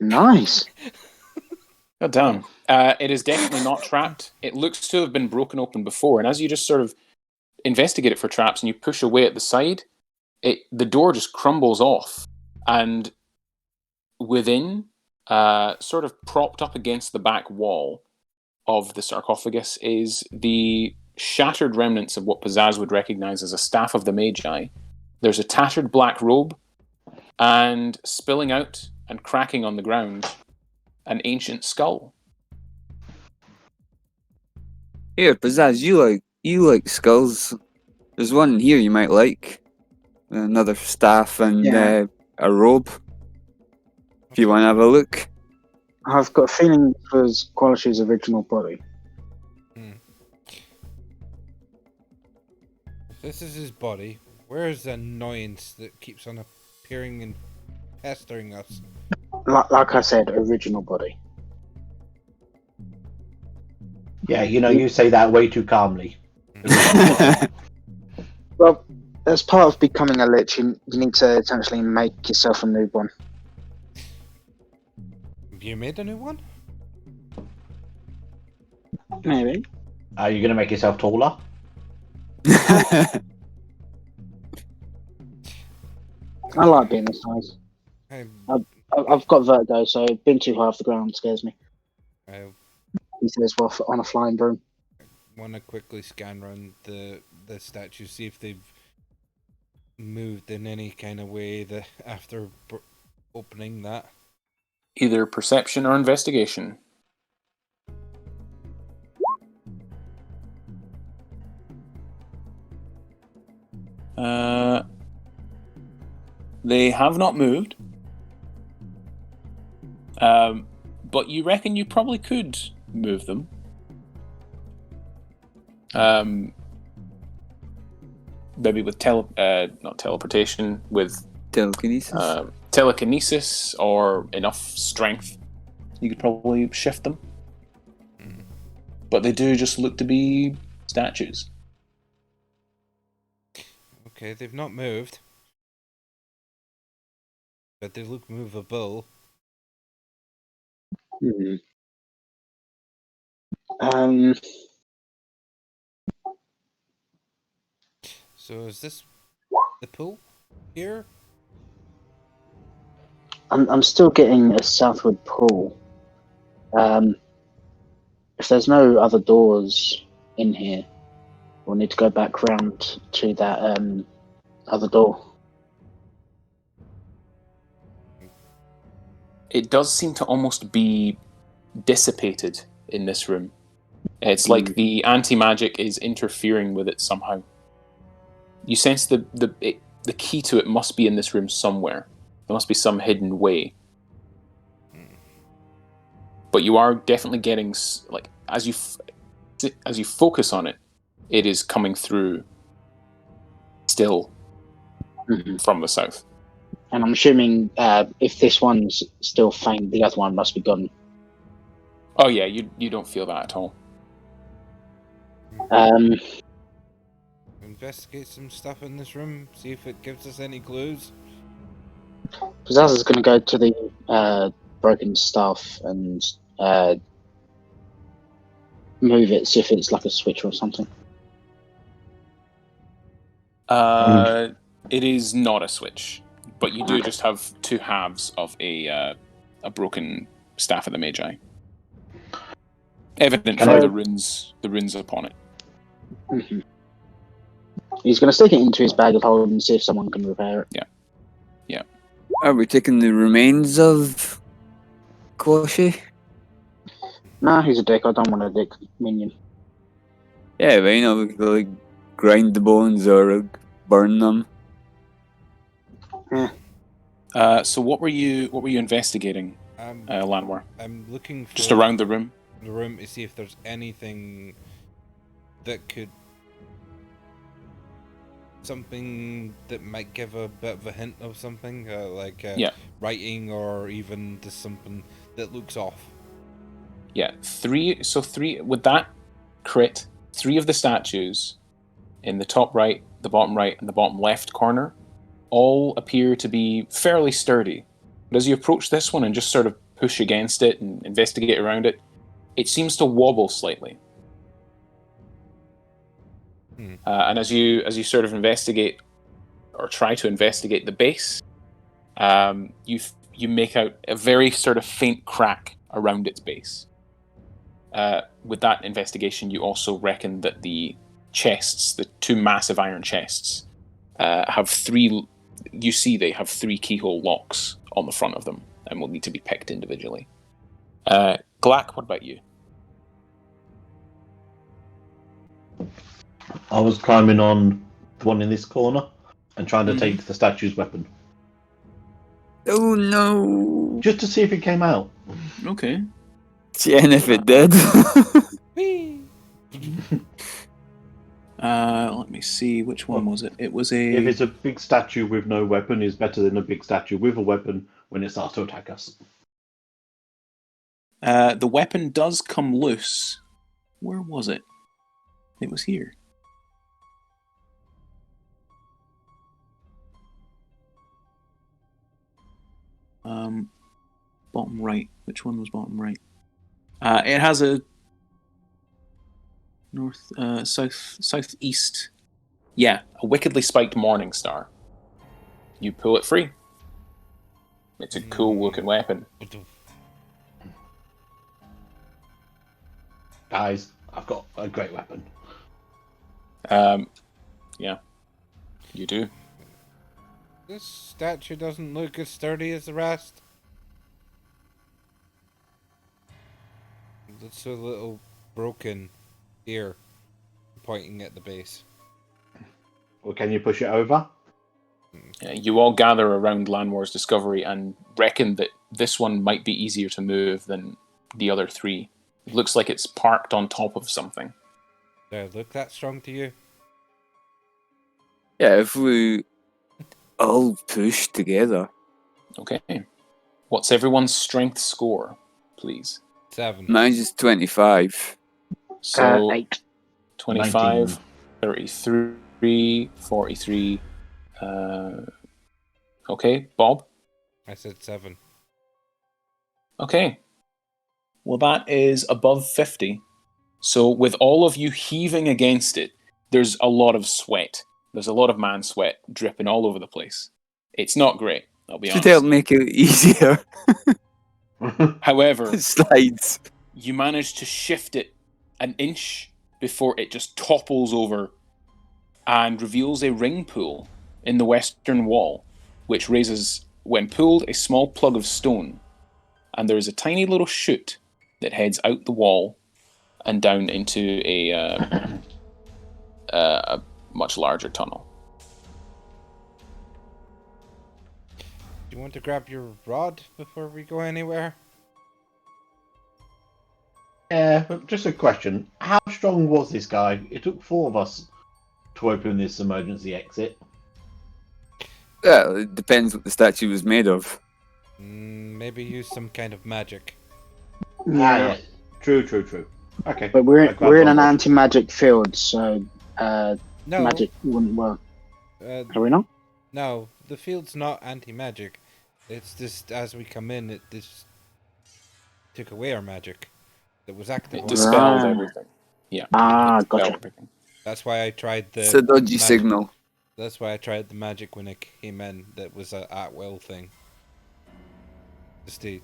Nice. God damn. It is definitely not trapped. It looks to have been broken open before, and as you just sort of investigate it for traps and you push away at the side, the door just crumbles off, and within, sort of propped up against the back wall of the sarcophagus, is the shattered remnants of what Pizzazz would recognize as a staff of the Magi. There's a tattered black robe, and spilling out and cracking on the ground, an ancient skull. Here, Pizzazz, you like skulls. There's one here you might like. Another staff and Yeah. a robe. If you want to have a look. I've got a feeling it was Kwalish's original body. If this is his body, where is the annoyance that keeps on appearing and pestering us? Like I said, original body. Yeah, you say that way too calmly. Well, as part of becoming a Lich, you need to essentially make yourself a newborn. Have you made a new one? Maybe. Are you going to make yourself taller? I like being this size. I've got vertigo, so being too high off the ground scares me. I He says, well, on a flying broom. want to quickly scan around the statue, see if they've moved in any kind of way after opening that. Either perception or investigation. They have not moved. But you reckon you probably could move them. Maybe with not teleportation, with Telekinesis. Telekinesis or enough strength, you could probably shift them. But they do just look to be statues. Okay, they've not moved. But they look movable. So is this the pool here? I'm still getting a southward pull. If there's no other doors in here, we'll need to go back round to that other door. It does seem to almost be dissipated in this room. It's like the anti-magic is interfering with it somehow. You sense the key to it must be in this room somewhere. There must be some hidden way. But you are definitely getting, like, as you focus on it, it is coming through still from the south. And I'm assuming if this one's still faint, the other one must be gone. Oh yeah, you don't feel that at all. Investigate some stuff in this room, see if it gives us any clues. Pizzazz is going to go to the broken staff and move it, see if it's like a switch or something. It is not a switch, but you do just have two halves of a broken staff of the Magi. Evident from the runes upon it. Mm-hmm. He's going to stick it into his bag of holding and see if someone can repair it. Yeah. Are we taking the remains of Kwalish? Nah, he's a dick. I don't want a dick minion. Yeah, but we could like grind the bones or burn them. Yeah. So what were you investigating, Lanwar? I'm looking for Just around the room to see if there's anything that could, something that might give a bit of a hint of something, writing or even just something that looks off. Yeah, three with that crit, 3 of the statues in the top right, the bottom right, and the bottom left corner all appear to be fairly sturdy. But as you approach this one and just sort of push against it and investigate around it, it seems to wobble slightly. And as you sort of investigate or try to investigate the base, you make out a very sort of faint crack around its base. With that investigation, you also reckon that the chests, the two massive iron chests, have three. You see, they have three keyhole locks on the front of them, and will need to be picked individually. Glack, what about you? I was climbing on the one in this corner and trying to take the statue's weapon. Oh no! Just to see if it came out. Okay. Yeah, and if it did. Whee! Let me see, which one was it? It was a... If it's a big statue with no weapon, is better than a big statue with a weapon when it starts to attack us. The weapon does come loose. Where was it? It was here. Bottom right. Which one was bottom right? It has a southeast. Yeah, a wickedly spiked morning star. You pull it free. It's a cool looking weapon. Guys, I've got a great weapon. Yeah, you do. This statue doesn't look as sturdy as the rest. It's a little broken here, pointing at the base. Well, can you push it over? You all gather around Landwar's discovery and reckon that this one might be easier to move than the other three. It looks like it's parked on top of something. Do I look that strong to you? Yeah, if we all push together. Okay. What's everyone's strength score, please? 7. Mine's is 25. So 8. 25, 19. 33, 43. Okay, Bob? I said 7. Okay. Well, that is above 50. So with all of you heaving against it, there's a lot of sweat. There's a lot of man sweat dripping all over the place. It's not great, I'll be Should honest. help make it easier. However, It slides. you manage to shift it an inch before it just topples over and reveals a ring pool in the western wall, which raises, when pulled, a small plug of stone. And there is a tiny little chute that heads out the wall and down into a much larger tunnel. Do you want to grab your rod before we go anywhere? Yeah, but just a question. How strong was this guy? It took 4 of us to open this emergency exit. Well, it depends what the statue was made of. Maybe use some kind of magic. Yeah. True. Okay. But we're I grabbed in one an more. anti-magic field, so No. magic wouldn't work. Uh, Are we not? no, the field's not anti-magic. It's just as we come in, it just took away our magic that was active. It on dispelled Right. everything. Yeah. Ah, it dispelled gotcha. everything. That's why I tried the. It's a dodgy magic- signal. That's why I tried the magic when it came in. That was a at-will thing. Just to.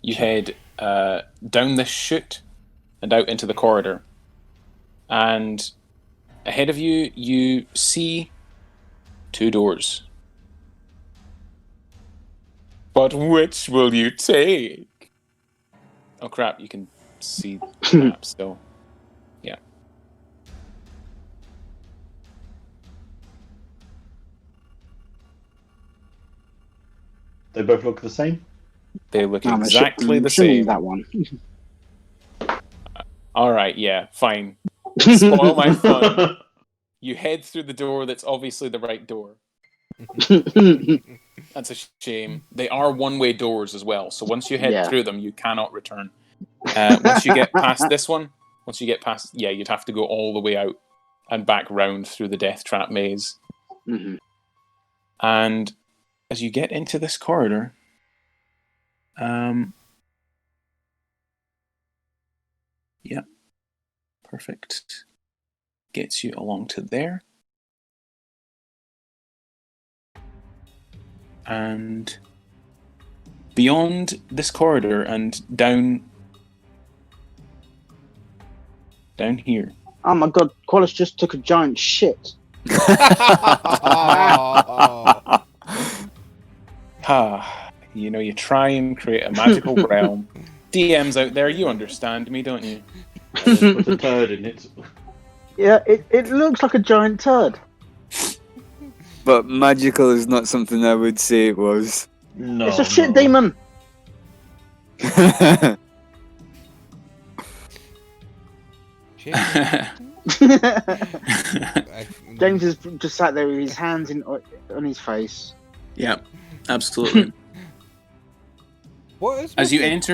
You head down this chute and out into the corridor. And ahead of you, you see 2 doors. But which will you take? Oh crap, you can see the map still. Yeah. They both look the same? They look I'm exactly the assuming same. that one. Alright, yeah, fine. Spoil my fun. You head through the door that's obviously the right door. That's a shame. They are one-way doors as well, so once you head Yeah. through them, you cannot return. Once you get past this one, you'd have to go all the way out and back round through the death trap maze. Mhm. And as you get into this corridor, Yeah. Perfect. Gets you along to there. And beyond this corridor and down here. Oh my god, Qualish just took a giant shit. You try and create a magical realm. DMs out there, you understand me, don't you? And then put a turd in it. Yeah, it looks like a giant turd. But magical is not something I would say it was. No, It's a shit no. demon. Shit. James is just sat there with his hands on his face. Yeah, absolutely. What is As you with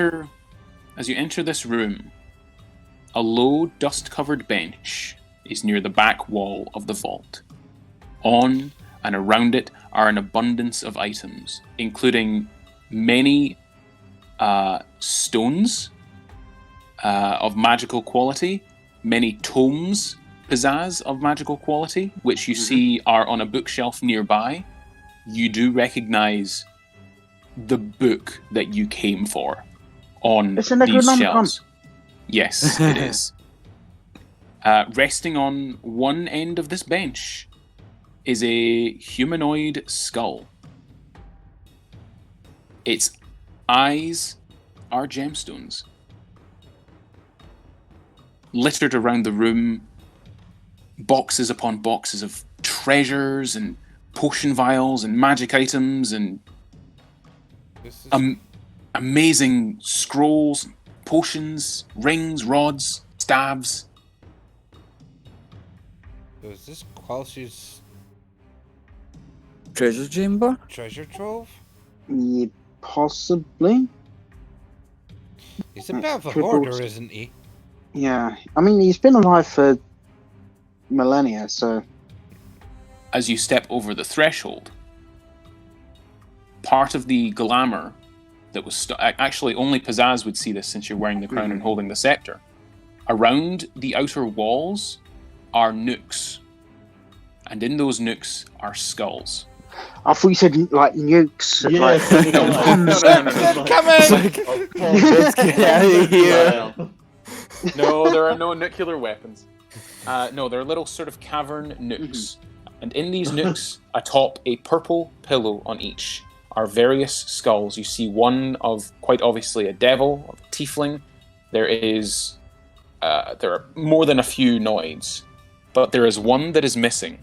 enter this room, a low, dust-covered bench is near the back wall of the vault. On and around it are an abundance of items, including many stones of magical quality, many tomes, pizzazz of magical quality, which you see are on a bookshelf nearby. You do recognize the book that you came for on It's a these Necronomicon. shelves. Yes, it is. Resting on one end of this bench is a humanoid skull. Its eyes are gemstones. Littered around the room, boxes upon boxes of treasures and potion vials and magic items and this is, amazing scrolls, potions, rings, rods, staves. is this Kwalish's Treasure chamber? treasure trove? Yeah, possibly. He's a bit of a Could hoarder, also- isn't he? Yeah, I mean he's been alive for millennia, so As you step over the threshold, part of the glamour that was actually only Pizzazz would see this since you're wearing the crown and holding the scepter. Around the outer walls are nooks, and in those nooks are skulls. I thought you said like nukes. Yeah, Like, Let's get out of here. No, there are no nuclear weapons. No, they're little sort of cavern nooks. And in these nooks, atop a purple pillow on each, are various skulls. You see one of, quite obviously, a devil, of a tiefling. There are more than a few noids, but there is one that is missing.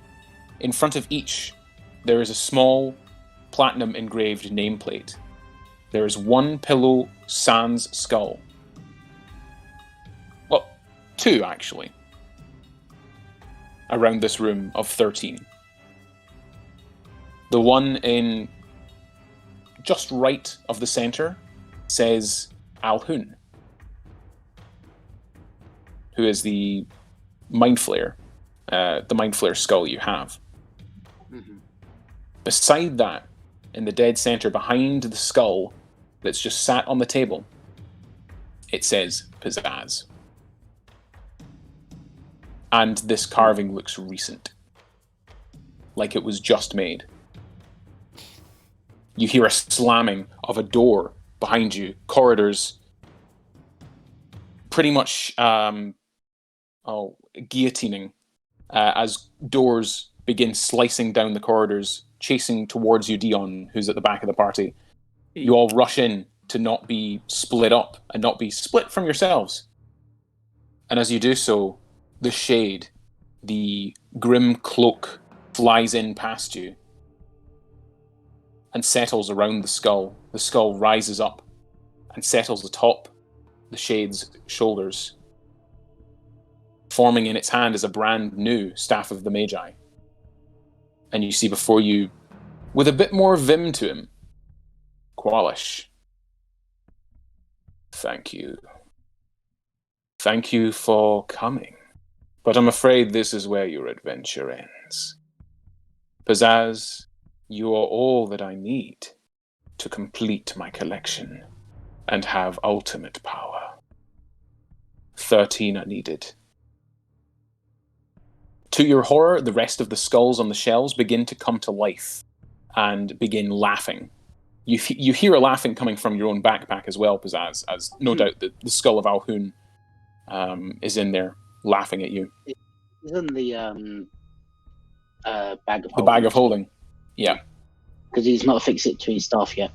In front of each, there is a small platinum engraved nameplate. There is one pillow sans skull. Well, two actually. Around this room of 13. The one in just right of the center says Alhun, who is the Mind Flayer skull you have. Beside that, in the dead center, behind the skull that's just sat on the table, it says Pizzazz. And this carving looks recent, like it was just made. You hear a slamming of a door behind you, corridors, pretty much guillotining as doors begin slicing down the corridors, chasing towards you, Dion, who's at the back of the party. You all rush in to not be split up and not be split from yourselves. And as you do so, the shade, the grim cloak, flies in past you and settles around the skull. The skull rises up and settles atop the shade's shoulders. Forming in its hand is a brand new Staff of the Magi. And you see before you, with a bit more vim to him, Kwalish. Thank you. Thank you for coming. But I'm afraid this is where your adventure ends. Pizzazz, you are all that I need to complete my collection and have ultimate power. 13 are needed. To your horror, the rest of the skulls on the shelves begin to come to life and begin laughing. You hear a laughing coming from your own backpack as well, Pizzazz, as no doubt the skull of Alhoun is in there laughing at you. Isn't the bag of The bag of holding. Yeah. Because he's not fixed it to his staff yet.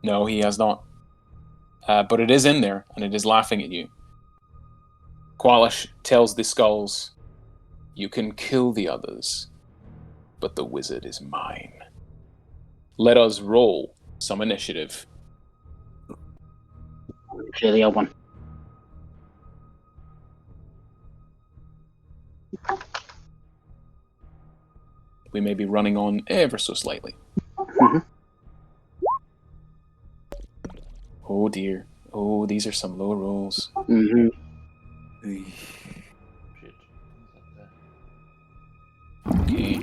No, he has not. But it is in there, and it is laughing at you. Kwalish tells the skulls, "You can kill the others, but the wizard is mine. Let us roll some initiative." Clearly, I won. We may be running on ever so slightly. Mhm. Oh dear. Oh, these are some low rolls. Mm-hmm. Shit. Okay.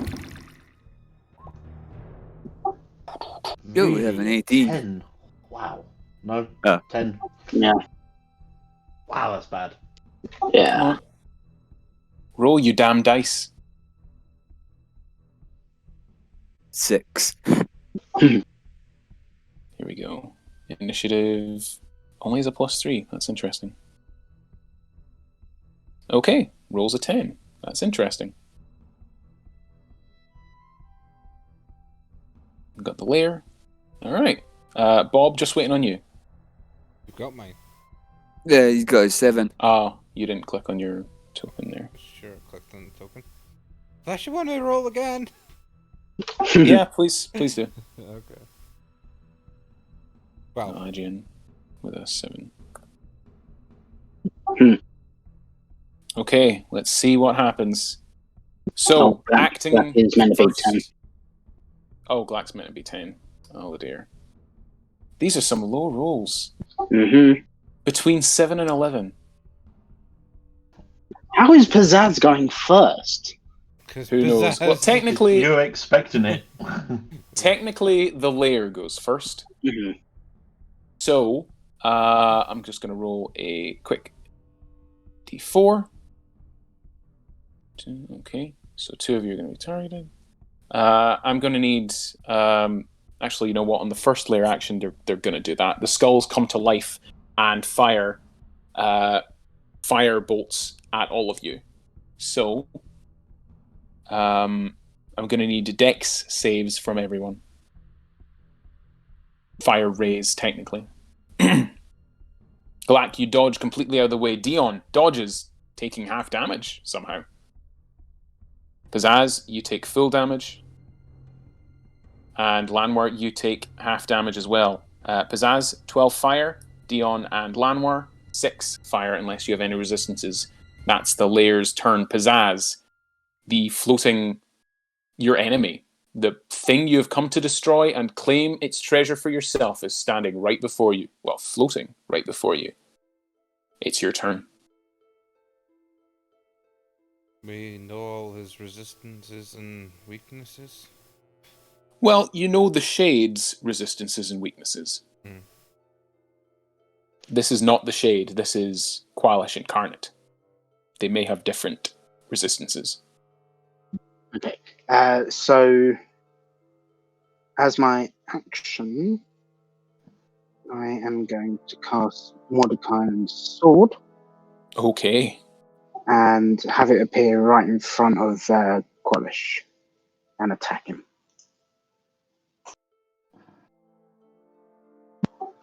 Yo, we have an 18. 10. Wow. No. Oh. 10. Yeah. Wow, that's bad. Come Yeah. on. Roll, you damn dice. 6. Here we go. Initiative only is a +3. That's interesting. Okay, rolls a 10. That's interesting. Got the layer. Alright. Bob, just waiting on you. You've got mine. Yeah, he's got a 7. Ah, you didn't click on your token there. Sure, clicked on the token. Unless you want to roll again. Yeah, please do. Okay. Well, IGN with a 7. Hmm. Okay, let's see what happens. So, acting That is meant to be first. 10. Oh, Glack's meant to be 10. Oh dear. These are some low rolls. Mm-hmm. Between 7 and 11. How is Pizzazz going first? because Who knows? Well, technically, You're expecting it. technically, the layer goes first. Mm-hmm. So, I'm just going to roll a quick d4. Okay, so 2 of you are going to be targeted. I'm going to need... actually, you know what? On the first layer action, they're going to do that. The skulls come to life and fire bolts at all of you. So, I'm going to need dex saves from everyone. Fire rays, technically. Black, you dodge completely out of the way. Dion dodges, taking half damage somehow. Pizzazz, you take full damage. And Lanwar, you take half damage as well. Pizzazz, 12 fire. Dion and Lanwar, 6 fire, unless you have any resistances. That's the layer's turn. Pizzazz, the floating... your enemy, the thing you have come to destroy and claim its treasure for yourself, is standing right before you. Well, floating right before you. It's your turn. we know all his resistances and weaknesses. Well, you know the Shade's resistances and weaknesses. Hmm. This is not the Shade, this is Kwalish Incarnate. They may have different resistances. Okay. So, as my action, I am going to cast Mordecai's sword Okay. and have it appear right in front of Kwalish and attack him.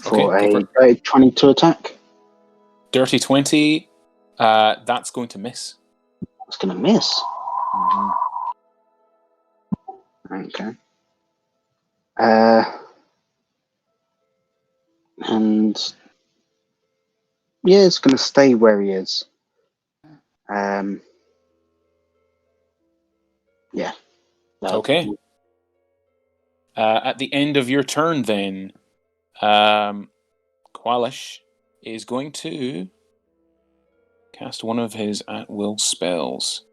For Okay, go for a 22 attack. Dirty 20, that's going to miss. It's going to miss. Mm-hmm. Okay. And yeah, it's going to stay where he is. Yeah. No. Okay. At the end of your turn, then, Kwalish is going to cast one of his at-will spells,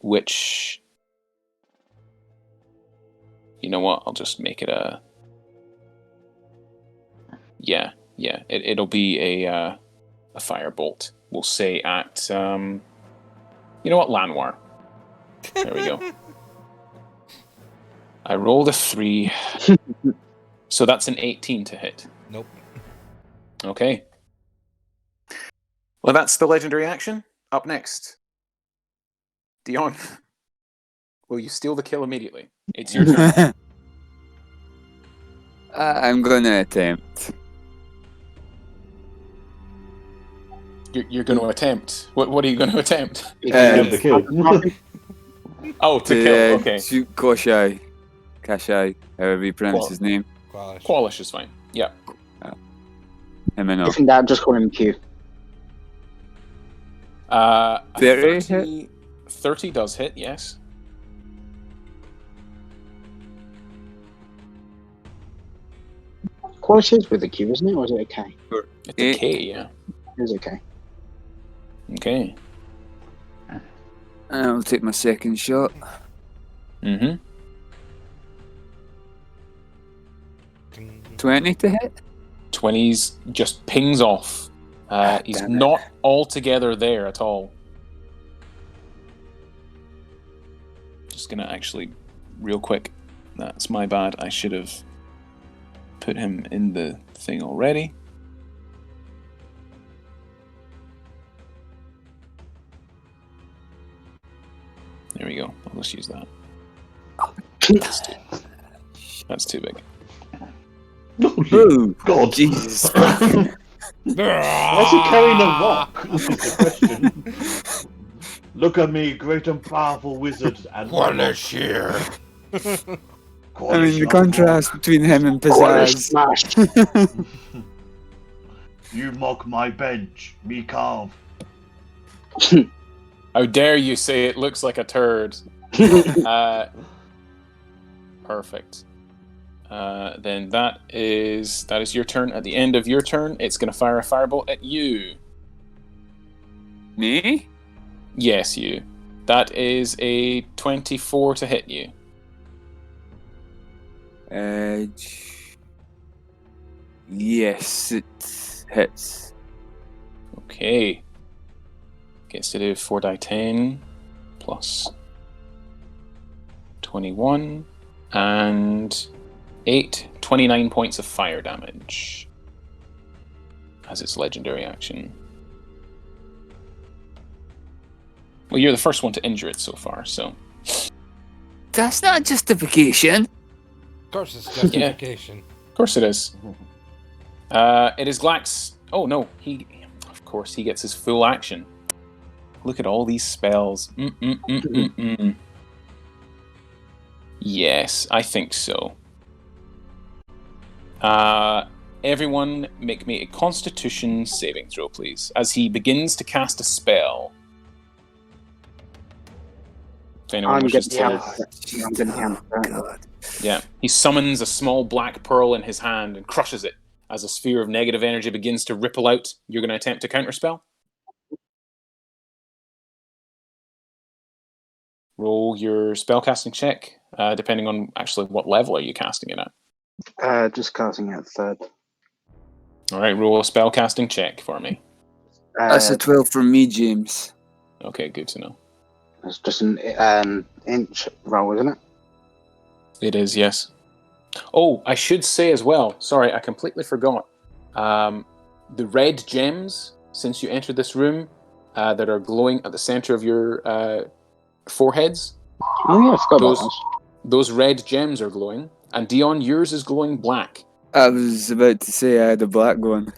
which, you know what? I'll just make it a Yeah. It'll be a firebolt. We'll say at you know what, Lanwar. There we go. I rolled a 3, so that's an 18 to hit. Nope. Okay. Well, that's the legendary action. Up next, Dion. Will you steal the kill immediately? It's your turn. I'm gonna attempt. You're going to attempt. What are you going to attempt? The kill. Oh, to kill. Okay. Shoot Kashai, however you pronounce his name. Kwalish is fine. Yeah. Him and all. If in doubt, just call him Q. 30 30 does hit, yes. Kwalish is with a Q, isn't it? Or is it a K? It's a K, yeah. It is a K. Okay. I'll take my second shot. Mm-hmm. 20 to hit? 20s just pings off. He's damn it. not altogether there at all. Just gonna actually, real quick, that's my bad. I should have put him in the thing already. There we go. I'll just use that. That's too big. Oh, God. Jesus. Why is he carrying a rock? Is the question. Look at me, great and powerful wizard. And Kwalish here. I mean, the contrast between him and Kwalish Pizzazz. smash. You mock my bench, me carve. How dare you say it looks like a turd? Perfect. Then that is your turn. At the end of your turn, it's going to fire a firebolt at you. Me? Yes, you. That is a 24 to hit you. Yes, it hits. Okay. Gets to do 4d10 plus 21 and 8, 29 points of fire damage as its legendary action. Well, you're the first one to injure it so far, so... That's not justification. Of course it's justification. Of course it is. It is Glax's... Oh, no. Of course, he gets his full action. Look at all these spells. Yes, I think so. Everyone make me a Constitution saving throw, please. As he begins to cast a spell. If anyone wishes to... I'm going to God. Yeah, he summons a small black pearl in his hand and crushes it. As a sphere of negative energy begins to ripple out, you're going to attempt to counterspell? Roll your spellcasting check, depending on actually what level are you casting it at. Just casting at third. Alright, roll a spellcasting check for me. That's a 12 from me, James. Okay, good to know. It's just an inch roll, isn't it? It is, yes. Oh, I should say as well, sorry, I completely forgot. The red gems, since you entered this room, that are glowing at the center of your foreheads. Oh yeah, I forgot about those. Those red gems are glowing, and Dion, yours is glowing black. I was about to say I had a black one.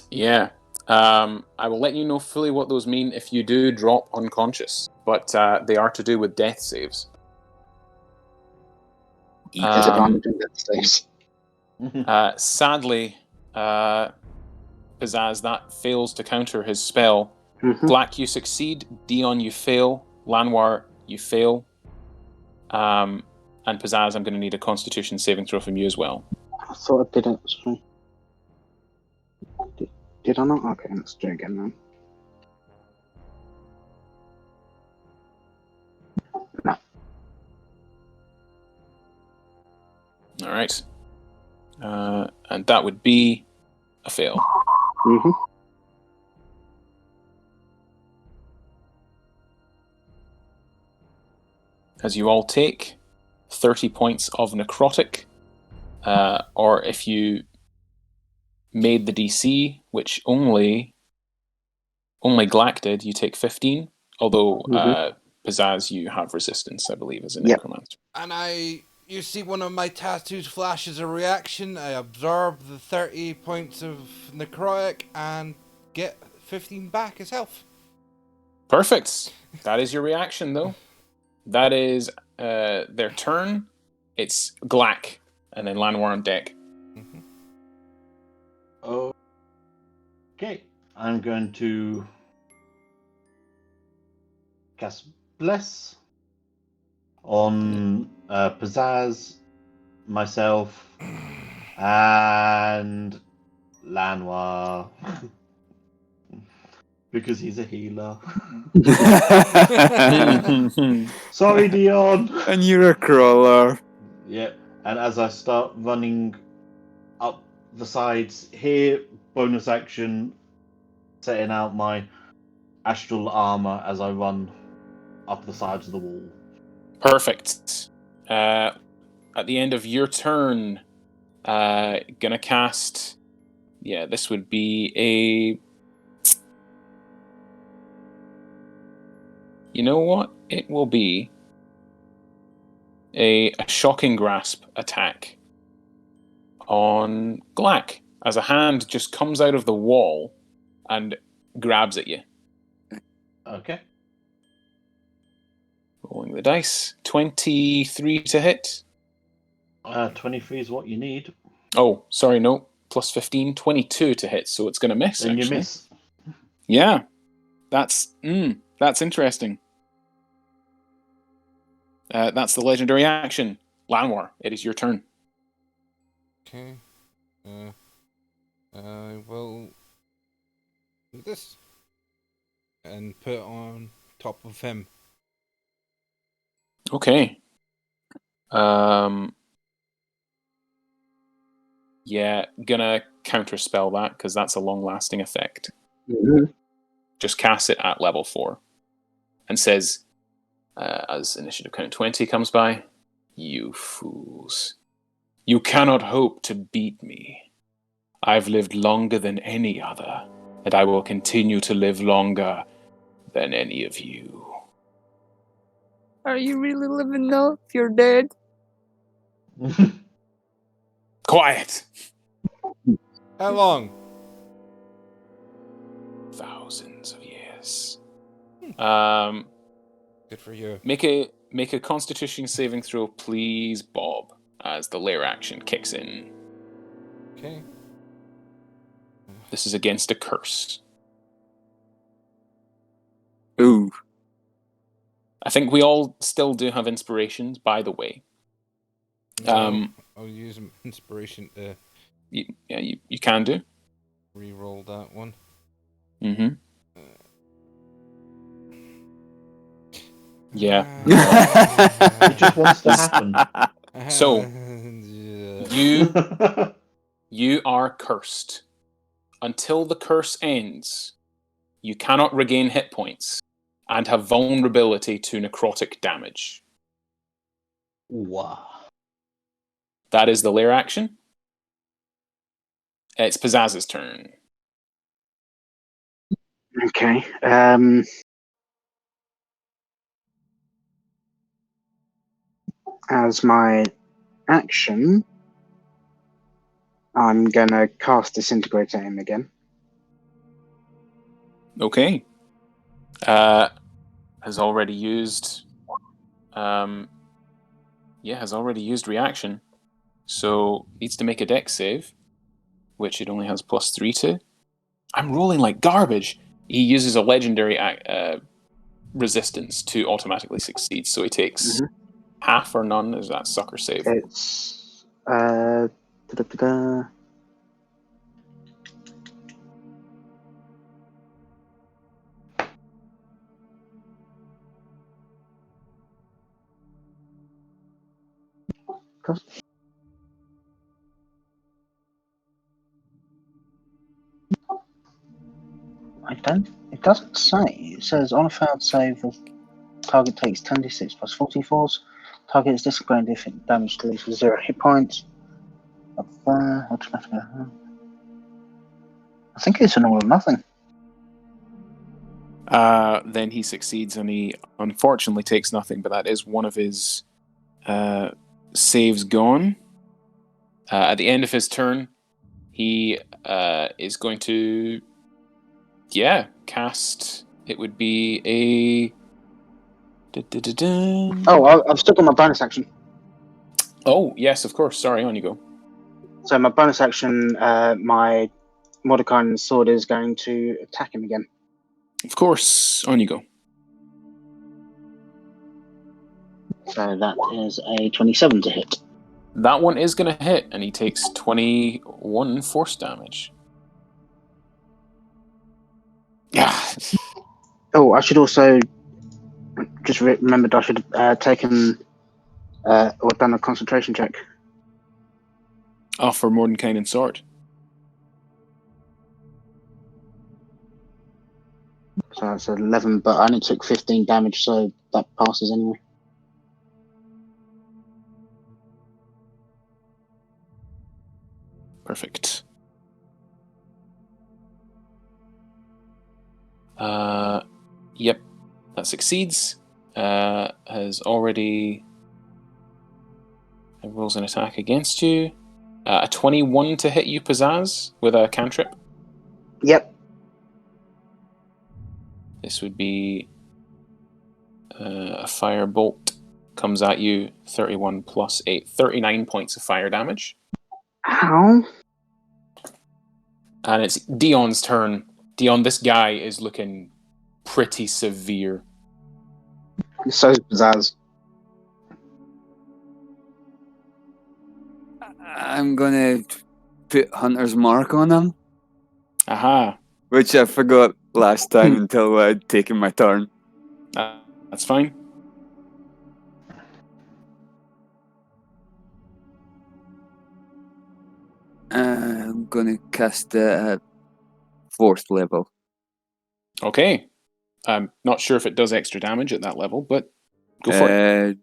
Yeah. I will let you know fully what those mean if you do drop unconscious, but they are to do with death saves. Disadvantage on death saves. Sadly, Pizzazz, that fails to counter his spell. Mhm. Black, you succeed. Dion, you fail. Lanwar, you fail. And Pizzazz, I'm going to need a Constitution saving throw from you as well. I thought I didn't. Sorry. Did I not? Okay, let's do it again then. No. All right. And that would be a fail. Mm-hmm. As you all take 30 points of necrotic, or if you made the DC, which only Glack did, you take 15. Although Pizzazz, you have resistance, I believe, as a necromancer. And you see one of my tattoos flash as a reaction. I absorb the 30 points of necrotic and get 15 back as health. Perfect. That is your reaction, though. That is their turn. It's Glack, and then Llanowar on deck. Okay, I'm going to cast Bless on Pizzazz, myself, and Llanowar. Because he's a healer. Sorry, Dion. And you're a crawler. Yep. And as I start running up the sides here, bonus action, setting out my astral armor as I run up the sides of the wall. Perfect. At the end of your turn, gonna cast. Yeah, this would be a. You know what? It will be a shocking grasp attack on Glack as a hand just comes out of the wall and grabs at you. Okay. Rolling the dice. 23 to hit. 23 is what you need. Oh, sorry, no. Plus 15, 22 to hit, so it's going to miss, Then actually. you miss. Yeah. That's interesting. That's the legendary action. Llanowar, it is your turn. Okay. I will do this and put it on top of him. Okay. Yeah, gonna counterspell that because that's a long-lasting effect. Mm-hmm. Just cast it at level 4 and says, as initiative count 20 comes by, "You fools. You cannot hope to beat me. I've lived longer than any other, and I will continue to live longer than any of you." Are you really living now if you're dead? Quiet! How long? Thousands of years. Good for you. Make a Constitution saving throw, please, Bob, as the lair action kicks in. Okay. This is against a curse. Ooh. I think we all still do have inspirations, by the way. I'll use inspiration to You can do. re-roll that one. Mm-hmm. Yeah. It just wants to happen. So, you are cursed. Until the curse ends, you cannot regain hit points and have vulnerability to necrotic damage. Wow. That is the lair action. It's Pizzazz's turn. Okay. As my action, I'm gonna cast Disintegrate at him again. Okay. Has already used. Has already used reaction. So needs to make a dex save, which it only has +3 to. I'm rolling like garbage. He uses a legendary resistance to automatically succeed, so he takes half or none. Is that sucker save? It's It doesn't say. It says on a failed save, the target takes 10d6 plus 44s. Target is disintegrated if it damage to lose 0 hit points. Up there, automatically. I think it's an all or nothing. Then he succeeds, and he unfortunately takes nothing, but that is one of his saves gone. At the end of his turn, he is going to, cast. It would be a. Oh, I've still got my bonus action. Oh, yes, of course. Sorry, on you go. So my bonus action, my Mordecai sword is going to attack him again. Of course, on you go. So that is a 27 to hit. That one is going to hit, and he takes 21 force damage. Yeah. Oh, I should also just remembered I should have taken or done a concentration check. Oh, for Mordenkainen and sword. So that's 11, but I only took 15 damage, so that passes anyway. Perfect. Yep, that succeeds. Has already rolls an attack against you. A 21 to hit you, Pizzazz, with a cantrip. Yep. This would be a fire bolt. Comes at you, 31 plus 8, 39 points of fire damage. How? And it's Dion's turn. Dion, this guy is looking pretty severe. So Pizzazz. I'm gonna put Hunter's Mark on him, Aha. which I forgot last time until I'd taken my turn. That's fine. I'm gonna cast it at 4th level. Okay. I'm not sure if it does extra damage at that level, but go for it.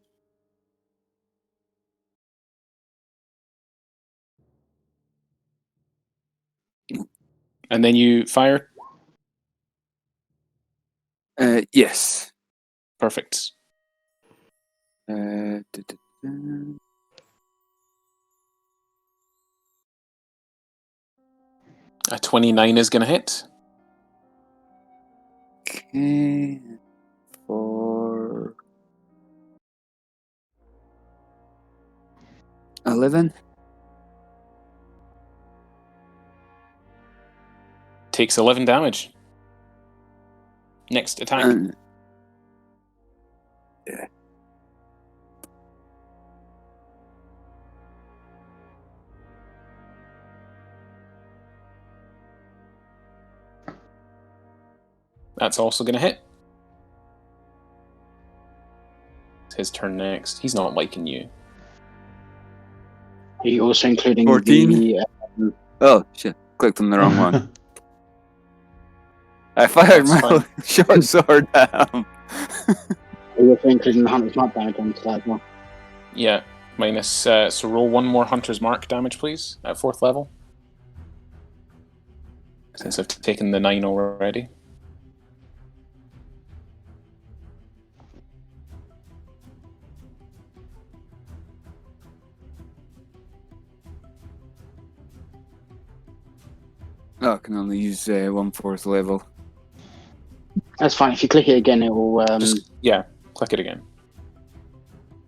And then you fire? Yes. Perfect. A 29 is going to hit. Okay. For 11. Takes 11 damage. Next attack. Yeah. That's also going to hit. It's his turn next. He's not liking you. Are you also including 14? the... Oh, shit. Clicked on the wrong one. I fired That's my short sword at him. Are you also including the Hunter's Mark damage on that as well? Yeah. Minus... so roll one more Hunter's Mark damage, please, at 4th level. Since I've taken the 9 already. Oh, I can only use 1/4 level. That's fine. If you click it again, it will... Click it again.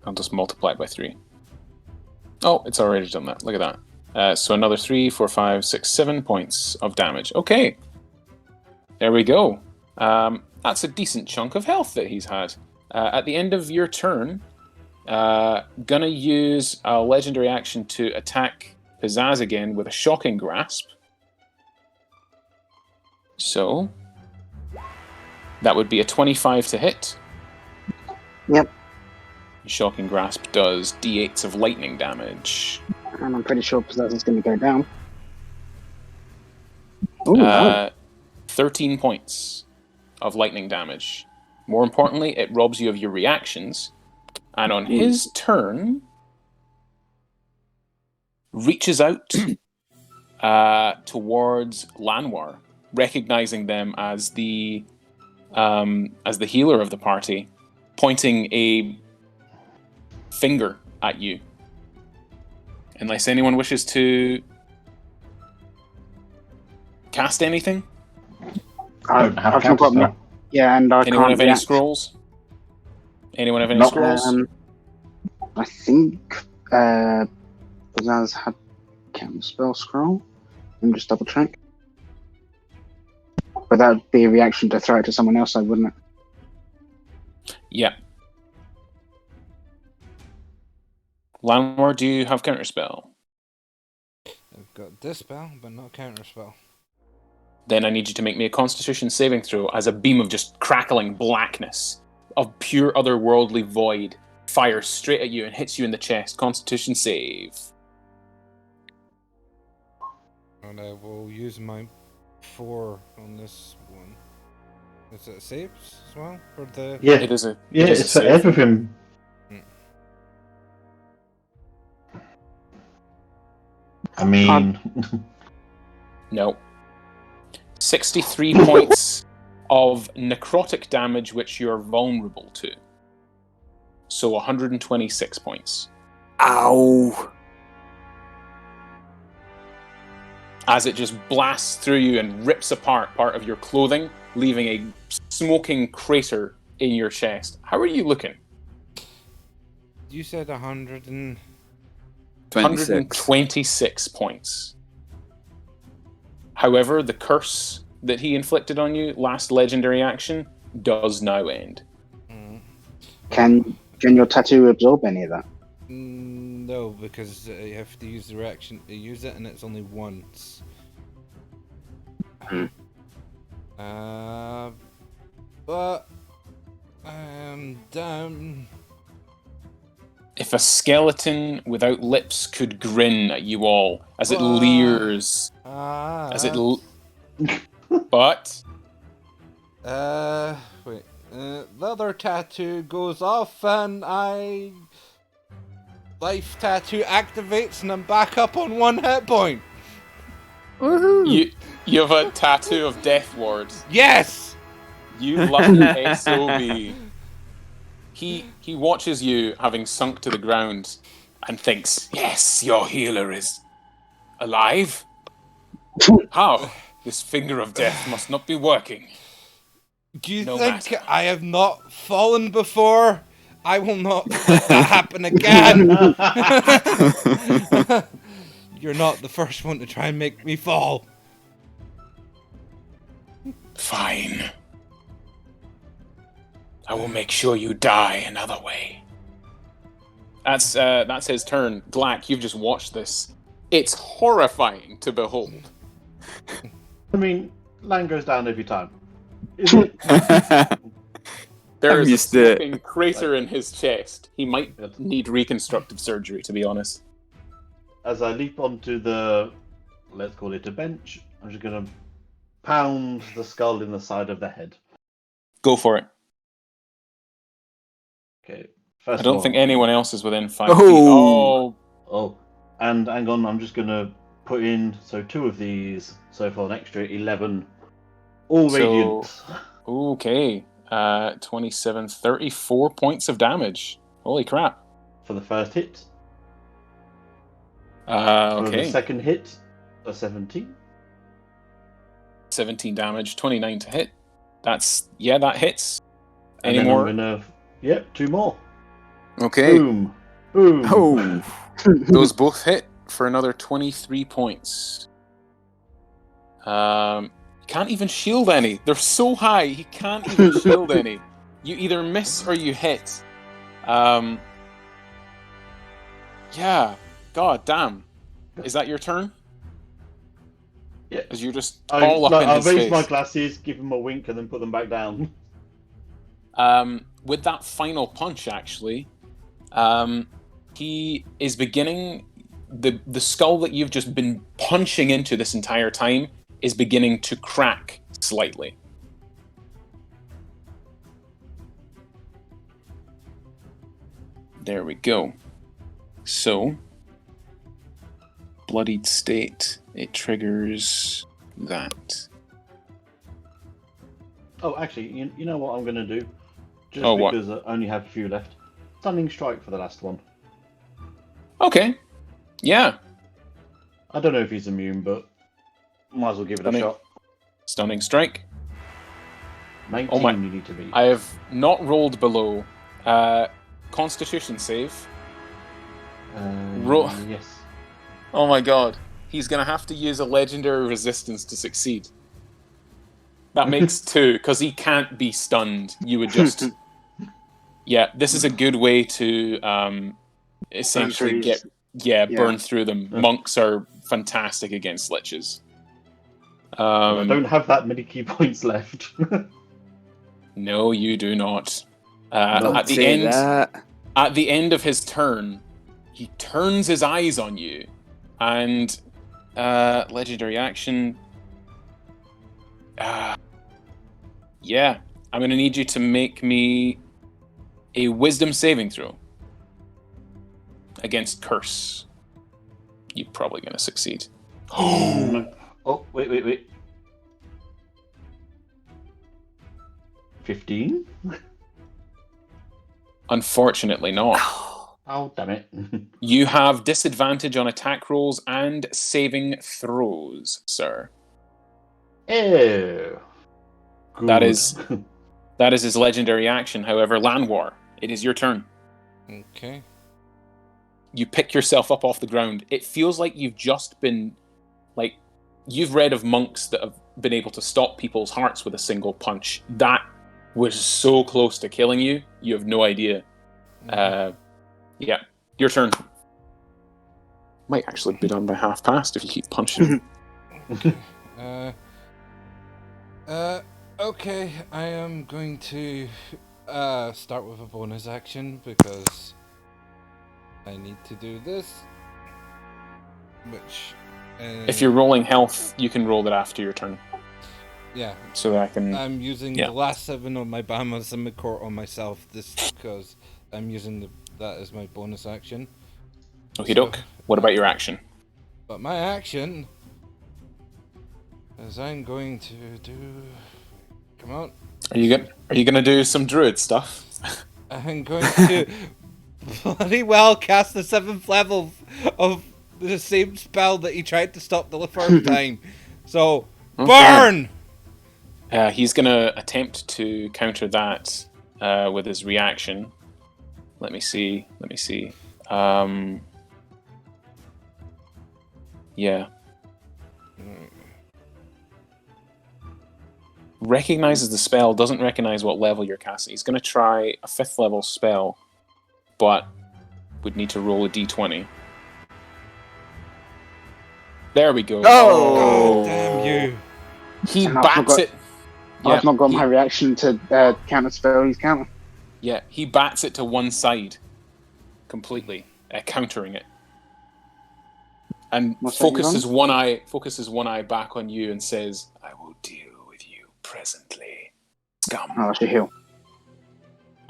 I'll just multiply it by 3. Oh, it's already done that. Look at that. So another 3, 4, 5, 6, 7 points of damage. Okay. There we go. That's a decent chunk of health that he's had. At the end of your turn, gonna use a legendary action to attack Pizzazz again with a Shocking Grasp. So, that would be a 25 to hit. Yep. Shocking Grasp does d8s of lightning damage. And I'm pretty sure Pizzazz is going to go down. Oh, no. 13 points of lightning damage. More importantly, it robs you of your reactions, and on his turn, reaches out towards Lanwar, recognizing them as the healer of the party, pointing a finger at you. Unless anyone wishes to cast anything. Don't have I've counter got spell. yeah, and I Anyone can't have any react. scrolls? Anyone have any No, scrolls? I think Bazaz had counter spell scroll. Let me just double check. But that would be a reaction to throw it to someone else, wouldn't it? Yeah. Lanwar, do you have counterspell? I've got dispel, but not counterspell. Then I need you to make me a Constitution saving throw as a beam of just crackling blackness of pure otherworldly void fires straight at you and hits you in the chest. Constitution save. And I will use my 4 on this one. Is it saves as well for the? Yeah, It is a yeah, it is a it's for save. everything. I mean, No. 63 points of necrotic damage which you're vulnerable to. So 126 points. Ow! As it just blasts through you and rips apart part of your clothing, leaving a smoking crater in your chest. How are you looking? You said 100 and 26. 126 points. However, the curse that he inflicted on you, last legendary action, does now end. Can your tattoo absorb any of that? No, because you have to use the reaction to use it, and it's only once. But damn. If a skeleton without lips could grin at you all as it leers, as it but wait. The other tattoo goes off, and life tattoo activates, and I'm back up on 1 hit point. you have a tattoo of Death Ward. Yes. You lucky SOB. He watches you having sunk to the ground and thinks, yes, your healer is alive. How? This finger of death must not be working. Do you No think matter. I have not fallen before? I will not let that happen again. You're not the first one to try and make me fall. Fine. I will make sure you die another way. That's his turn. Glack, you've just watched this. It's horrifying to behold. I mean, land goes down every time. Isn't it? There I'm is a used to it. smoking crater in his chest. He might need reconstructive surgery, to be honest. As I leap onto the, let's call it a bench, I'm just going to pound the skull in the side of the head. Go for it. Okay. I First don't of think all- anyone else is within 5 feet. Oh. Oh, and hang on, I'm just going to put in, so 2 of these, so for an extra 11, all So- radiant. Okay. 27, 34 points of damage. Holy crap. For the first hit. For the Okay. second hit, a 17. 17 damage, 29 to hit. That hits. And Any then more? I'm gonna, yep, 2 more. Okay. Boom. Boom. Oh. Those both hit for another 23 points. Can't even shield any. They're so high, he can't even shield any. You either miss or you hit. Yeah. God damn. Is that your turn? Yeah. As you're just all up in I'll his raise face. my glasses, give him a wink, and then put them back down. With that final punch, actually, he is beginning the skull that you've just been punching into this entire time is beginning to crack slightly. There we go. So, bloodied state, it triggers that. Oh, actually, you know what I'm going to do? Just What? because I only have a few left. Stunning strike for the last one. Okay. Yeah. I don't know if he's immune, but might as well give it a shot. Stunning strike. 19 you need to beat. I have not rolled below. Constitution save. Yes. Oh my god. He's going to have to use a legendary resistance to succeed. That makes 2, because he can't be stunned. You would just... Yeah, this is a good way to essentially burn through them. Monks are fantastic against liches. I don't have that many key points left. No, you do not. Don't at the say end, that. at the end of his turn, he turns his eyes on you, and legendary action. Yeah, I'm going to need you to make me a wisdom saving throw against curse. You're probably going to succeed. Oh, wait. 15? Unfortunately not. Oh, damn it. You have disadvantage on attack rolls and saving throws, sir. Ew. That is his legendary action. However, Lanwar, it is your turn. Okay. You pick yourself up off the ground. It feels like you've just been, like, you've read of monks that have been able to stop people's hearts with a single punch. That was so close to killing you. You have no idea. Yeah, your turn. Might actually be done by half past if you keep punching. Okay, I am going to start with a bonus action because I need to do this. Which, if you're rolling health, you can roll it after your turn. Yeah. So that I can. I'm using the last 7 of my Bahamas and Midcourt on myself this because I'm using that as my bonus action. Okie doke. What about your action? But my action is I'm going to do. Come on. Are you gonna do some druid stuff? I'm going to bloody well cast the 7th level of the same spell that he tried to stop the first time. So burn. He's gonna attempt to counter that with his reaction. Let me see. Yeah. Recognizes the spell, doesn't recognize what level you're casting. He's going to try a 5th level spell, but would need to roll a d20. There we go. Oh, damn you. He bats it. I've not got my reaction to counter spell his counter. Yeah, he bats it to one side completely, countering it. And focuses one eye back on you and says, I will deal with you presently, scum. Oh, I should heal.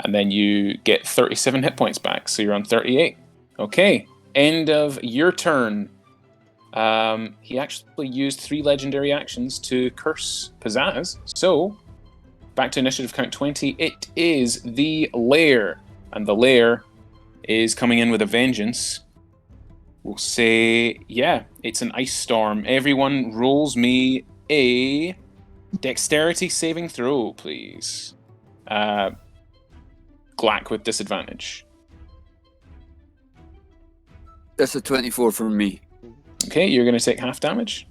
And then you get 37 hit points back, so you're on 38. Okay, end of your turn. He actually used 3 legendary actions to curse Pizzazz. So, back to initiative count 20. It is the Lair. And the Lair is coming in with a vengeance. We'll say, yeah, it's an ice storm. Everyone rolls me a dexterity saving throw, please. Glack with disadvantage. That's a 24 for me. Okay, you're going to take half damage.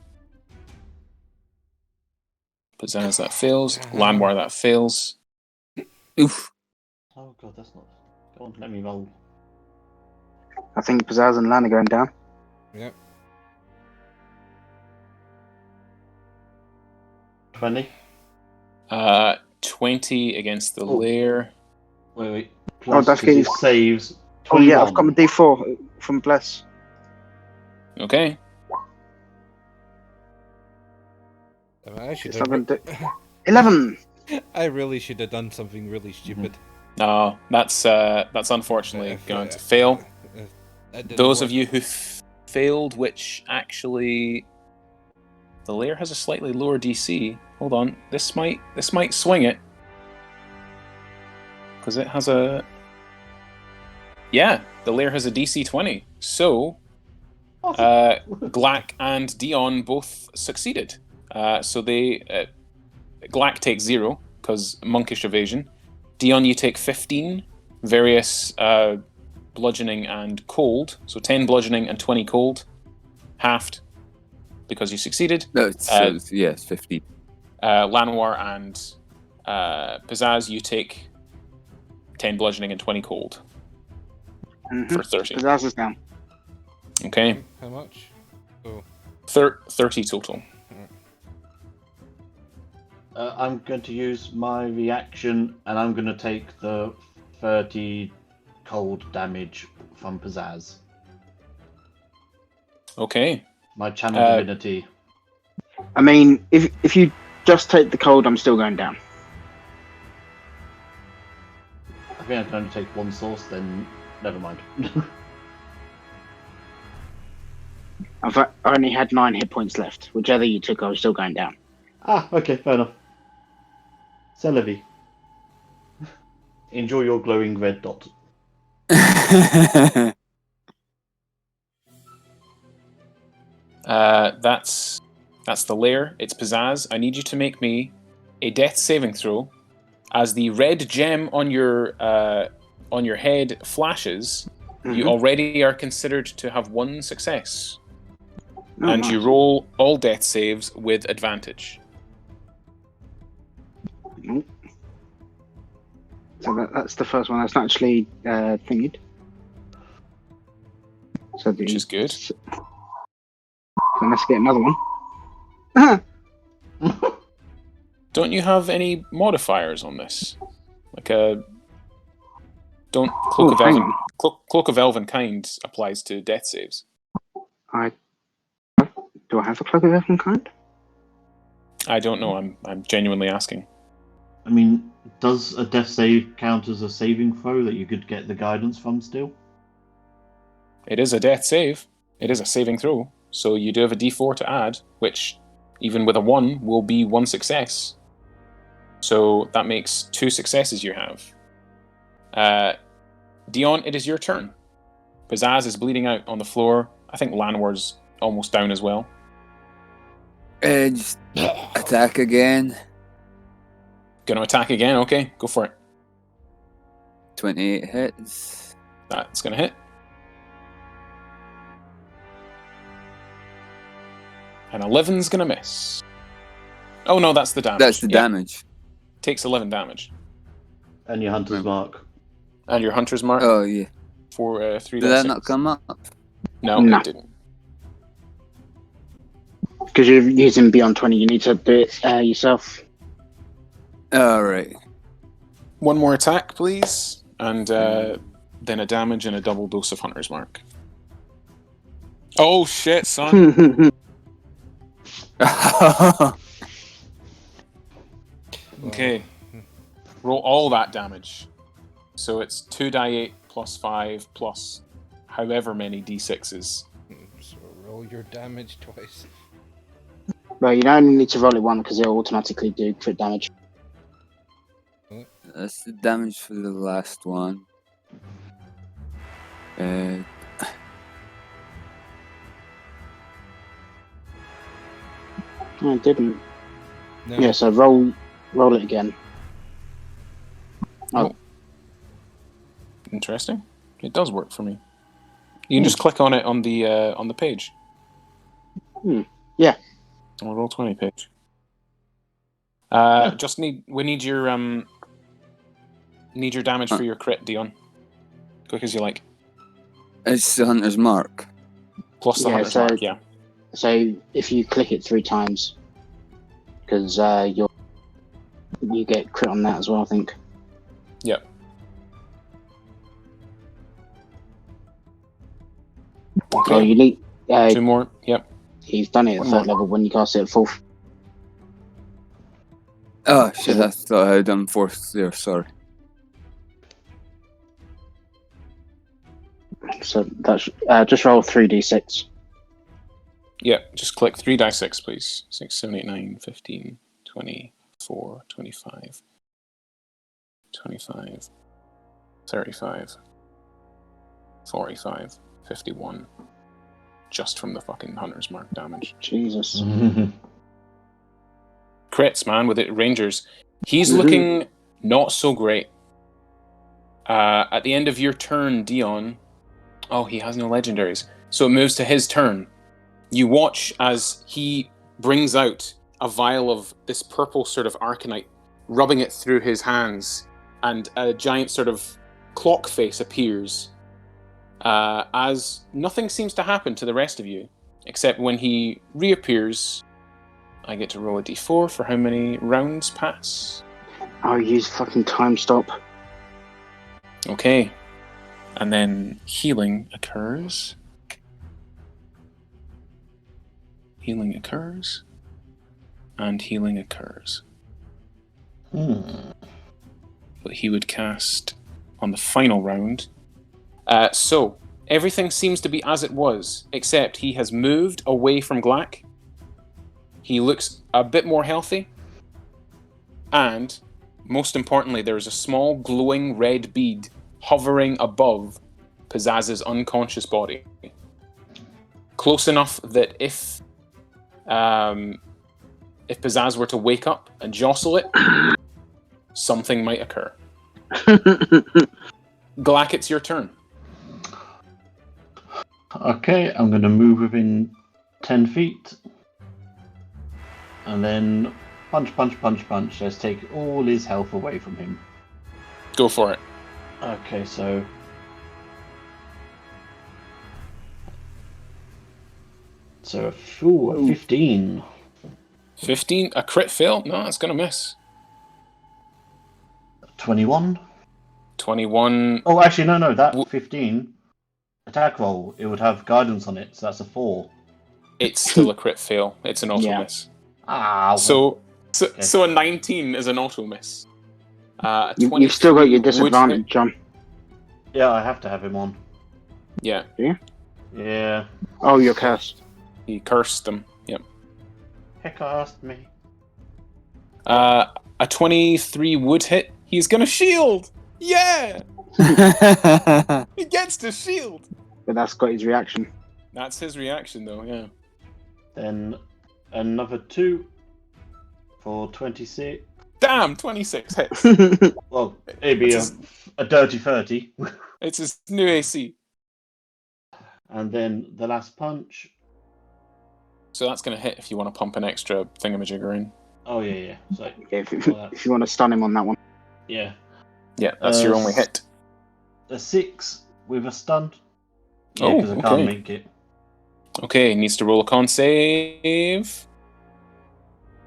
Pizzazz, that fails. Lanwar, that fails. Oof. Oh god, that's not... Go on, let me roll. I think Pizzazz and Lan are going down. Yep. 20? 20 against the Lair. Wait. Plus, that's 'cause it good. saves. 21. Oh yeah, I've got my D4 from Bless. Okay. I should It's not have. gonna do. 11. I really should have done something really stupid. No, that's unfortunately If, going to fail. I didn't Those of want- you who failed, which actually the lair has a slightly lower DC. Hold on, this might swing it because it has a. Yeah, the lair has a DC 20. So, Glack and Dion both succeeded. So they, Glack takes 0 because monkish evasion. Dion, you take 15 various bludgeoning and cold. So 10 bludgeoning and 20 cold, halved because you succeeded. No, it's, yes, 50. Lanoir and Pizzazz, you take 10 bludgeoning and 20 cold for 30. Pizzazz is down. Okay, How much? Oh, 30 total. I'm going to use my reaction, and I'm going to take the 30 cold damage from Pizzazz. Okay. My channel divinity. I mean, if you just take the cold, I'm still going down. I think I can only take one source, then never mind. I only had 9 hit points left. Whichever you took, I was still going down. Okay, fair enough. Celebi. Enjoy your glowing red dot. That's the lair. It's Pizzazz. I need you to make me a death saving throw. As the red gem on your head flashes, you already are considered to have 1 success. Oh, And nice. you roll all death saves with advantage. So that's the first one. That's not actually thingied. So Which is good. So let's get another one. Don't you have any modifiers on this? Like a... Don't... Cloak of Elven Kind applies to death saves. Do I have a cloak of elven kind? I don't know. I'm genuinely asking. I mean, does a death save count as a saving throw that you could get the guidance from still? It is a death save. It is a saving throw. So you do have a d4 to add, which, even with a 1, will be 1 success. So that makes 2 successes you have. Dion, it is your turn. Pizzazz is bleeding out on the floor. I think Lanoir's almost down as well. Just attack again. Gonna attack again? Okay, go for it. 28 hits. That's gonna hit. And 11's gonna miss. Oh no, that's the damage. That's the damage. Takes 11 damage. And your hunter's mark. And your hunter's mark Oh, yeah. for 3 Did that not come up? No, No. it didn't. Because you're using Beyond 20, you need to do it yourself. Alright. One more attack, please. And then a damage and a double dose of hunter's mark. Oh shit, son. Okay. Roll all that damage. So it's 2d8 plus 5 plus however many d6s. so roll your damage twice. Well, you only need to roll it 1 because it'll automatically do crit damage. That's the damage for the last one. No, it didn't. No. Yeah, so roll it again. Oh. Interesting. It does work for me. You can just click on it on the page. Yeah. On the Roll20 page. We need your damage for your crit, Dion. Quick as you like. It's the hunter's mark. Plus the Yeah, hunter's so- mark, yeah. So if you click it 3 times, because you get crit on that as well, I think. Yep. Oh, Okay. you need. 2 more. Yep. He's done it at One 3rd more. level when you cast it at 4th. Oh shit! I thought I had done fourth there. Sorry. So that's just roll 3d6. Yeah, just click 3 die 6, please. 6, 7, 8, 9, 15, 24, 25, 25, 35, 45, 51. Just from the fucking Hunter's Mark damage. Jesus. Crits, man, with it. Rangers. He's looking not so great. At the end of your turn, Dion... Oh, he has no legendaries. So it moves to his turn. You watch as he brings out a vial of this purple sort of arcanite, rubbing it through his hands, and a giant sort of clock face appears, as nothing seems to happen to the rest of you, except when he reappears, I get to roll a d4 for how many rounds pass. I'll use fucking time stop. Okay. And then healing occurs. Healing occurs. And healing occurs. But he would cast on the final round. So, everything seems to be as it was, except he has moved away from Glack. He looks a bit more healthy. And, most importantly, there is a small glowing red bead hovering above Pizzaz's unconscious body. Close enough that if Pizzaz were to wake up and jostle it, something might occur. Glack, it's your turn. Okay, I'm going to move within 10 feet. And then punch, punch, punch, punch. Let's take all his health away from him. Go for it. Okay, so... So, a 15. 15? A crit fail? No, it's going to miss. 21. 21. Oh, actually, no, that 15 attack roll, it would have guidance on it, so that's a 4. It's still a crit fail. It's an auto Yeah. miss. Ah, So okay. a 19 is an auto miss. You've still got your disadvantage, John. Yeah, I have to have him on. Yeah, Yeah. Oh, you're cursed. he cursed them. Yep. Heck asked me. A 23 would hit. He's gonna shield. Yeah, he gets to shield. But that's got his reaction. That's his reaction, though. Yeah. Then another 2 for 26. Damn, 26 hits. Well, it'd be a dirty 30. It's his new AC. And then the last punch. So that's gonna hit if you want to pump an extra thingamajigger in. Oh, yeah. So, if you want to stun him on that one. yeah. Yeah, that's your only hit. A 6 with a stun. Yeah, Oh, because I can't okay. make it. Okay, needs to roll a con save.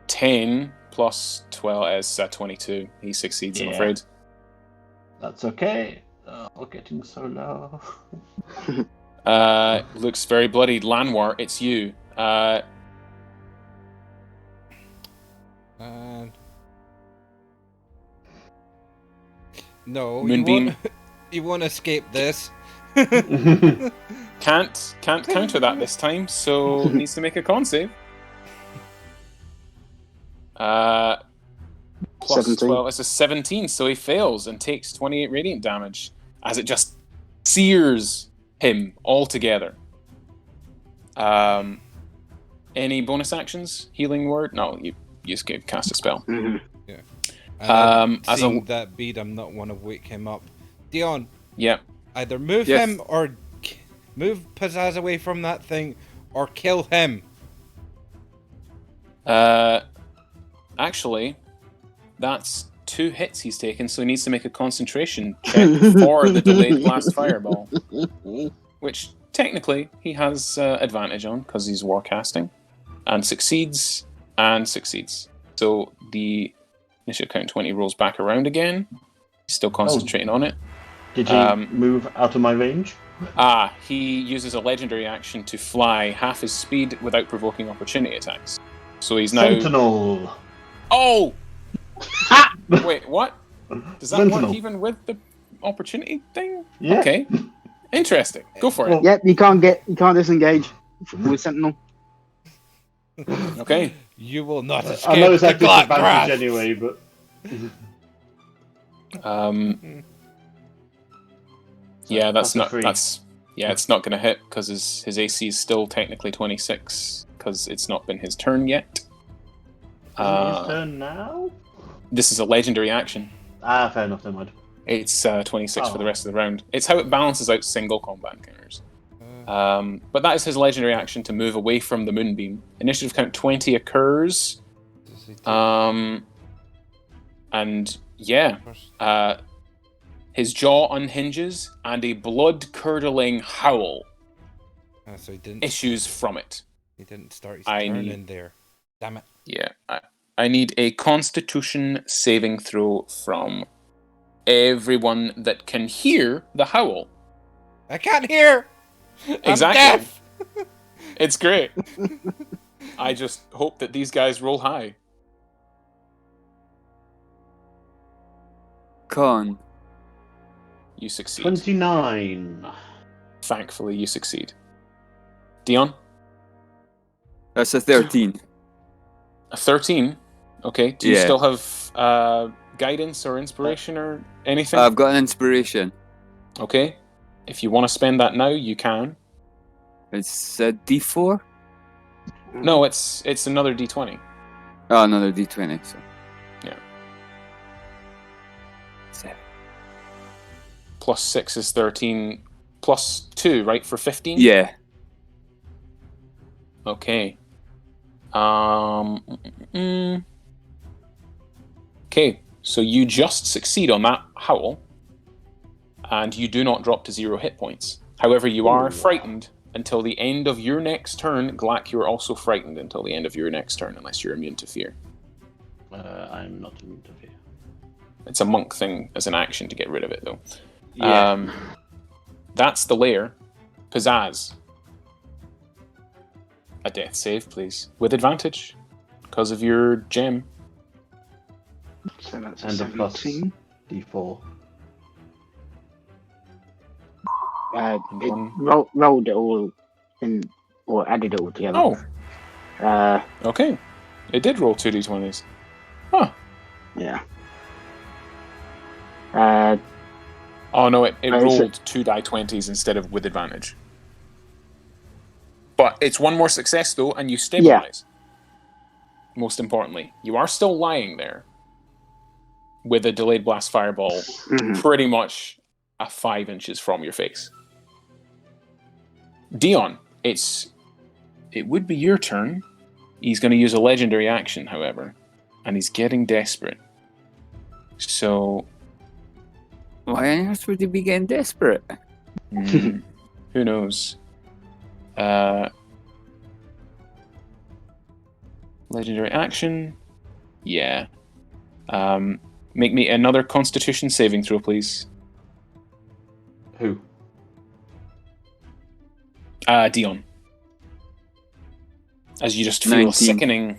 10 plus 12 is 22. He succeeds, I'm Yeah. afraid. That's okay. Oh, getting so low. Looks very bloody. Lanwar, it's you. No, Moonbeam. you won't escape this. Can't counter that this time, so needs to make a con save. Plus 17. 12 is a 17, so he fails and takes 28 radiant damage as it just sears him altogether. Any bonus actions? Healing word? No, you just cast a spell. Mm-hmm. As Seeing that bead, I'm not want to wake him up. Dion, Yeah. either move Yes. him or move Pizzazz away from that thing, or kill him. Actually, that's 2 hits he's taken, so he needs to make a concentration check for the delayed blast fireball, which technically he has advantage on because he's warcasting, and succeeds and succeeds. So the initial count 20 rolls back around again. He's still concentrating on it. Did he move out of my range? He uses a legendary action to fly half his speed without provoking opportunity attacks. So he's now... Sentinel! Oh! Wait, what? Does that Sentinel. work even with the opportunity thing? Yeah. Okay. Interesting. Go for it. Yep, you can't disengage with Sentinel. Okay. You will not escape I know it's the at Glock disadvantage grasp. anyway, but Yeah, that's a not. three. It's not going to hit because his AC is still technically 26 because it's not been his turn yet. his turn now. This is a legendary action. Fair enough. Never mind. It's 26 for the rest of the round. It's how it balances out single combat encounters. But that is his legendary action to move away from the moonbeam. Initiative count 20 occurs. And yeah, his jaw unhinges and a blood-curdling howl So he didn't. issues from it. He didn't start his I turn need- in there. Damn it! Yeah, I need a Constitution saving throw from everyone that can hear the howl. I can't hear. Exactly. I'm deaf. It's great. I just hope that these guys roll high. Con. You succeed. 29. Thankfully, you succeed. Dion? That's a 13. A 13? Okay. Do you Yeah. still have guidance or inspiration or anything? I've got an inspiration. Okay. If you want to spend that now, you can. It's a D4? No, it's another D20. Oh, another D20. So. Yeah. 7. Plus 6 is 13. Plus 2, right, for 15? Yeah. Okay. Okay, so you just succeed on that howl, and you do not drop to 0 hit points. However, you are frightened until the end of your next turn. Glack, you are also frightened until the end of your next turn, unless you're immune to fear. I'm not immune to fear. It's a monk thing as an action to get rid of it, though. Yeah. That's the lair. Pizzazz. A death save, please. With advantage. Because of your gem. So that's a And a plus 17. D4. It rolled it all in, or added it all together. Oh, okay. It did roll 2d20s. Huh. Yeah. Oh no, it Oh, so- rolled 2 die 20s instead of with advantage. But it's one more success though, and you stabilize. Most importantly, you are still lying there with a delayed blast fireball pretty much 5 inches from your face. Dion, it would be your turn. He's going to use a legendary action, however, and he's getting desperate. So, Why on earth would he be getting desperate? who knows? Legendary action. Yeah. Make me another Constitution saving throw, please. Who? Dion. As you just feel 19. a sickening...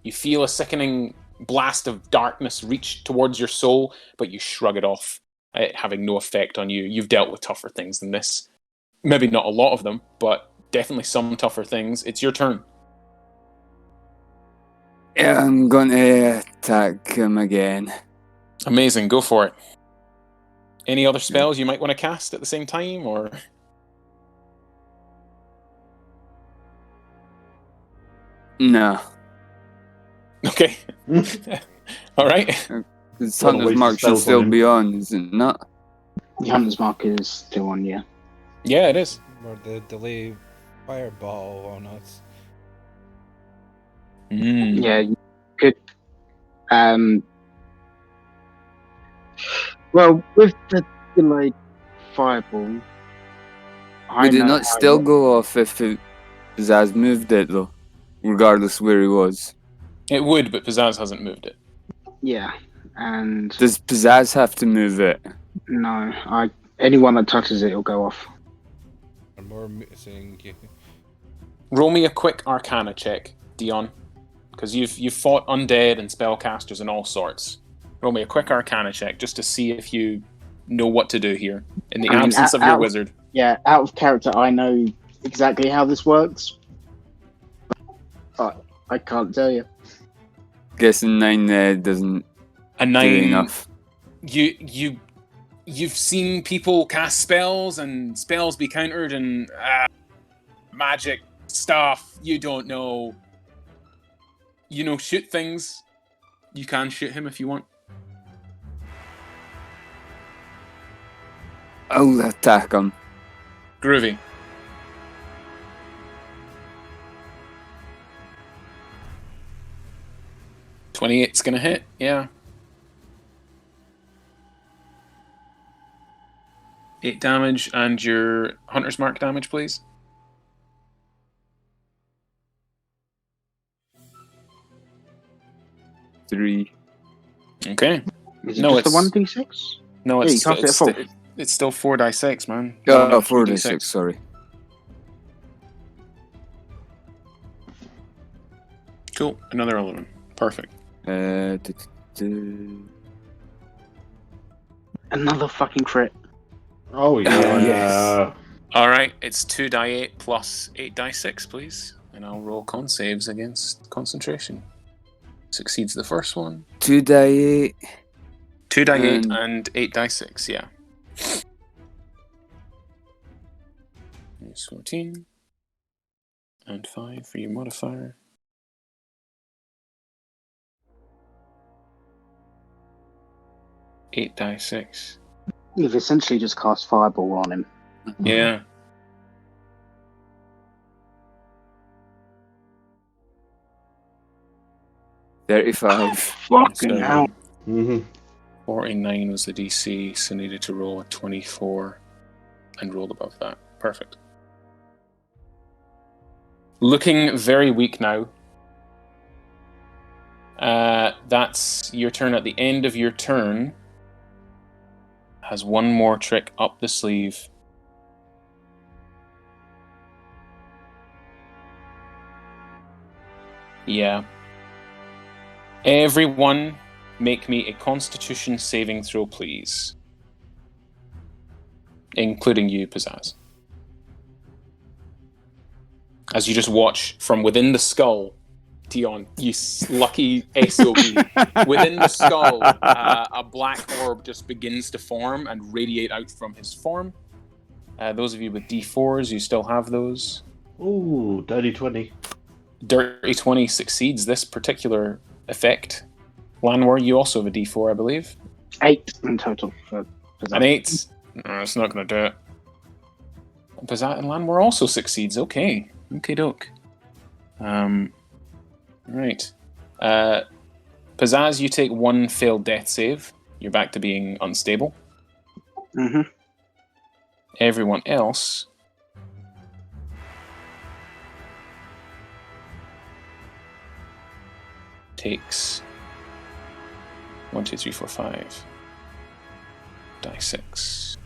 you feel a sickening blast of darkness reach towards your soul, but you shrug it off, it having no effect on you. You've dealt with tougher things than this. Maybe not a lot of them, but definitely some tougher things. It's your turn. Yeah, I'm gonna attack him again. Amazing, go for it. Any other spells you might want to cast at the same time, or... No. Okay. Alright. The Well, Hunter's waste Mark of should spells still on him. be on, is it not? The Hunter's Mark is still on, yeah. Yeah, it is. Or the delay fireball on us. Yeah, you could. Well, with the delayed fireball, Would it know not how still go off if Zaz moved it, though? Regardless where he was. It would, but Pizzazz hasn't moved it. Yeah, and Does Pizzazz have to move it? no, anyone that touches it will go off. And more missing. Roll me a quick Arcana check, Dion. because you've fought undead and spellcasters and all sorts. Roll me a quick Arcana check just to see if you know what to do here in the absence of your wizard. Yeah, out of character, I know exactly how this works. But I can't tell you. Guessing 9 doesn't A do 9. enough. You've seen people cast spells and spells be countered and magic stuff. You don't know. You know, shoot things. You can shoot him if you want. I'll attack him. Groovy. .28's gonna hit, yeah. 8 damage, and your Hunter's Mark damage, please. Three. Okay. Is it No, just the it's- 1d6? No, Yeah, it's you still, cast it at it's, full. it's still 4d6, man. Oh, Not 4d6, sorry. Cool, another 11. Perfect. Another fucking crit. Oh yeah. Yes. Alright, it's 2d8 plus 8d6, please. And I'll roll con saves against concentration. Succeeds the first one. 2d8. 2d8 and 8d6, yeah. It's 14. And 5 for your modifier. Eight die 6. You've essentially just cast Fireball on him. Yeah. $35. Fucking hell. 49 was the DC, so needed to roll a 24 and rolled above that. Perfect. Looking very weak now. That's your turn. At the end of your turn, has one more trick up the sleeve. Yeah. Everyone, make me a Constitution saving throw, please. Including you, Pizzazz. As you just watch from within the skull, Dion, you lucky SOB. Within the skull, a black orb just begins to form and radiate out from his form. Those of you with D4s, you still have those. Ooh, dirty 20. Dirty 20 succeeds this particular effect. Lanwar, you also have a D4, I believe. 8 in total. For An 8. No, it's not going to do it. Pizzazz and Lanwar also succeeds. Okay. Okay, doke. Right. Pizzazz, you take 1 failed death save. You're back to being unstable. Mm-hmm. Everyone else takes 1, 2, 3, 4, 5. Die 6.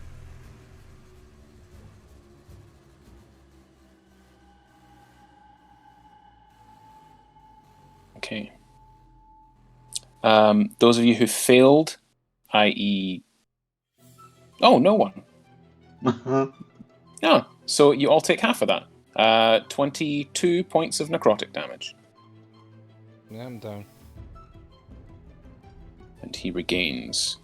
Okay. Those of you who failed, i.e. Oh, no one. Yeah, so you all take half of that. 22 points of necrotic damage. Yeah, I'm down. And he regains.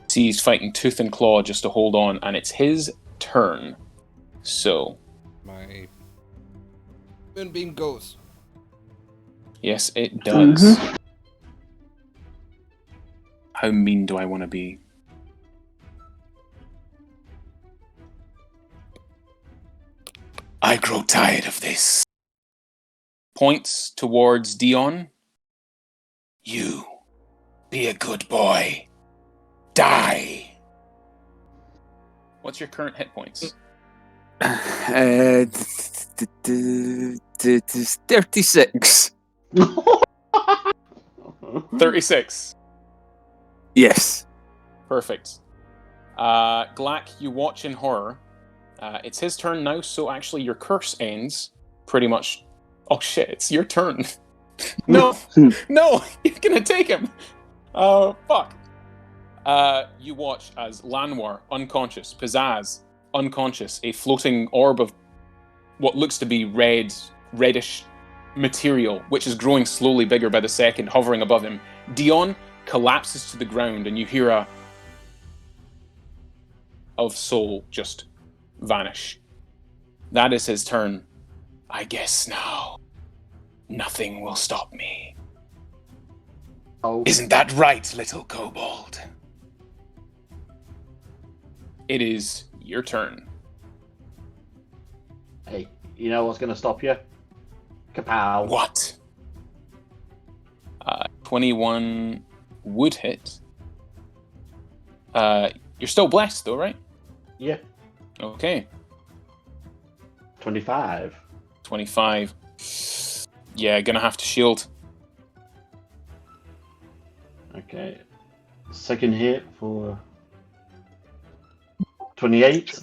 See, he's fighting tooth and claw just to hold on, and it's his turn. So, My moonbeam goes. yes, it does. How mean do I want to be? I grow tired of this. Points towards Dion. You, be a good boy. Die. What's your current hit points? 36. 36. Yes. Perfect. Glack, you watch in horror It's his turn now, so actually your curse ends pretty much... Oh shit, it's your turn. No! No! You're gonna take him! Oh, fuck. You watch as Lanwar, unconscious, Pizzazz, unconscious, a floating orb of what looks to be reddish material, which is growing slowly bigger by the second, hovering above him. Dion collapses to the ground, and you hear a of soul just vanish. That is his turn. I guess now nothing will stop me. Oh, Isn't that right, little kobold? It is your turn. hey, you know what's going to stop you? Kapow. What? 21 would hit. You're still blessed, though, right? Yeah, Okay. 25. 25. Yeah, gonna have to shield. Okay. Second hit for 28.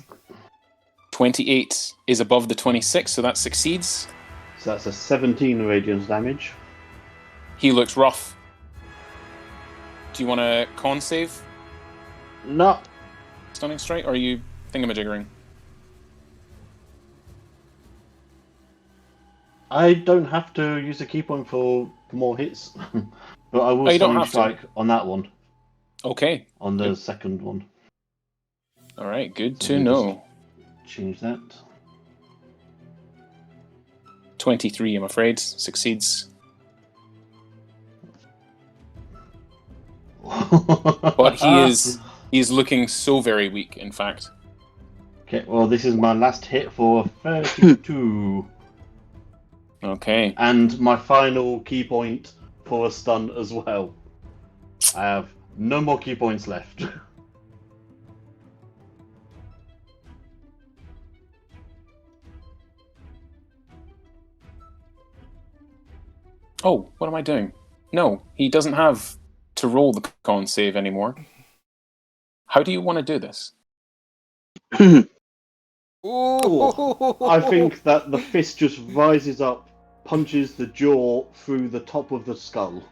28 is above the 26, so that succeeds. So that's a 17 radiant damage. He looks rough. Do you want a con save? No. Stunning strike, or are you thingamajiggering? I don't have to use a key point for more hits. But I will Oh, you don't stunning have to. strike on that one. Okay. On the second one. Alright, good So to we know. Change that. 23, I'm afraid. Succeeds. But he's looking so very weak, in fact. Okay, well, this is my last hit for 32. Okay. And my final key point for a stun as well. I have no more key points left. Oh, what am I doing? No, he doesn't have to roll the con save anymore. How do you want to do this? I think that the fist just rises up, punches the jaw through the top of the skull.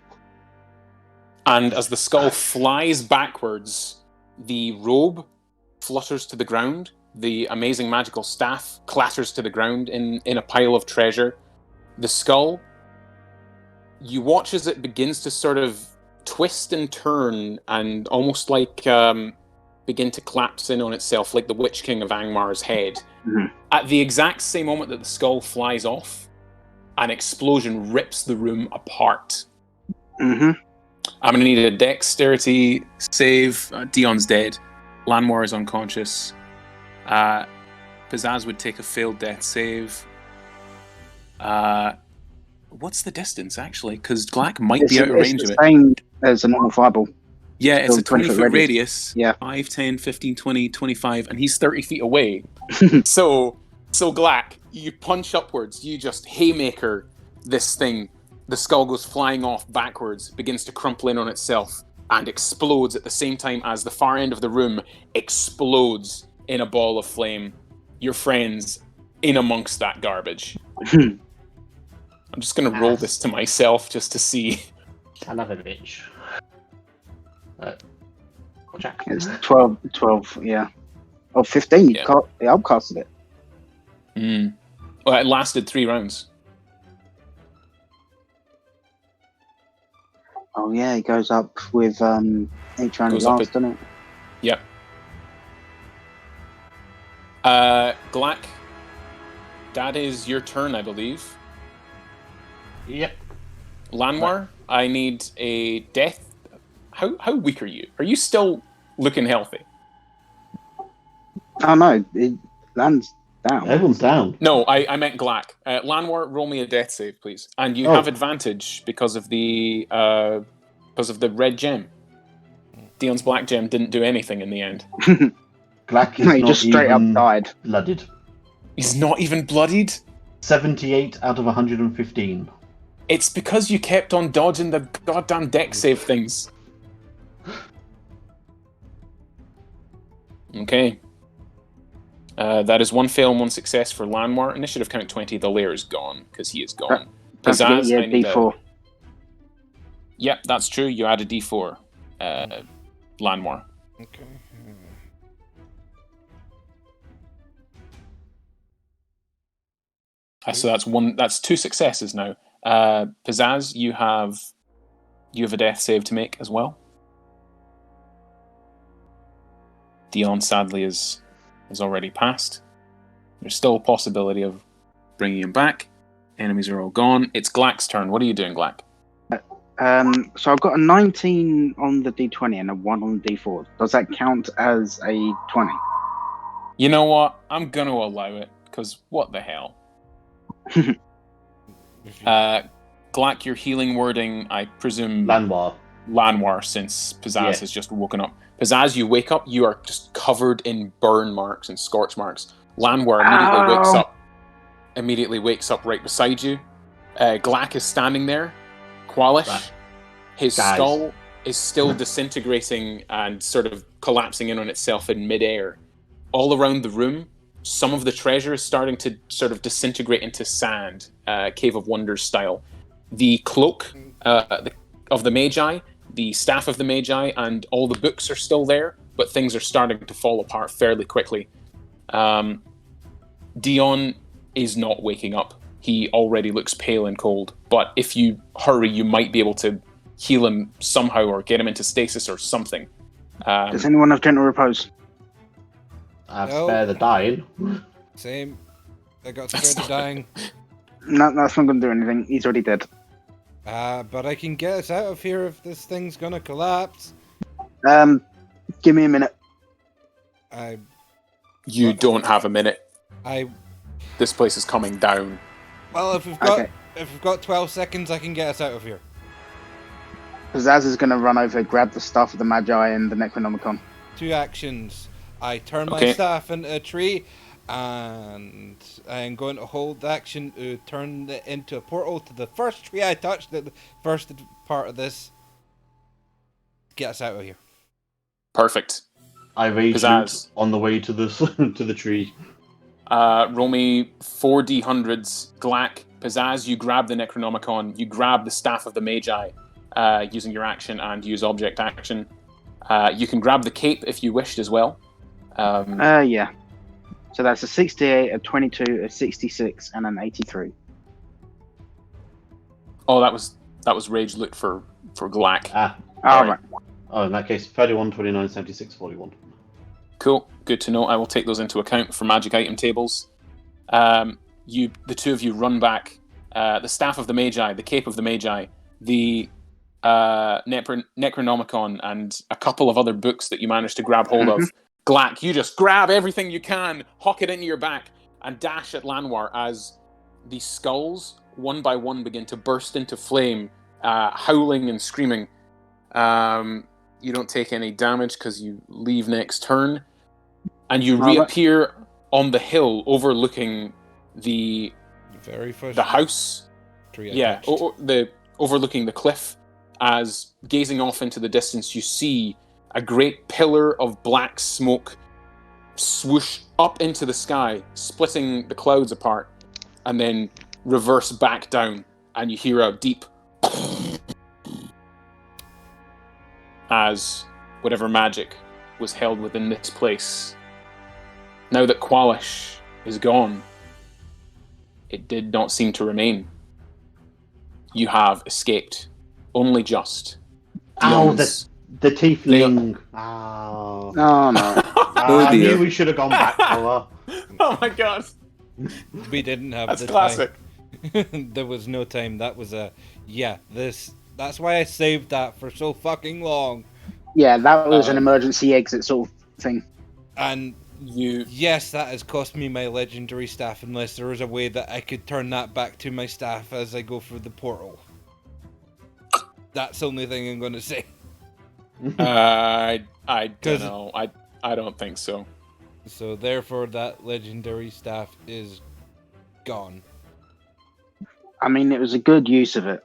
And as the skull flies backwards, the robe flutters to the ground. The amazing magical staff clatters to the ground in a pile of treasure. The skull, you watch as it begins to sort of twist and turn and almost like begin to collapse in on itself like the Witch King of Angmar's head. Mhm. At the exact same moment that the skull flies off, an explosion rips the room apart. Mm-hmm. I'm going to need a dexterity save. Dion's dead. Lanmore is unconscious. Pizzazz would take a failed death save. What's the distance, actually? Because Glack might be out of range of It's it. the same as a normal fireball. Yeah, it's a 20 foot 20-foot radius. radius. Yeah. 5, 10, 15, 20, 25, and he's 30 feet away. So Glack, you punch upwards. You just haymaker this thing. The skull goes flying off backwards, begins to crumple in on itself, and explodes at the same time as the far end of the room explodes in a ball of flame. Your friends in amongst that garbage. I'm just going to roll this to myself just to see. Another bitch. Jack. It's 12, yeah. Oh, 15, you Yeah. outcasted it. Well, it lasted 3 rounds. Oh, yeah, it goes up with each round it Goes up lasts, doesn't it? Yep. Glack, that is your turn, I believe. Yep. Lanwar, I need a death. How weak are you? Are you still looking healthy? Oh, no, it lands down. Everyone's down. No, I meant Glack. Lanwar, roll me a death save, please. And you Oh. have advantage because of the red gem. Dion's black gem didn't do anything in the end. Glack is No, he not just straight up even died. blooded. He's not even bloodied? 78 out of 115. It's because you kept on dodging the goddamn deck save things. Okay. That is 1 fail and 1 success for Lanwar. Initiative count 20. The lair is gone because he is gone. Don't forget Pizzazz, your I need D4. Yep, that's true. You add a D4. Lanwar. Okay. So that's 1. That's 2 successes now. Pizzazz, you have a death save to make as well. Dion sadly is already passed. There's still a possibility of bringing him back. Enemies are all gone. It's Glack's turn. What are you doing, Glack? So I've got a 19 on the D20 and a 1 on the D4. Does that count as a 20? You know what? I'm going to allow it, because what the hell? Glack, your healing wording, I presume... Lanwar, since Pizzazz has just woken up. Pizzazz, you wake up, you are just covered in burn marks and scorch marks. Lanwar immediately wakes up right beside you. Glack is standing there. Kwalish, his skull is still disintegrating and sort of collapsing in on itself in midair. All around the room, some of the treasure is starting to sort of disintegrate into sand, Cave of Wonders style. The cloak of the Magi, the staff of the Magi, and all the books are still there, but things are starting to fall apart fairly quickly. Dion is not waking up. He already looks pale and cold, but if you hurry, you might be able to heal him somehow or get him into stasis or something. Does anyone have gentle repose? I have spare the dying. Same. I got spare the dying. No, that's not going to do anything. He's already dead. But I can get us out of here if this thing's gonna collapse. Give me a minute. You don't have a minute. I This place is coming down. Well, if we've got 12 seconds, I can get us out of here. Pizzazz is going to run over, grab the staff of the Magi and the Necronomicon. 2 actions. I turn my staff into a tree, and I'm going to hold the action to turn it into a portal to the first tree I touched at the first part of this. Get us out of here. Perfect. I rage Pizzazz. on the way to the to the tree. Roll me 4d100s. Glack, Pizzazz, you grab the Necronomicon, you grab the Staff of the Magi using your action and use object action. You can grab the cape if you wished as well. Yeah. So that's a 68, a 22, a 66, and an 83. Oh, that was Rage Loot for Glack. Right. Oh, in that case, 31, 29, 76, 41. Cool. Good to know. I will take those into account for magic item tables. The two of you run back. The Staff of the Magi, the Cape of the Magi, the Necronomicon, and a couple of other books that you managed to grab hold of. Glack, you just grab everything you can, hock it into your back, and dash at Lanwar as the skulls, one by one, begin to burst into flame, howling and screaming. You don't take any damage because you leave next turn. And you reappear on the hill overlooking the very first house. Tree overlooking the cliff. As gazing off into the distance, you see a great pillar of black smoke swoosh up into the sky, splitting the clouds apart, and then reverse back down. And you hear a deep as whatever magic was held within this place. Now that Kwalish is gone, it did not seem to remain. You have escaped. Only just. Ow, the tiefling. Oh, no. I knew we should have gone back for her. Oh my god. We didn't have That's the classic. time. There was no time. That was that's why I saved that for so fucking long. Yeah, that was an emergency exit sort of thing. And yes, that has cost me my legendary staff, unless there was a way that I could turn that back to my staff as I go through the portal. That's the only thing I'm going to say. I don't know. I don't think so. So therefore, that legendary staff is gone. I mean, it was a good use of it.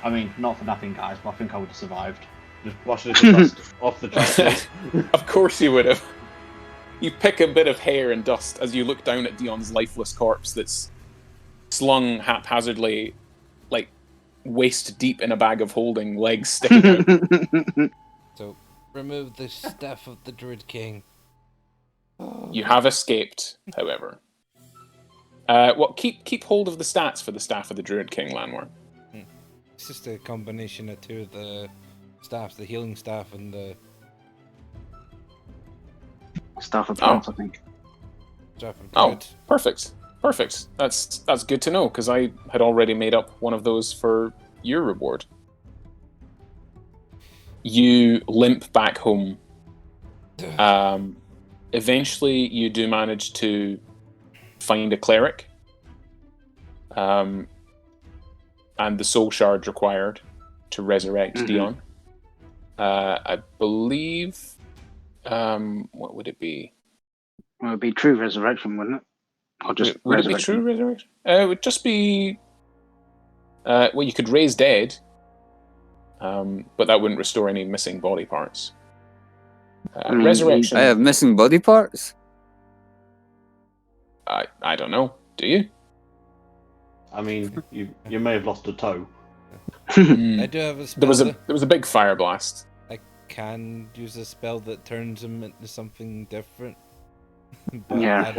I mean, not for nothing, guys, but I think I would have survived. Just watching it off the chest. Of course you would have. You pick a bit of hair and dust as you look down at Dion's lifeless corpse that's slung haphazardly, like waist deep in a bag of holding, legs sticking out. So, remove the staff of the Druid King. You have escaped, however. Keep hold of the stats for the staff of the Druid King, Lanwar. It's just a combination of two of the staffs, the healing staff and the Staff of Path, I think. staff of Oh, Druid. perfect. That's good to know, because I had already made up one of those for your reward. You limp back home. Eventually, you do manage to find a cleric, and the soul shard required to resurrect Dion. I believe. What would it be? Well, it would be true resurrection, wouldn't it? Or just Would it be true resurrection? It would just be. Well, you could raise dead, but that wouldn't restore any missing body parts. Resurrection. I have missing body parts. I don't know. Do you? I mean, you may have lost a toe. I do have a spell. There was a big fire blast. I can use a spell that turns him into something different. But Yeah.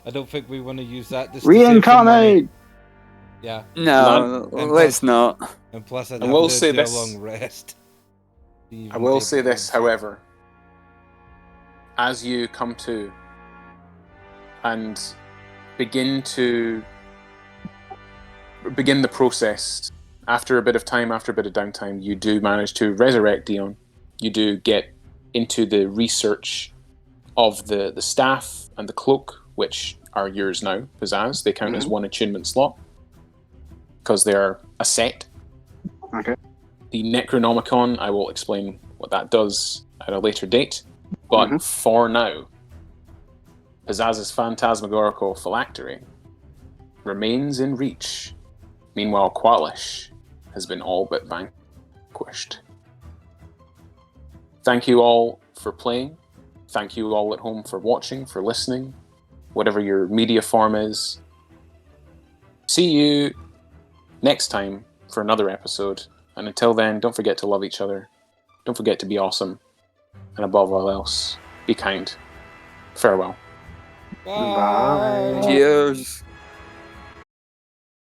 I don't think we want to use that. Just to save some Reincarnate! money. Yeah, No, let's not. and plus I'd I have will to say do this. a long rest. I will say this, however. As you come to and begin the process, after a bit of time, after a bit of downtime, you do manage to resurrect Dion. You do get into the research of the staff and the cloak, which are yours now, Pizzazz. They count as one attunement slot because they're a set. Okay. The Necronomicon, I will explain what that does at a later date. But for now, Pizzazz's Phantasmagorical Phylactery remains in reach. Meanwhile, Kwalish has been all but vanquished. Thank you all for playing. Thank you all at home for watching, for listening, whatever your media form is. See you next time for another episode. And until then, don't forget to love each other. Don't forget to be awesome. And above all else, be kind. Farewell. Bye. Cheers.